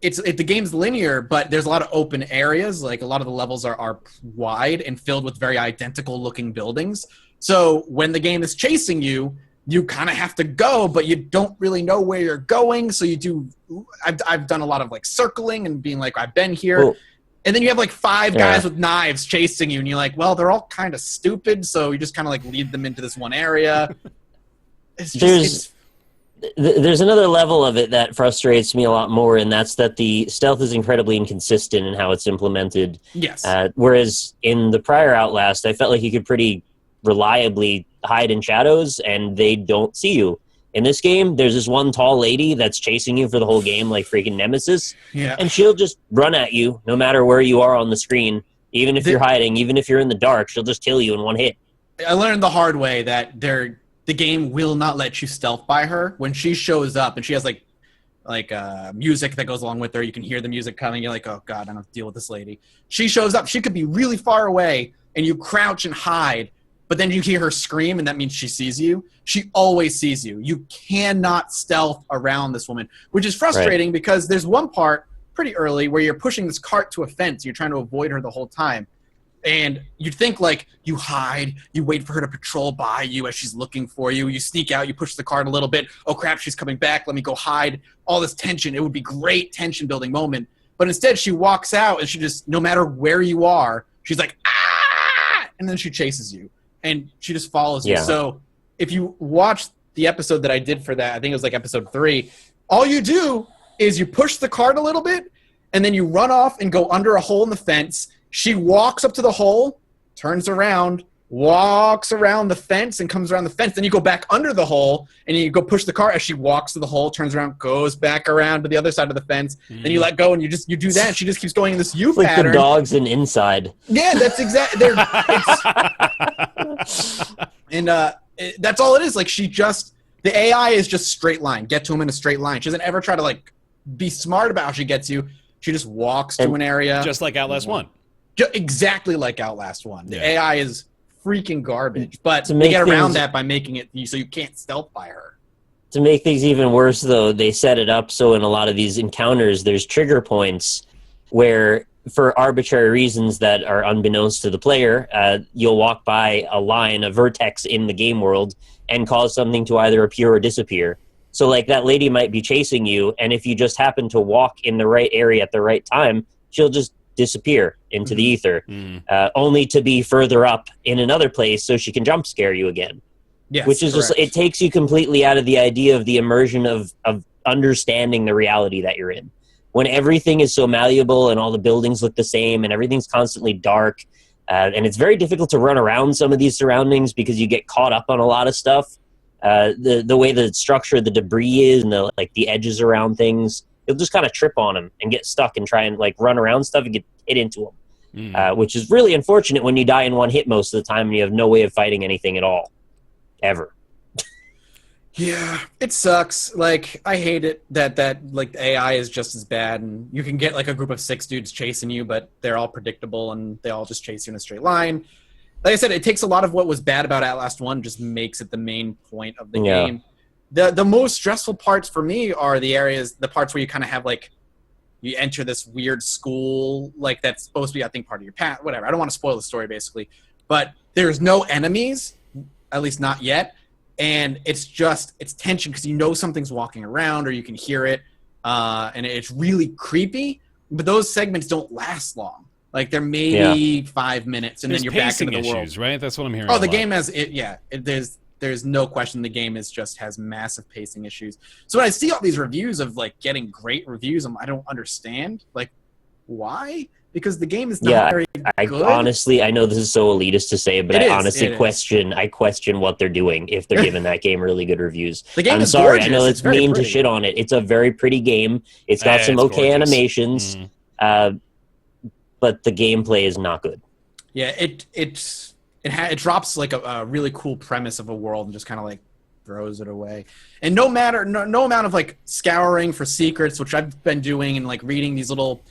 the game's linear, but there's a lot of open areas. Like a lot of the levels are wide and filled with very identical looking buildings. So when the game is chasing you, you kind of have to go, but you don't really know where you're going. So you do. I've done a lot of like circling and being like, I've been here. Well, and then you have like 5 guys with knives chasing you, and you're like, well, they're all kind of stupid, so you just kind of like lead them into this one area. It's there's another level of it that frustrates me a lot more, and that's that the stealth is incredibly inconsistent in how it's implemented. Yes. Whereas in the prior Outlast, I felt like you could pretty reliably hide in shadows, and they don't see you. In this game, there's this one tall lady that's chasing you for the whole game like freaking Nemesis, and she'll just run at you no matter where you are on the screen. Even if you're hiding, even if you're in the dark, she'll just kill you in one hit. I learned the hard way that the game will not let you stealth by her. When she shows up and she has like music that goes along with her, you can hear the music coming. You're like, oh God, I don't have to deal with this lady. She shows up. She could be really far away, and you crouch and hide, but then you hear her scream, and that means she sees you. She always sees you. You cannot stealth around this woman, which is frustrating because there's one part pretty early where you're pushing this cart to a fence. You're trying to avoid her the whole time. And you'd think, like, you hide, you wait for her to patrol by you as she's looking for you, you sneak out, you push the cart a little bit, oh crap, she's coming back, let me go hide, all this tension. It would be great tension-building moment. But instead, she walks out, and she just, no matter where you are, she's like, ah! And then she chases you. And she just follows you. So if you watch the episode that I did for that, I think it was like episode 3, all you do is you push the cart a little bit, and then you run off and go under a hole in the fence. She walks up to the hole, turns around, walks around the fence, and comes around the fence. Then you go back under the hole, and you go push the cart as she walks to the hole, turns around, goes back around to the other side of the fence. Then you let go, and you do that. And she just keeps going in this U like pattern. The dogs in Inside. Yeah, that's exactly. And that's all it is. Like, the AI is just straight line. Get to him in a straight line. She doesn't ever try to like be smart about how she gets you. She just walks to an area. Just like Outlast 1. Exactly like Outlast 1. The AI is freaking garbage. But To they make get around things- that by making it so you can't stealth by her. To make things even worse, though, they set it up so in a lot of these encounters, there's trigger points where, for arbitrary reasons that are unbeknownst to the player, you'll walk by a line, a vertex in the game world, and cause something to either appear or disappear. So, like, that lady might be chasing you, and if you just happen to walk in the right area at the right time, she'll just disappear into the ether, only to be further up in another place so she can jump scare you again. Yes, Which is correct. just, it takes you completely out of the idea of the immersion of understanding the reality that you're in. When everything is so malleable and all the buildings look the same and everything's constantly dark, and it's very difficult to run around some of these surroundings because you get caught up on a lot of stuff. The way the structure of the debris is and the edges around things, you'll just kind of trip on them and get stuck and try and like run around stuff and get hit into them, which is really unfortunate when you die in one hit most of the time and you have no way of fighting anything at all, ever. Yeah, it sucks. Like, I hate it that like the AI is just as bad, and you can get like a group of 6 dudes chasing you, but they're all predictable and they all just chase you in a straight line. Like I said, it takes a lot of what was bad about Outlast 1, just makes it the main point of the game. The most stressful parts for me are the parts where you kind of have like, you enter this weird school, like that's supposed to be, I think, part of your path, whatever. I don't want to spoil the story, basically. But there's no enemies, at least not yet. And it's tension because you know something's walking around or you can hear it. And it's really creepy. But those segments don't last long. Like, they're maybe 5 minutes, and There's then you're back into the pacing world. issues, right? That's what I'm hearing. Oh, a the lot. game has it. Yeah, there's no question the game has massive pacing issues. So when I see all these reviews of like getting great reviews, I don't understand like why, because the game is not very good. Honestly, I know this is so elitist to say, but It I is, honestly it is. question what they're doing if they're giving that game really good reviews. The game I'm is sorry, gorgeous. I know It's it's very mean to pretty. shit on it. It's a very pretty game. It's got some It's okay gorgeous. animations, but the gameplay is not good. Yeah, it drops like a really cool premise of a world and just kind of like throws it away. And no amount of like scouring for secrets, which I've been doing, and like reading these little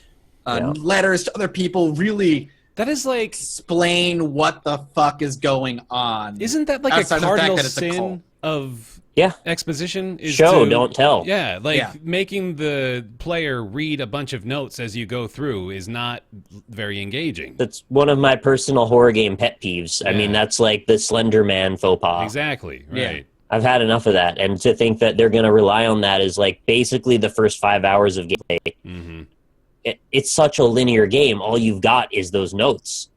letters to other people, really That is like, explain what the fuck is going on. isn't that like Outside a of the fact cardinal that it's a sin cult. of Yeah. exposition? Is Show, to- don't tell. Yeah, like Yeah. making the player read a bunch of notes as you go through is not very engaging. That's one of my personal horror game pet peeves. I mean, that's like the Slender Man faux pas. Exactly, Yeah. right. I've had enough of that. And to think that they're going to rely on that is like basically the first 5 hours of gameplay. Mm-hmm. It's such a linear game. All you've got is those notes.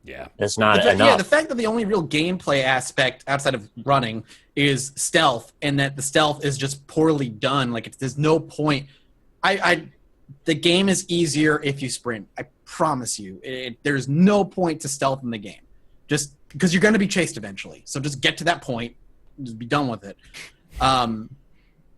Yeah. That's not Yeah, enough. the fact that the only real gameplay aspect outside of running is stealth, and that the stealth is just poorly done. Like, there's no point. The game is easier if you sprint. I promise you. There's no point to stealth in the game. Just because you're going to be chased eventually. So just get to that point. Just be done with it.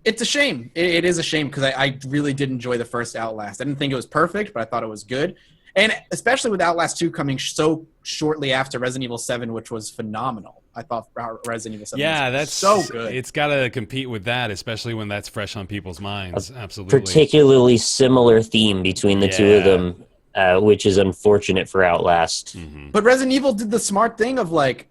It's a shame. It is a shame because I really did enjoy the first Outlast. I didn't think it was perfect, but I thought it was good. And especially with Outlast 2 coming so shortly after Resident Evil 7, which was phenomenal. I thought Resident Evil 7 was that's so good. It's got to compete with that, especially when that's fresh on people's minds. Absolutely. Particularly similar theme between the two of them, which is unfortunate for Outlast. Mm-hmm. But Resident Evil did the smart thing of like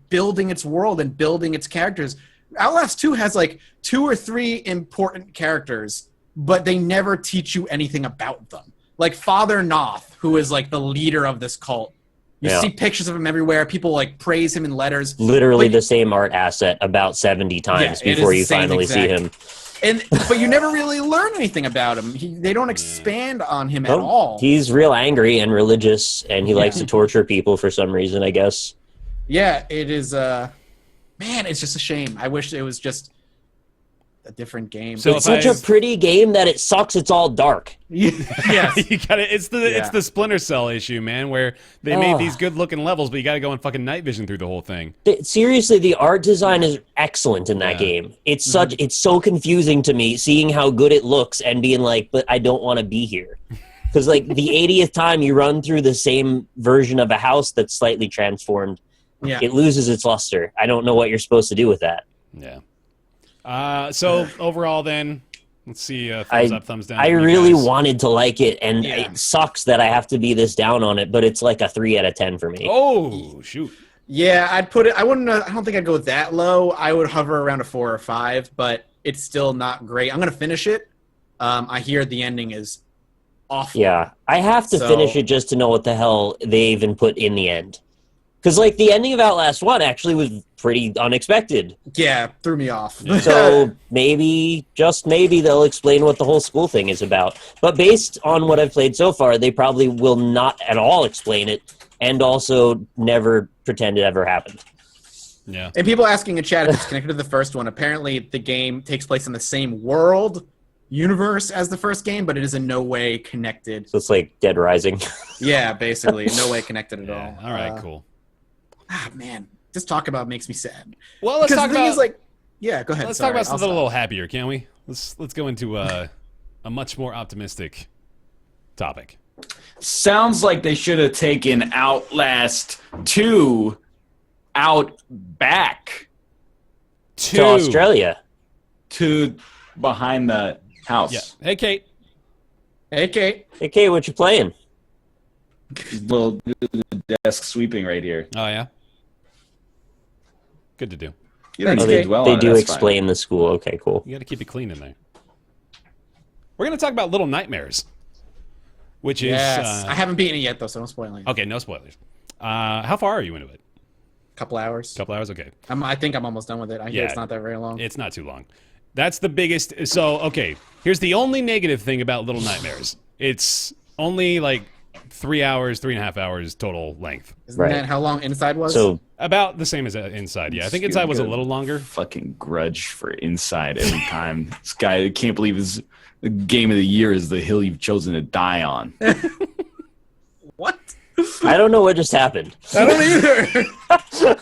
building its world and building its characters. Outlast 2 has like 2 or 3 important characters, but they never teach you anything about them. Like Father Noth, who is like the leader of this cult. You see pictures of him everywhere. People like praise him in letters. Literally the same art asset about 70 times before you finally see him. But you never really learn anything about him. They don't expand on him at all. He's real angry and religious, and he likes to torture people for some reason, I guess. Yeah, it is. Man, it's just a shame. I wish it was just a different game. So it's such a pretty game that it sucks. It's all dark. Yes. You gotta, it's the Splinter Cell issue, man, where they made these good-looking levels, but you gotta go in fucking night vision through the whole thing. Seriously, the art design is excellent in that game. It's it's so confusing to me seeing how good it looks and being like, but I don't want to be here. Because like the 80th time you run through the same version of a house that's slightly transformed, it loses its luster. I don't know what you're supposed to do with that. Yeah. So overall, then, let's see. Thumbs up, thumbs down. I really wanted to like it, and it sucks that I have to be this down on it. But it's like a 3 out of 10 for me. Oh shoot! Yeah, I'd put it. I wouldn't. I don't think I'd go that low. I would hover around a 4 or 5, but it's still not great. I'm gonna finish it. I hear the ending is awful. Yeah, I have to finish it just to know what the hell they even put in the end. Because, like, the ending of Outlast 1 actually was pretty unexpected. Yeah, threw me off. So maybe, just maybe, they'll explain what the whole school thing is about. But based on what I've played so far, they probably will not at all explain it, and also never pretend it ever happened. Yeah. And people asking in chat if it's connected to the first one. Apparently, the game takes place in the same universe as the first game, but it is in no way connected. So it's like Dead Rising. Yeah, basically. No way connected at all. All right, cool. Man, just talk about it makes me sad. Well, let's talk about. Yeah, go ahead. Let's talk about something a little happier, can't we? Let's go into a much more optimistic topic. Sounds like they should have taken Outlast 2 out back to Australia, to behind the house. Yeah. Hey, Kate. Hey, Kate. Hey, Kate, what you playing? Little desk sweeping right here. Oh yeah. Good to do. You don't need to They dwell on it, do that's explain fine. the school. Okay, cool. You got to keep it clean in there. We're going to talk about Little Nightmares, which is... Yes. I haven't beaten it yet, though, so don't spoil it. Okay, no spoilers. How far are you into it? Couple hours. Couple hours? Okay. I think I'm almost done with it. I hear it's not that very long. It's not too long. That's the biggest... So, okay, here's the only negative thing about Little Nightmares. It's only like 3 hours, 3.5 hours total length. Isn't that how long Inside was? So about the same as Inside, yeah. I think Inside was a little longer. Fucking grudge for Inside every time. This guy, I can't believe his the game of the year is the hill you've chosen to die on. What? I don't know what just happened. I don't either.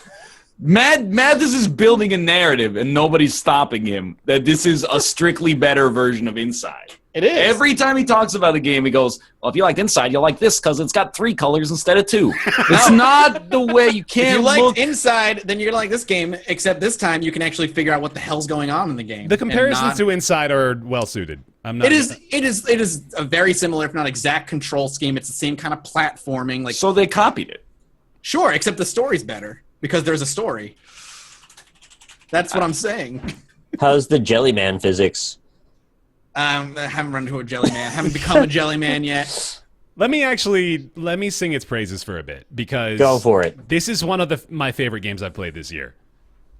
Mathis is building a narrative, and nobody's stopping him, that this is a strictly better version of Inside. It is. Every time he talks about the game, he goes, well, if you liked Inside, you'll like this because it's got 3 colors instead of 2. It's not the way you can't If you liked look. Inside, then you're going to like this game, except this time you can actually figure out what the hell's going on in the game. The comparisons to Inside are well suited. I'm not. It is a very similar, if not exact, control scheme. It's the same kind of platforming. Like, So they copied it. sure, except the story's better because there's a story. That's what I'm saying. How's the Jellyman physics? I haven't run into a jelly man. I haven't become a jelly man yet. Let me sing its praises for a bit, because Go for it. This is one of my favorite games I've played this year.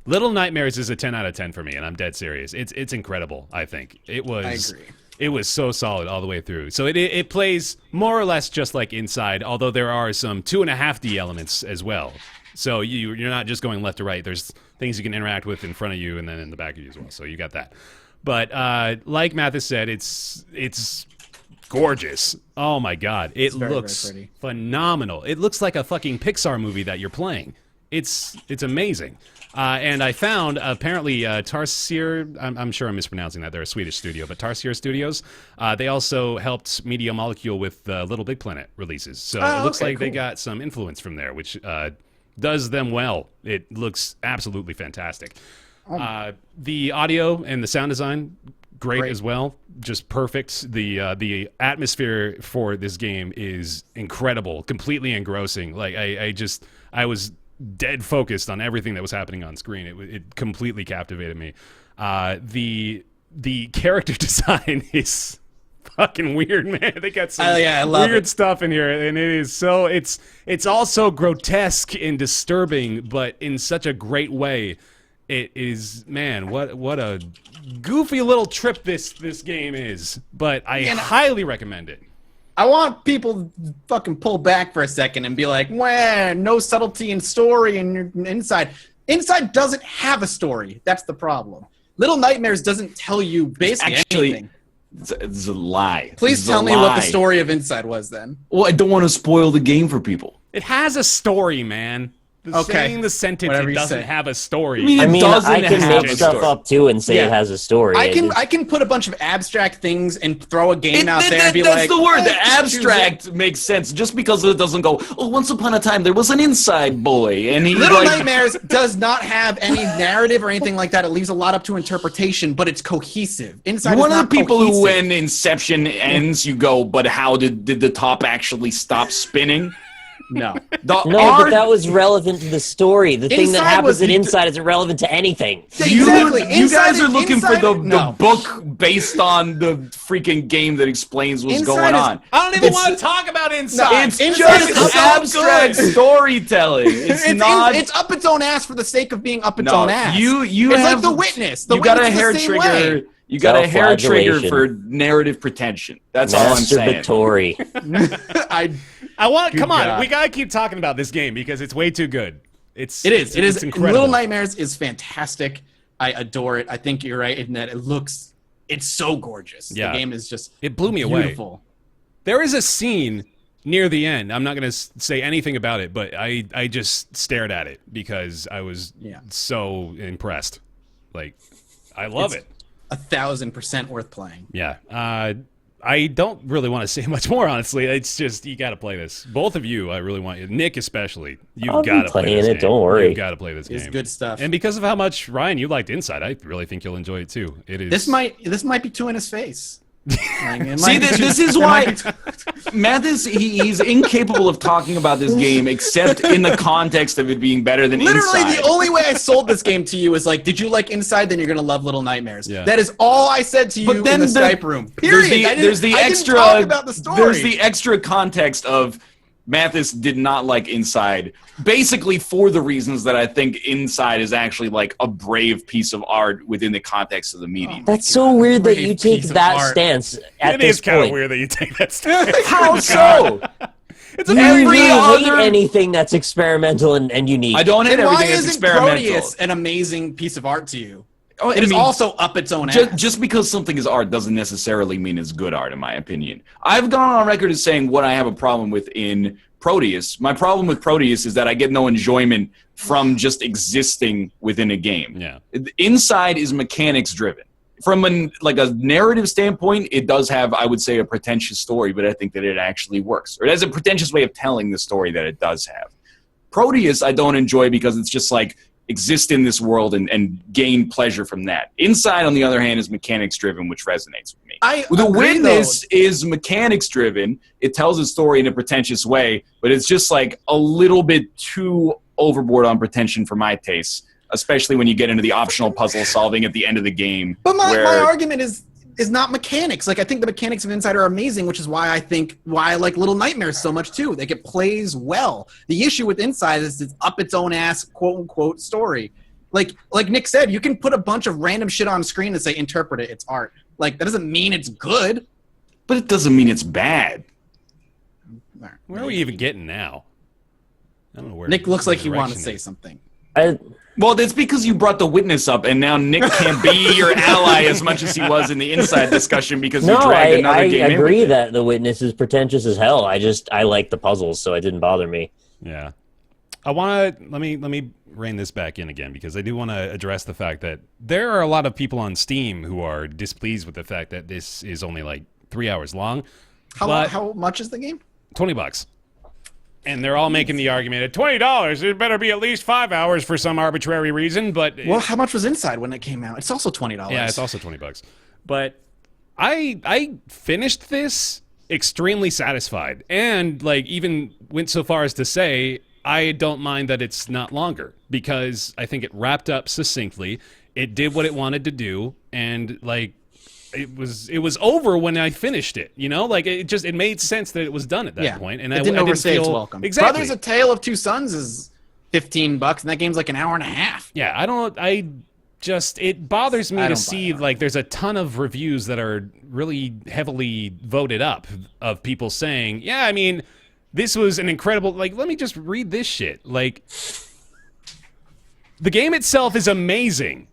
Little Nightmares is a 10 out of 10 for me, and I'm dead serious. It's incredible, I think. It was I agree. It was so solid all the way through. So it plays more or less just like Inside, although there are some 2.5D elements as well. So you're not just going left to right. There's things you can interact with in front of you and then in the back of you as well. So you got that. But like Mathis said, it's gorgeous. Oh my God, it looks very pretty. phenomenal. It looks like a fucking Pixar movie that you're playing. It's amazing. And I found apparently Tarsier. I'm sure I'm mispronouncing that. They're a Swedish studio, but Tarsier Studios. They also helped Media Molecule with Little Big Planet releases. So it looks like they got some influence from there, which does them well. It looks absolutely fantastic. The audio and the sound design, great as well. Just perfect. The atmosphere for this game is incredible, completely engrossing. Like I was dead focused on everything that was happening on screen. It completely captivated me. The character design is fucking weird, man. They got some weird stuff in here, and it is so it's all so grotesque and disturbing, but in such a great way. It is, man, what a goofy little trip this game is, but I highly recommend it. I want people to fucking pull back for a second and be like, "Wah, no subtlety in story and Inside." Inside doesn't have a story. That's the problem. Little Nightmares doesn't tell you basically anything. It's a lie. Please tell me what the story of Inside was then. Well, I don't want to spoil the game for people. It has a story, man. Saying the sentence, Whatever it you doesn't say. have a story. I mean, I can have make a stuff story. up too and say it has a story. I can put a bunch of abstract things and throw a game out there and be that's like, the word. The just choose abstract makes sense. Just because it doesn't go, oh, once upon a time there was an Inside boy, and he Little Nightmares does not have any narrative or anything like that. It leaves a lot up to interpretation, but it's cohesive. Inside You're is one of not the people cohesive. who, when Inception ends, you go, but how did the top actually stop spinning? No. No, but that was relevant to the story. The thing that Inside happens was- in Inside isn't relevant to anything. Exactly. You guys are looking for the No. book based on the freaking game that explains what's Inside going is- on. I don't even want to talk about Inside. It's Inside is just so abstract good. storytelling. It's not. It's up its own ass for the sake of being up its No, own ass. you it's have like The Witness. The you got a Witness is hair the same trigger. way. You got a hair trigger Self-flagellation. for narrative pretension. That's all I'm saying. Masturbatory. I want. Good Come on, God. we gotta keep talking about this game because it's way too good. It is. It's incredible. Little Nightmares is fantastic. I adore it. I think you're right in that it's so gorgeous. Yeah. The game is just It blew me away. beautiful. There is a scene near the end. I'm not gonna say anything about it, but I just stared at it because I was so impressed. Like, I love it. 1,000% worth playing. Yeah. I don't really want to say much more, honestly. It's just, you got to play this. Both of you, I really want you. Nick, especially. I'll You've be got to play playing this it, game. don't worry. You've got to play this game. It's good stuff. And because of how much, Ryan, you liked Inside, I really think you'll enjoy it too. It is. This might be two in his face. See, this is why Mathis, he's incapable of talking about this game except in the context of it being better than Literally, Inside. the only way I sold this game to you is like, did you like Inside? Then you're gonna love Little Nightmares. Yeah. That is all I said to you But then in the Skype room. Period. There's the I didn't extra. talk about the story. There's the extra context of Mathis did not like Inside, basically for the reasons that I think Inside is actually like a brave piece of art within the context of the medium. That's so weird that Brave you take piece of that art. stance at It this is kind of point. weird that you take that step. How so? It's a You very really hate other- anything that's experimental and unique. I don't hate Then why everything that's isn't experimental. Proteus an amazing piece of art to you? Oh, It is also up its own ass. Just because something is art doesn't necessarily mean it's good art, in my opinion. I've gone on record as saying what I have a problem with in Proteus. My problem with Proteus is that I get no enjoyment from just existing within a game. Yeah. Inside is mechanics driven. From a narrative standpoint, it does have, I would say, a pretentious story, but I think that it actually works. Or it has a pretentious way of telling the story that it does have. Proteus I don't enjoy because it's just like exist in this world and gain pleasure from that. Inside, on the other hand, is mechanics driven, which resonates with me. The agree, Witness is mechanics driven. It tells a story in a pretentious way, but it's just like a little bit too overboard on pretension for my taste, especially when you get into the optional puzzle solving at the end of the game. But my where- argument is not mechanics. Like, I think the mechanics of Inside are amazing, which is why I like Little Nightmares so much too. Like, it plays well. The issue with Inside is it's up its own ass, quote unquote, story. Like Nick said, you can put a bunch of random shit on screen and say interpret it. It's art. Like, that doesn't mean it's good. But it doesn't mean it's bad. Where are we even getting now? I don't know where. Nick looks like he wants wanted to say something. Well, that's because you brought the witness up, and now Nick can't be your ally as much as he was in the inside discussion because you dragged another game in. I agree that the witness is pretentious as hell. I like the puzzles, so it didn't bother me. Yeah. Let me rein this back in again because I do want to address the fact that there are a lot of people on Steam who are displeased with the fact that this is only like 3 hours long. How much is the game? $20. And they're all making the argument at $20. It better be at least 5 hours for some arbitrary reason. But well, how much was inside when it came out? It's also $20. Yeah, it's also $20. But I finished this extremely satisfied, and like even went so far as to say I don't mind that it's not longer because I think it wrapped up succinctly. It did what it wanted to do, and like. It was over when I finished it, you know? Like, it made sense that it was done at that point. And it didn't overstay its welcome. Exactly. Brothers: A Tale of Two Sons is $15, and that game's like an hour and a half. Yeah, it bothers me to see, like, there's a ton of reviews that are really heavily voted up of people saying, yeah, I mean, this was an incredible, like, let me just read this shit. Like, the game itself is amazing.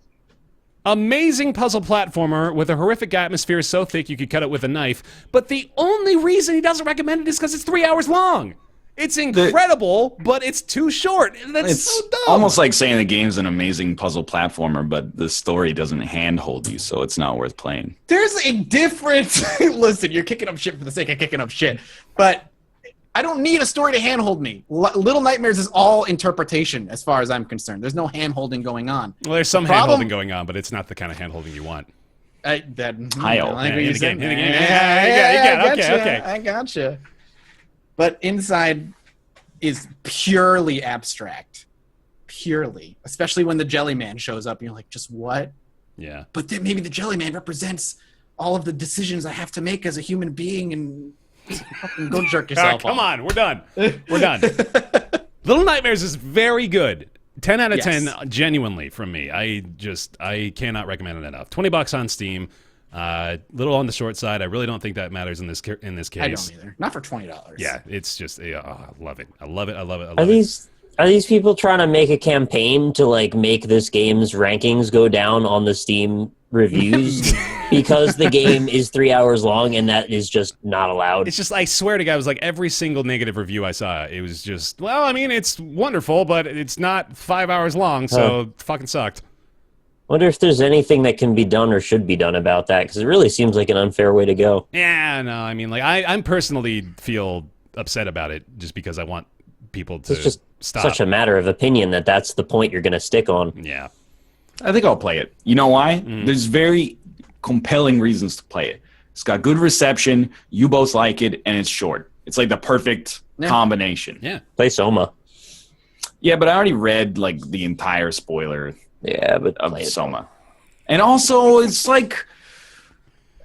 Amazing puzzle platformer with a horrific atmosphere so thick you could cut it with a knife. But the only reason he doesn't recommend it is because it's 3 hours long. It's incredible, but it's too short. That's so dumb. Almost like saying the game's an amazing puzzle platformer, but the story doesn't handhold you, so it's not worth playing. There's a difference. Listen, you're kicking up shit for the sake of kicking up shit, but I don't need a story to handhold me. Little Nightmares is all interpretation as far as I'm concerned. There's no handholding going on. Well, there's some handholding going on, but it's not the kind of handholding you want. I gotcha. But inside is purely abstract. Purely. Especially when the Jelly Man shows up and you're like, just what? Yeah. But then maybe the Jelly Man represents all of the decisions I have to make as a human being and fucking go jerk yourself come on, we're done. We're done. Little Nightmares is very good. 10 out of 10, genuinely, from me. I cannot recommend it enough. $20 on Steam. Little on the short side. I really don't think that matters in this case. I don't either. Not for $20. Yeah, it's just, I love it. I love it. Are these people trying to make a campaign to like make this game's rankings go down on the Steam reviews because the game is 3 hours long and that is just not allowed? It's just, I swear to God, it was like every single negative review I saw. It was just, well, I mean, it's wonderful, but it's not 5 hours long, so it fucking sucked. Wonder if there's anything that can be done or should be done about that, because it really seems like an unfair way to go. Yeah, no, I mean, like, I'm personally feel upset about it just because I want people to it's just stop. Such a matter of opinion that that's the point you're going to stick on. Yeah. I think I'll play it. You know why? There's very compelling reasons to play it. It's got good reception, you both like it, and it's short. It's like the perfect combination. Yeah. Play Soma. Yeah, but I already read like the entire spoiler of Soma. And also, it's like,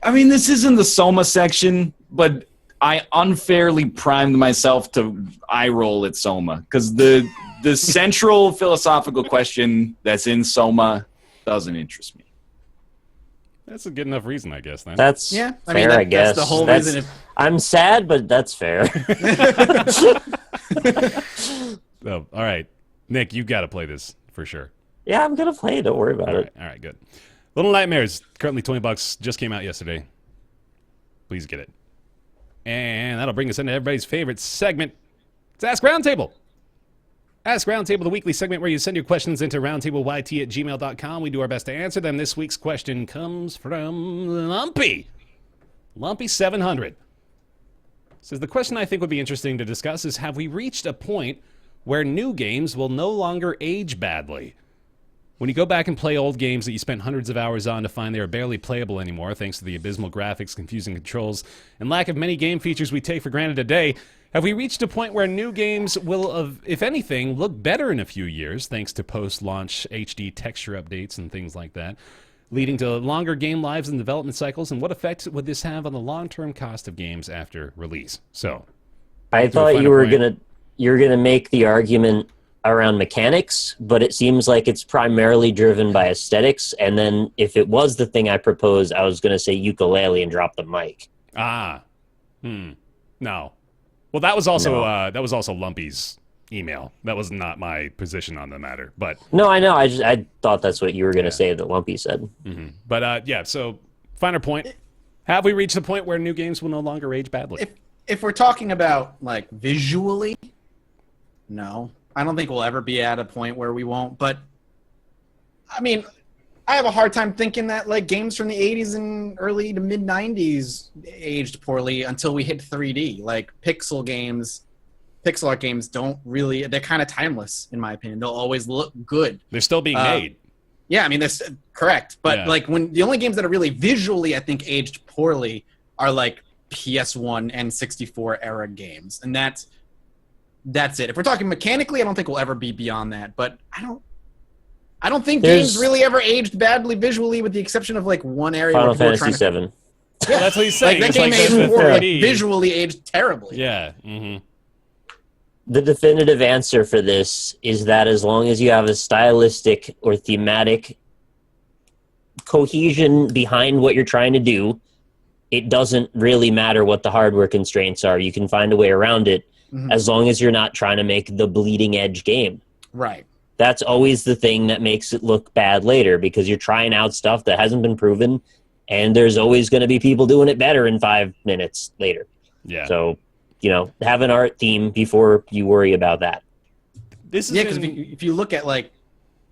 I mean, this isn't the Soma section, but I unfairly primed myself to eye roll at Soma because the central philosophical question that's in Soma doesn't interest me. That's a good enough reason, I guess, then. That's fair, I guess. That's the whole reason. I'm sad, but that's fair. Oh, all right. Nick, you've got to play this for sure. Yeah, I'm going to play it. Don't worry about it. All right, good. Little Nightmares, currently $20, just came out yesterday. Please get it. And that'll bring us into everybody's favorite segment. It's Ask Roundtable. Ask Roundtable, the weekly segment where you send your questions into roundtableyt@gmail.com. We do our best to answer them. This week's question comes from Lumpy. Lumpy 700. Says, the question I think would be interesting to discuss is, have we reached a point where new games will no longer age badly? When you go back and play old games that you spent hundreds of hours on to find they are barely playable anymore thanks to the abysmal graphics, confusing controls, and lack of many game features we take for granted today, have we reached a point where new games will, if anything, look better in a few years thanks to post-launch HD texture updates and things like that, leading to longer game lives and development cycles? And what effect would this have on the long-term cost of games after release? So, I thought you were gonna make the argument around mechanics, but it seems like it's primarily driven by aesthetics. And then if it was the thing I proposed, I was going to say ukulele and drop the mic. No. Well, that was also Lumpy's email. That was not my position on the matter. But no, I know. I thought that's what you were going to say that Lumpy said. Mm-hmm. But yeah. So finer point. Have we reached the point where new games will no longer age badly? If we're talking about like visually, no, I don't think we'll ever be at a point where we won't. But I mean, I have a hard time thinking that like games from the 80s and early to mid 90s aged poorly until we hit 3D. Like pixel art games don't really, they're kind of timeless in my opinion. They'll always look good. They're still being made. Yeah, I mean, that's correct. But like when the only games that are really visually, I think, aged poorly are like PS1 and 64 era games. And that's it. If we're talking mechanically, I don't think we'll ever be beyond that. But I don't think games really ever aged badly visually, with the exception of like one area. Final Fantasy VII. Yeah, that's what he's saying. Like, that game aged poorly, visually aged terribly. Yeah. Mm-hmm. The definitive answer for this is that as long as you have a stylistic or thematic cohesion behind what you're trying to do, it doesn't really matter what the hardware constraints are. You can find a way around it as long as you're not trying to make the bleeding edge game. Right. That's always the thing that makes it look bad later, because you're trying out stuff that hasn't been proven, and there's always going to be people doing it better in 5 minutes later. Yeah. So, have an art theme before you worry about that. Because if you look at like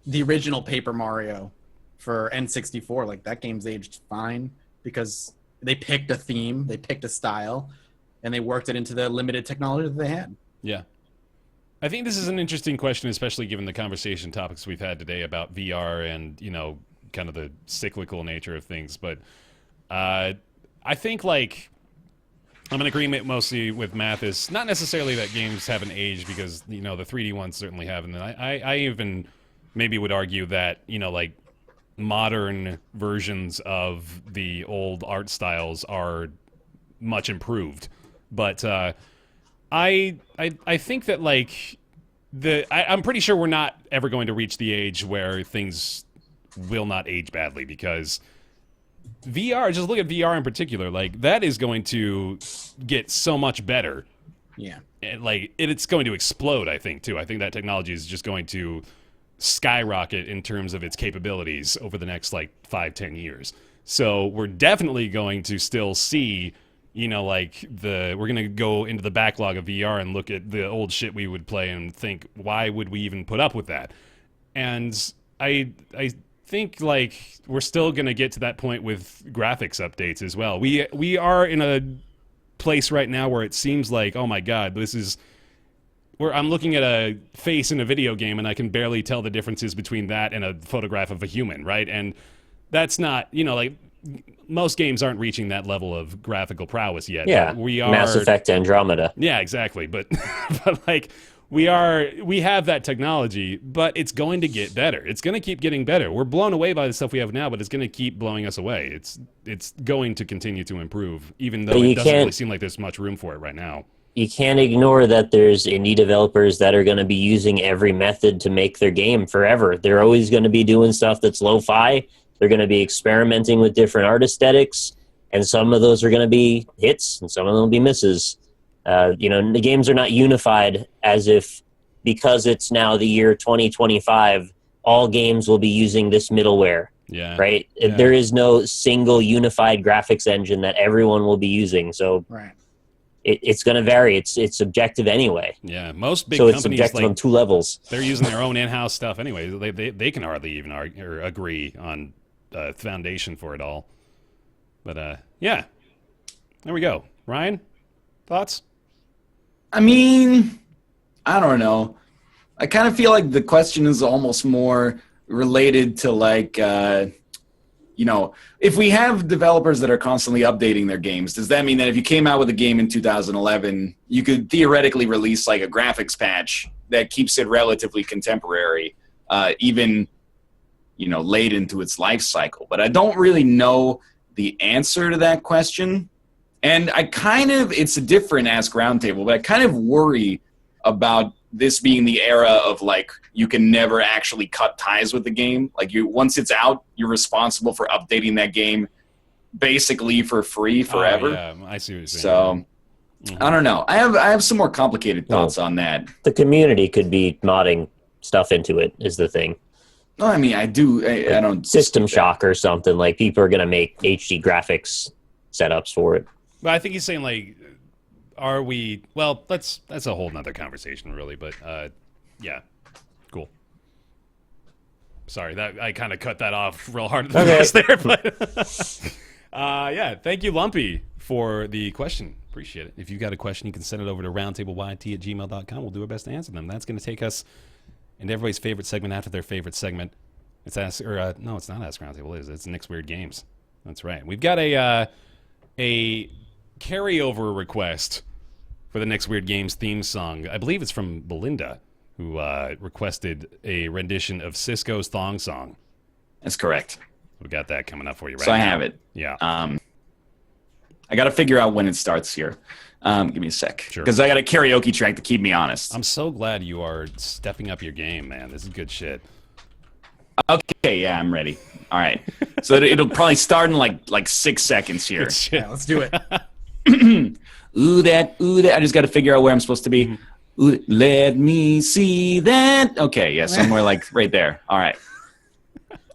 the original Paper Mario for N64, like that game's aged fine because they picked a theme, they picked a style, and they worked it into the limited technology that they had. Yeah. I think this is an interesting question, especially given the conversation topics we've had today about VR and, kind of the cyclical nature of things. But I think, like, I'm in agreement mostly with Mathis. Not necessarily that games haven't aged, because, the 3D ones certainly haven't. And I even maybe would argue that, like, modern versions of the old art styles are much improved. But I think that, like, I'm pretty sure we're not ever going to reach the age where things will not age badly, because VR, just look at VR in particular, like, that is going to get so much better. Yeah. It's going to explode, I think, too. I think that technology is just going to skyrocket in terms of its capabilities over the next, 5-10 years. So we're definitely going to still see, we're going to go into the backlog of VR and look at the old shit we would play and think, why would we even put up with that? And I think, we're still going to get to that point with graphics updates as well. We are in a place right now where it seems like, oh my god, this is where I'm looking at a face in a video game and I can barely tell the differences between that and a photograph of a human, right? And that's not, most games aren't reaching that level of graphical prowess yet. Yeah, we are Mass Effect Andromeda. Yeah, exactly. But we have that technology, but it's going to get better. It's going to keep getting better. We're blown away by the stuff we have now, but it's going to keep blowing us away. It's going to continue to improve, even though it doesn't really seem like there's much room for it right now. You can't ignore that there's indie developers that are going to be using every method to make their game forever. They're always going to be doing stuff that's lo-fi. They're going to be experimenting with different art aesthetics, and some of those are going to be hits, and some of them will be misses. The games are not unified as if, because it's now the year 2025, all games will be using this middleware. Yeah. Right? Yeah. There is no single unified graphics engine that everyone will be using. So right. It's going to vary. It's subjective anyway. Yeah. Most big so companies, it's subjective on two levels. They're using their own in-house stuff anyway. They can hardly even argue or agree on foundation for it all. But yeah. There we go. Ryan, thoughts? I mean, I don't know. I kind of feel like the question is almost more related to if we have developers that are constantly updating their games, does that mean that if you came out with a game in 2011, you could theoretically release a graphics patch that keeps it relatively contemporary, even, late into its life cycle? But I don't really know the answer to that question. And it's a different Ask Roundtable, but I kind of worry about this being the era of like you can never actually cut ties with the game. Like once it's out, you're responsible for updating that game basically for free forever. Yeah, I see what you're saying. So I don't know. I have some more complicated thoughts on that. The community could be modding stuff into it is the thing. No, I mean I don't System Shock or something, like people are gonna make HD graphics setups for it. But I think he's saying like, are we? Well, that's a whole nother conversation, really. But yeah, cool. Sorry, that I kind of cut that off real hard at the pass there. But yeah, thank you, Lumpy, for the question. Appreciate it. If you've got a question, you can send it over to roundtableyt@gmail.com. We'll do our best to answer them. That's going to take us into everybody's favorite segment after their favorite segment. It's no, it's not Ask Roundtable. It's Nick's Weird Games. That's right. We've got a carryover request for the Nick's Weird Games theme song. I believe it's from Belinda, who requested a rendition of Cisco's Thong Song. That's correct. We got that coming up for you right now. So I have it. Yeah. I got to figure out when it starts here. Give me a sec. Sure. Because I got a karaoke track to keep me honest. I'm so glad you are stepping up your game, man. This is good shit. Okay, yeah, I'm ready. All right. So it'll probably start in like 6 seconds here. Good shit. Yeah, let's do it. Ooh, that. I just got to figure out where I'm supposed to be. Ooh, let me see that. Okay, yeah, somewhere like right there. All right.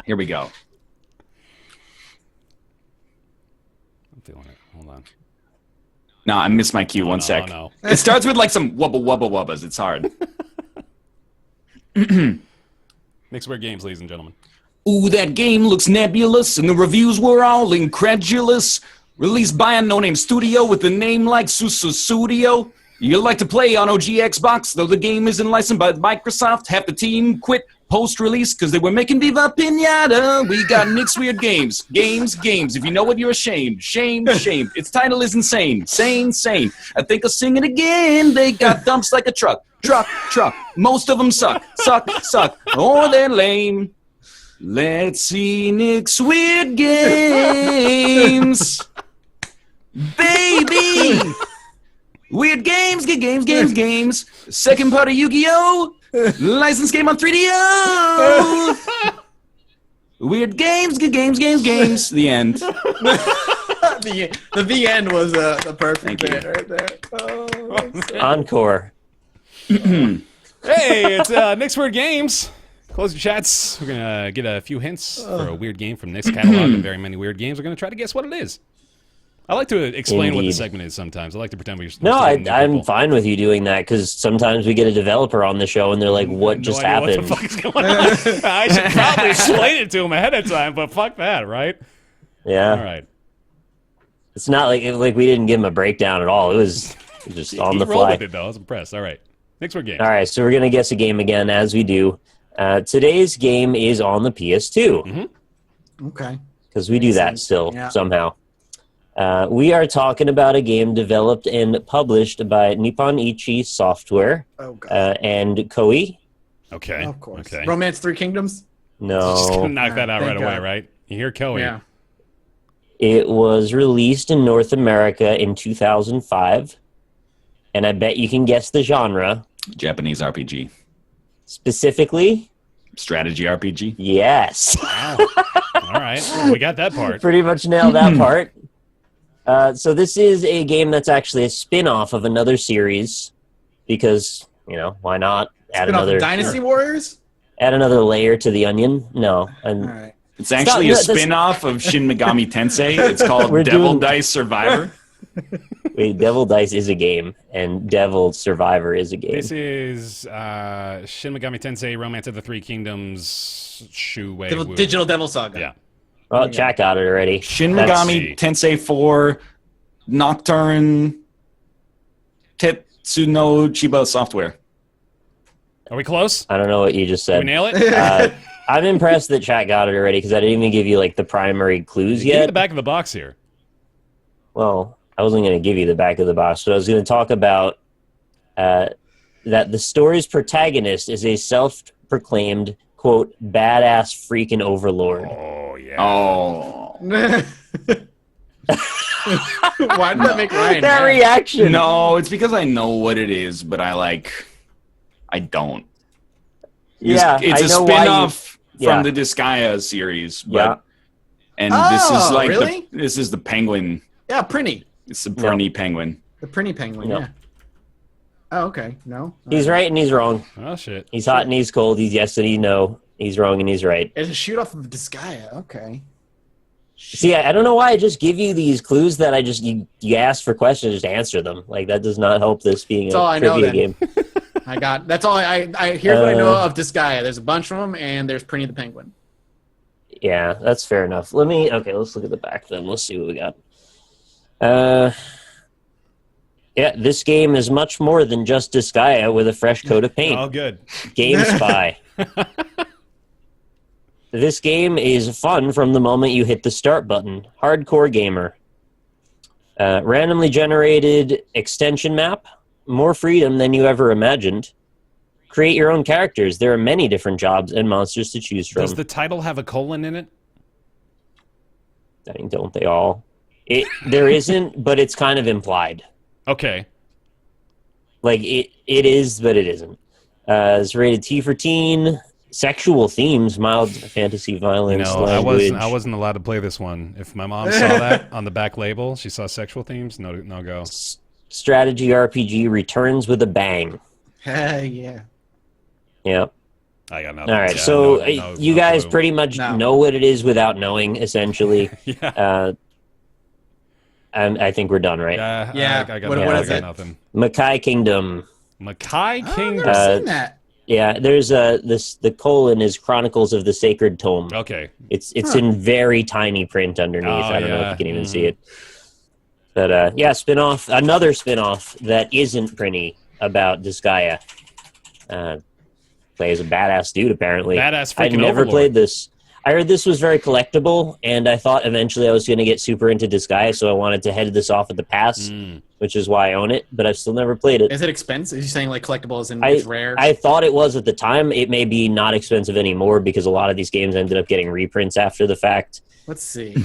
Here we go. I'm feeling it. Hold on. No, I missed my cue. One sec. No. It starts with like some wubba wubba wubbas. It's hard. Nick's Weird Games, ladies and gentlemen. Ooh, that game looks nebulous, and the reviews were all incredulous. Released by a no-name studio with a name like Studio. You like to play on OG Xbox, though the game isn't licensed by Microsoft. Half the team quit post-release because they were making Viva Pinata. We got Nick's Weird Games. Games. If you know it, you're ashamed. Shame. Its title is insane. Sane. I think I'll sing it again. They got dumps like a truck. Most of them suck. Oh, they're lame. Let's see Nick's Weird Games. Baby! Weird games. Second part of Yu-Gi-Oh! Licensed game on 3DO! Weird games. The end. The end was the perfect Thank you. bit right there. Oh, Encore. Hey, it's Nick's Weird Games. Close your chats. We're going to get a few hints for a weird game from Nick's catalog of very many weird games. We're going to try to guess what it is. I like to explain what the segment is sometimes. I like to pretend we're No, I'm fine with you doing that because sometimes we get a developer on the show and they're like, what just happened? What the fuck is going on? I should probably explain it to him ahead of time, but fuck that, right? Yeah. All right. It's not like we didn't give him a breakdown at all. It was just on the He rolled fly. with it, though. I was impressed. All right. Next word game. All right, so we're going to guess a game again, as we do. Today's game is on the PS2. Mm-hmm. okay. Because we do that still, Yeah. somehow. We are talking about a game developed and published by Nippon Ichi Software Oh god. and Koei. Okay. Of course. Okay. Romance Three Kingdoms. Just No, gonna knock that out Thank right away, God. right? You hear Koei. Yeah. it was released in North America in 2005. And I bet you can guess the genre. Japanese RPG. Specifically, Strategy RPG. yes. Wow. All right. Well, we got that part. Pretty much nailed that part. So this is a game that's actually a spin-off of another series because, why not add Spin off another Dynasty Warriors. add another layer to the onion? No. All And right. It's actually no, a that's- spin-off of Shin Megami Tensei. It's called We're Devil doing- Dice Survivor. wait, Devil Dice is a game and Devil Survivor is a game. This is Shin Megami Tensei Romance of the Three Kingdoms Shu Wei Wu. Digital Devil Saga. Yeah. Well, Jack got it already. Shin That's- Megami Tensei 4 Nocturne Tetsuno Chiba Software. Are we close? I don't know what you just Did we said. nail it? I'm impressed that Chat got it already because I didn't even give you the primary clues Give me yet. the back of the box here. Well, I wasn't going to give you the back of the box, but I was going to talk about that the story's protagonist is a self-proclaimed, quote, badass freaking overlord. Oh, yeah. Oh. Why did that make Ryan? That mad? reaction. No, it's because I know what it is, but I I don't. Yeah, it's I a know why spin-off yeah. from the Disgaea series, but Yeah. and Oh, this is like really? this is the penguin. Yeah, Prinny. It's the Prinny penguin. The Prinny penguin, No. yeah. Oh, okay. No? He's right and he's wrong. Oh shit. He's hot and he's cold. He's yes and he's no. He's wrong and he's right. It's a shoot off of Disgaea. Okay. See, I don't know why I just give you these clues that I just you ask for questions, just answer them. Like that does not help this being That's all a I know, trivia then. game. That's all here's what I know of Disgaea. There's a bunch of them, and there's Prinny the penguin. Yeah, that's fair enough. Let's look at the back then. Let's see what we got. Yeah, this game is much more than just Disgaea with a fresh coat of paint. Oh, good. Game Spy. This game is fun from the moment you hit the start button. Hardcore gamer. Randomly generated extension map. More freedom than you ever imagined. Create your own characters. There are many different jobs and monsters to choose from. Does the title have a colon in it? I mean, don't they all? There isn't, but it's kind of implied. Okay. Like, it is, but it isn't. It's rated T for teen. Sexual themes, mild fantasy violence, language. I wasn't allowed to play this one. If my mom saw that on the back label, she saw sexual themes, no go. Strategy RPG returns with a bang. Yeah. Yeah. I got nothing. All right, Yeah, so you no guys clue. pretty much No. know what it is without knowing, essentially. Yeah. And I think we're done, right? Yeah. I got What nothing. is I it? got nothing. Mackay Kingdom. Mackay I've Kingdom. never seen that. Yeah, there's the colon is Chronicles of the Sacred Tome. Okay. It's in very tiny print underneath. Oh, I don't know yeah. if you can even see it. But another spin-off that isn't Prinny about Disgaea. Plays a badass dude, apparently. Badass I'd freaking never overlord. played this. I heard this was very collectible, and I thought eventually I was going to get super into Disgaea, so I wanted to head this off at the pass, which is why I own it, but I've still never played it. Is it expensive? Is you saying like collectibles and it's rare? I thought it was at the time. It may be not expensive anymore because a lot of these games ended up getting reprints after the fact, Let's see.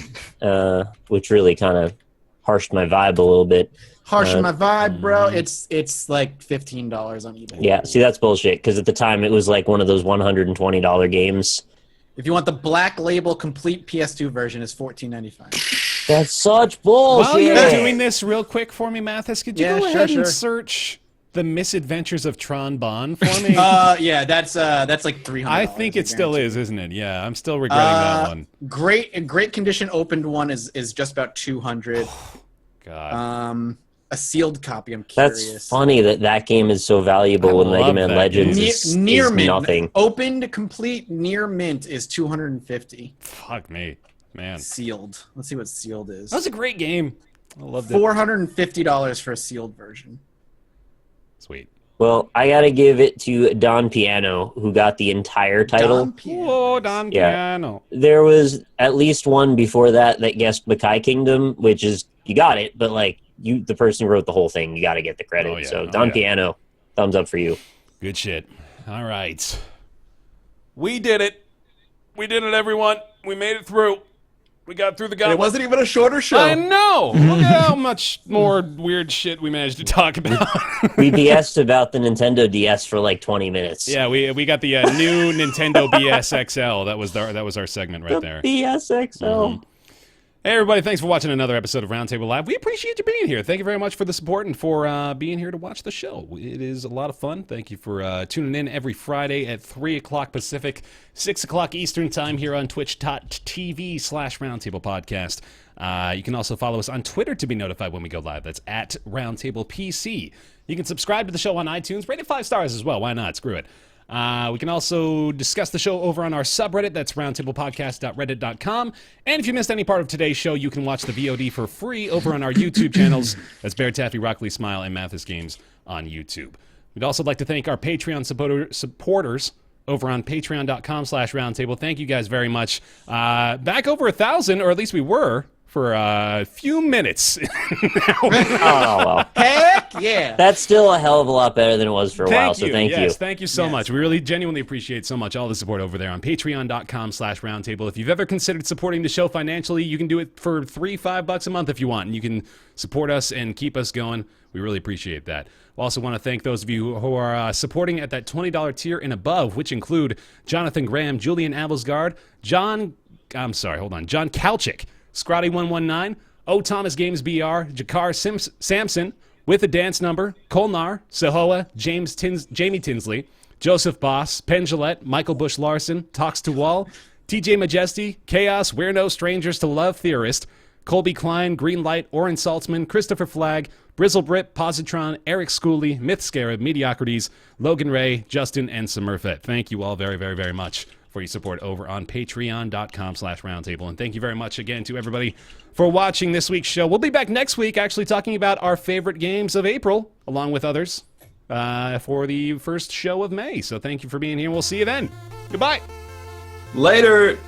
which really kind of harshed my vibe a little bit. Harsh on my vibe, bro. It's like $15 on eBay. Yeah, see, that's bullshit because at the time it was like one of those $120 games. If you want the black label complete PS2 version, it's $14.95. That's such bullshit. While you're doing this real quick for me, Mathis, could you Yeah, go sure, ahead and sure. search The Misadventures of Tron Bonne for me? Yeah, that's like $300. I think it still guarantee. is, isn't it? Yeah, I'm still regretting that one. Great condition opened one is just about $200. God. A sealed copy. I'm curious. That's funny that game is so valuable I when Mega love Man that Legends game. is Near mint, nothing. opened complete near mint is $250. Fuck me. Man. Sealed. Let's see what sealed is. That was a great game. I loved it. $450 for a sealed version. Sweet. Well, I gotta give it to Don Piano, who got the entire title. Don Piano. Whoa, Don Yeah. Piano. There was at least one before that guessed Mackay Kingdom, which is you got it, but like the person who wrote the whole thing, you got to get the credit. Oh, yeah. So Oh, Don yeah. Piano, thumbs up for you. Good shit. All right. We did it. We did it, everyone. We made it through. We got through the It gauntlet. wasn't even a shorter show. I know. Look at how much more weird shit we managed to talk about. We BS'd about the Nintendo DS for like 20 minutes. Yeah, we got the new Nintendo BS XL. That was our segment right there. BSXL. Hey, everybody, thanks for watching another episode of Roundtable Live. We appreciate you being here. Thank you very much for the support and for being here to watch the show. It is a lot of fun. Thank you for tuning in every Friday at 3 o'clock Pacific, 6 o'clock Eastern Time here on twitch.tv/Roundtable Podcast. You can also follow us on Twitter to be notified when we go live. That's at Roundtable PC. You can subscribe to the show on iTunes. Rate it 5 stars as well. Why not? Screw it. We can also discuss the show over on our subreddit. That's roundtablepodcast.reddit.com. And if you missed any part of today's show, you can watch the VOD for free over on our YouTube channels. That's BaerTaffy, Rockley Smile, and Mathis Games on YouTube. We'd also like to thank our Patreon supporters over on patreon.com/roundtable. Thank you guys very much. Back over 1,000, or at least we were. for a few minutes. Oh, well. Heck yeah. That's still a hell of a lot better than it was for a while, so thank you. Thank you so much. We really genuinely appreciate so much all the support over there on patreon.com/roundtable. If you've ever considered supporting the show financially, you can do it for $3-5 a month if you want, and you can support us and keep us going. We really appreciate that. We also want to thank those of you who are supporting at that $20 tier and above, which include Jonathan Graham, Julian Abelsgard, John Kalchik, Scrotty119, O. Thomas Games BR, Jakar Sampson, With a Dance Number, Kolnar, Sahoa, Jamie Tinsley, Joseph Boss, Penn Gillette, Michael Bush Larson, Talks to Wall, TJ Majesty, Chaos, We're No Strangers to Love Theorist, Colby Klein, Greenlight, Oren Saltzman, Christopher Flagg, Brizzlebrit, Positron, Eric Schooley, Myth Scarab, Mediocrities, Logan Ray, Justin, and Smurfette. Thank you all very, very, very much for your support over on patreon.com/roundtable. And thank you very much again to everybody for watching this week's show. We'll be back next week actually talking about our favorite games of April, along with others, for the first show of May. So thank you for being here. We'll see you then. Goodbye. Later.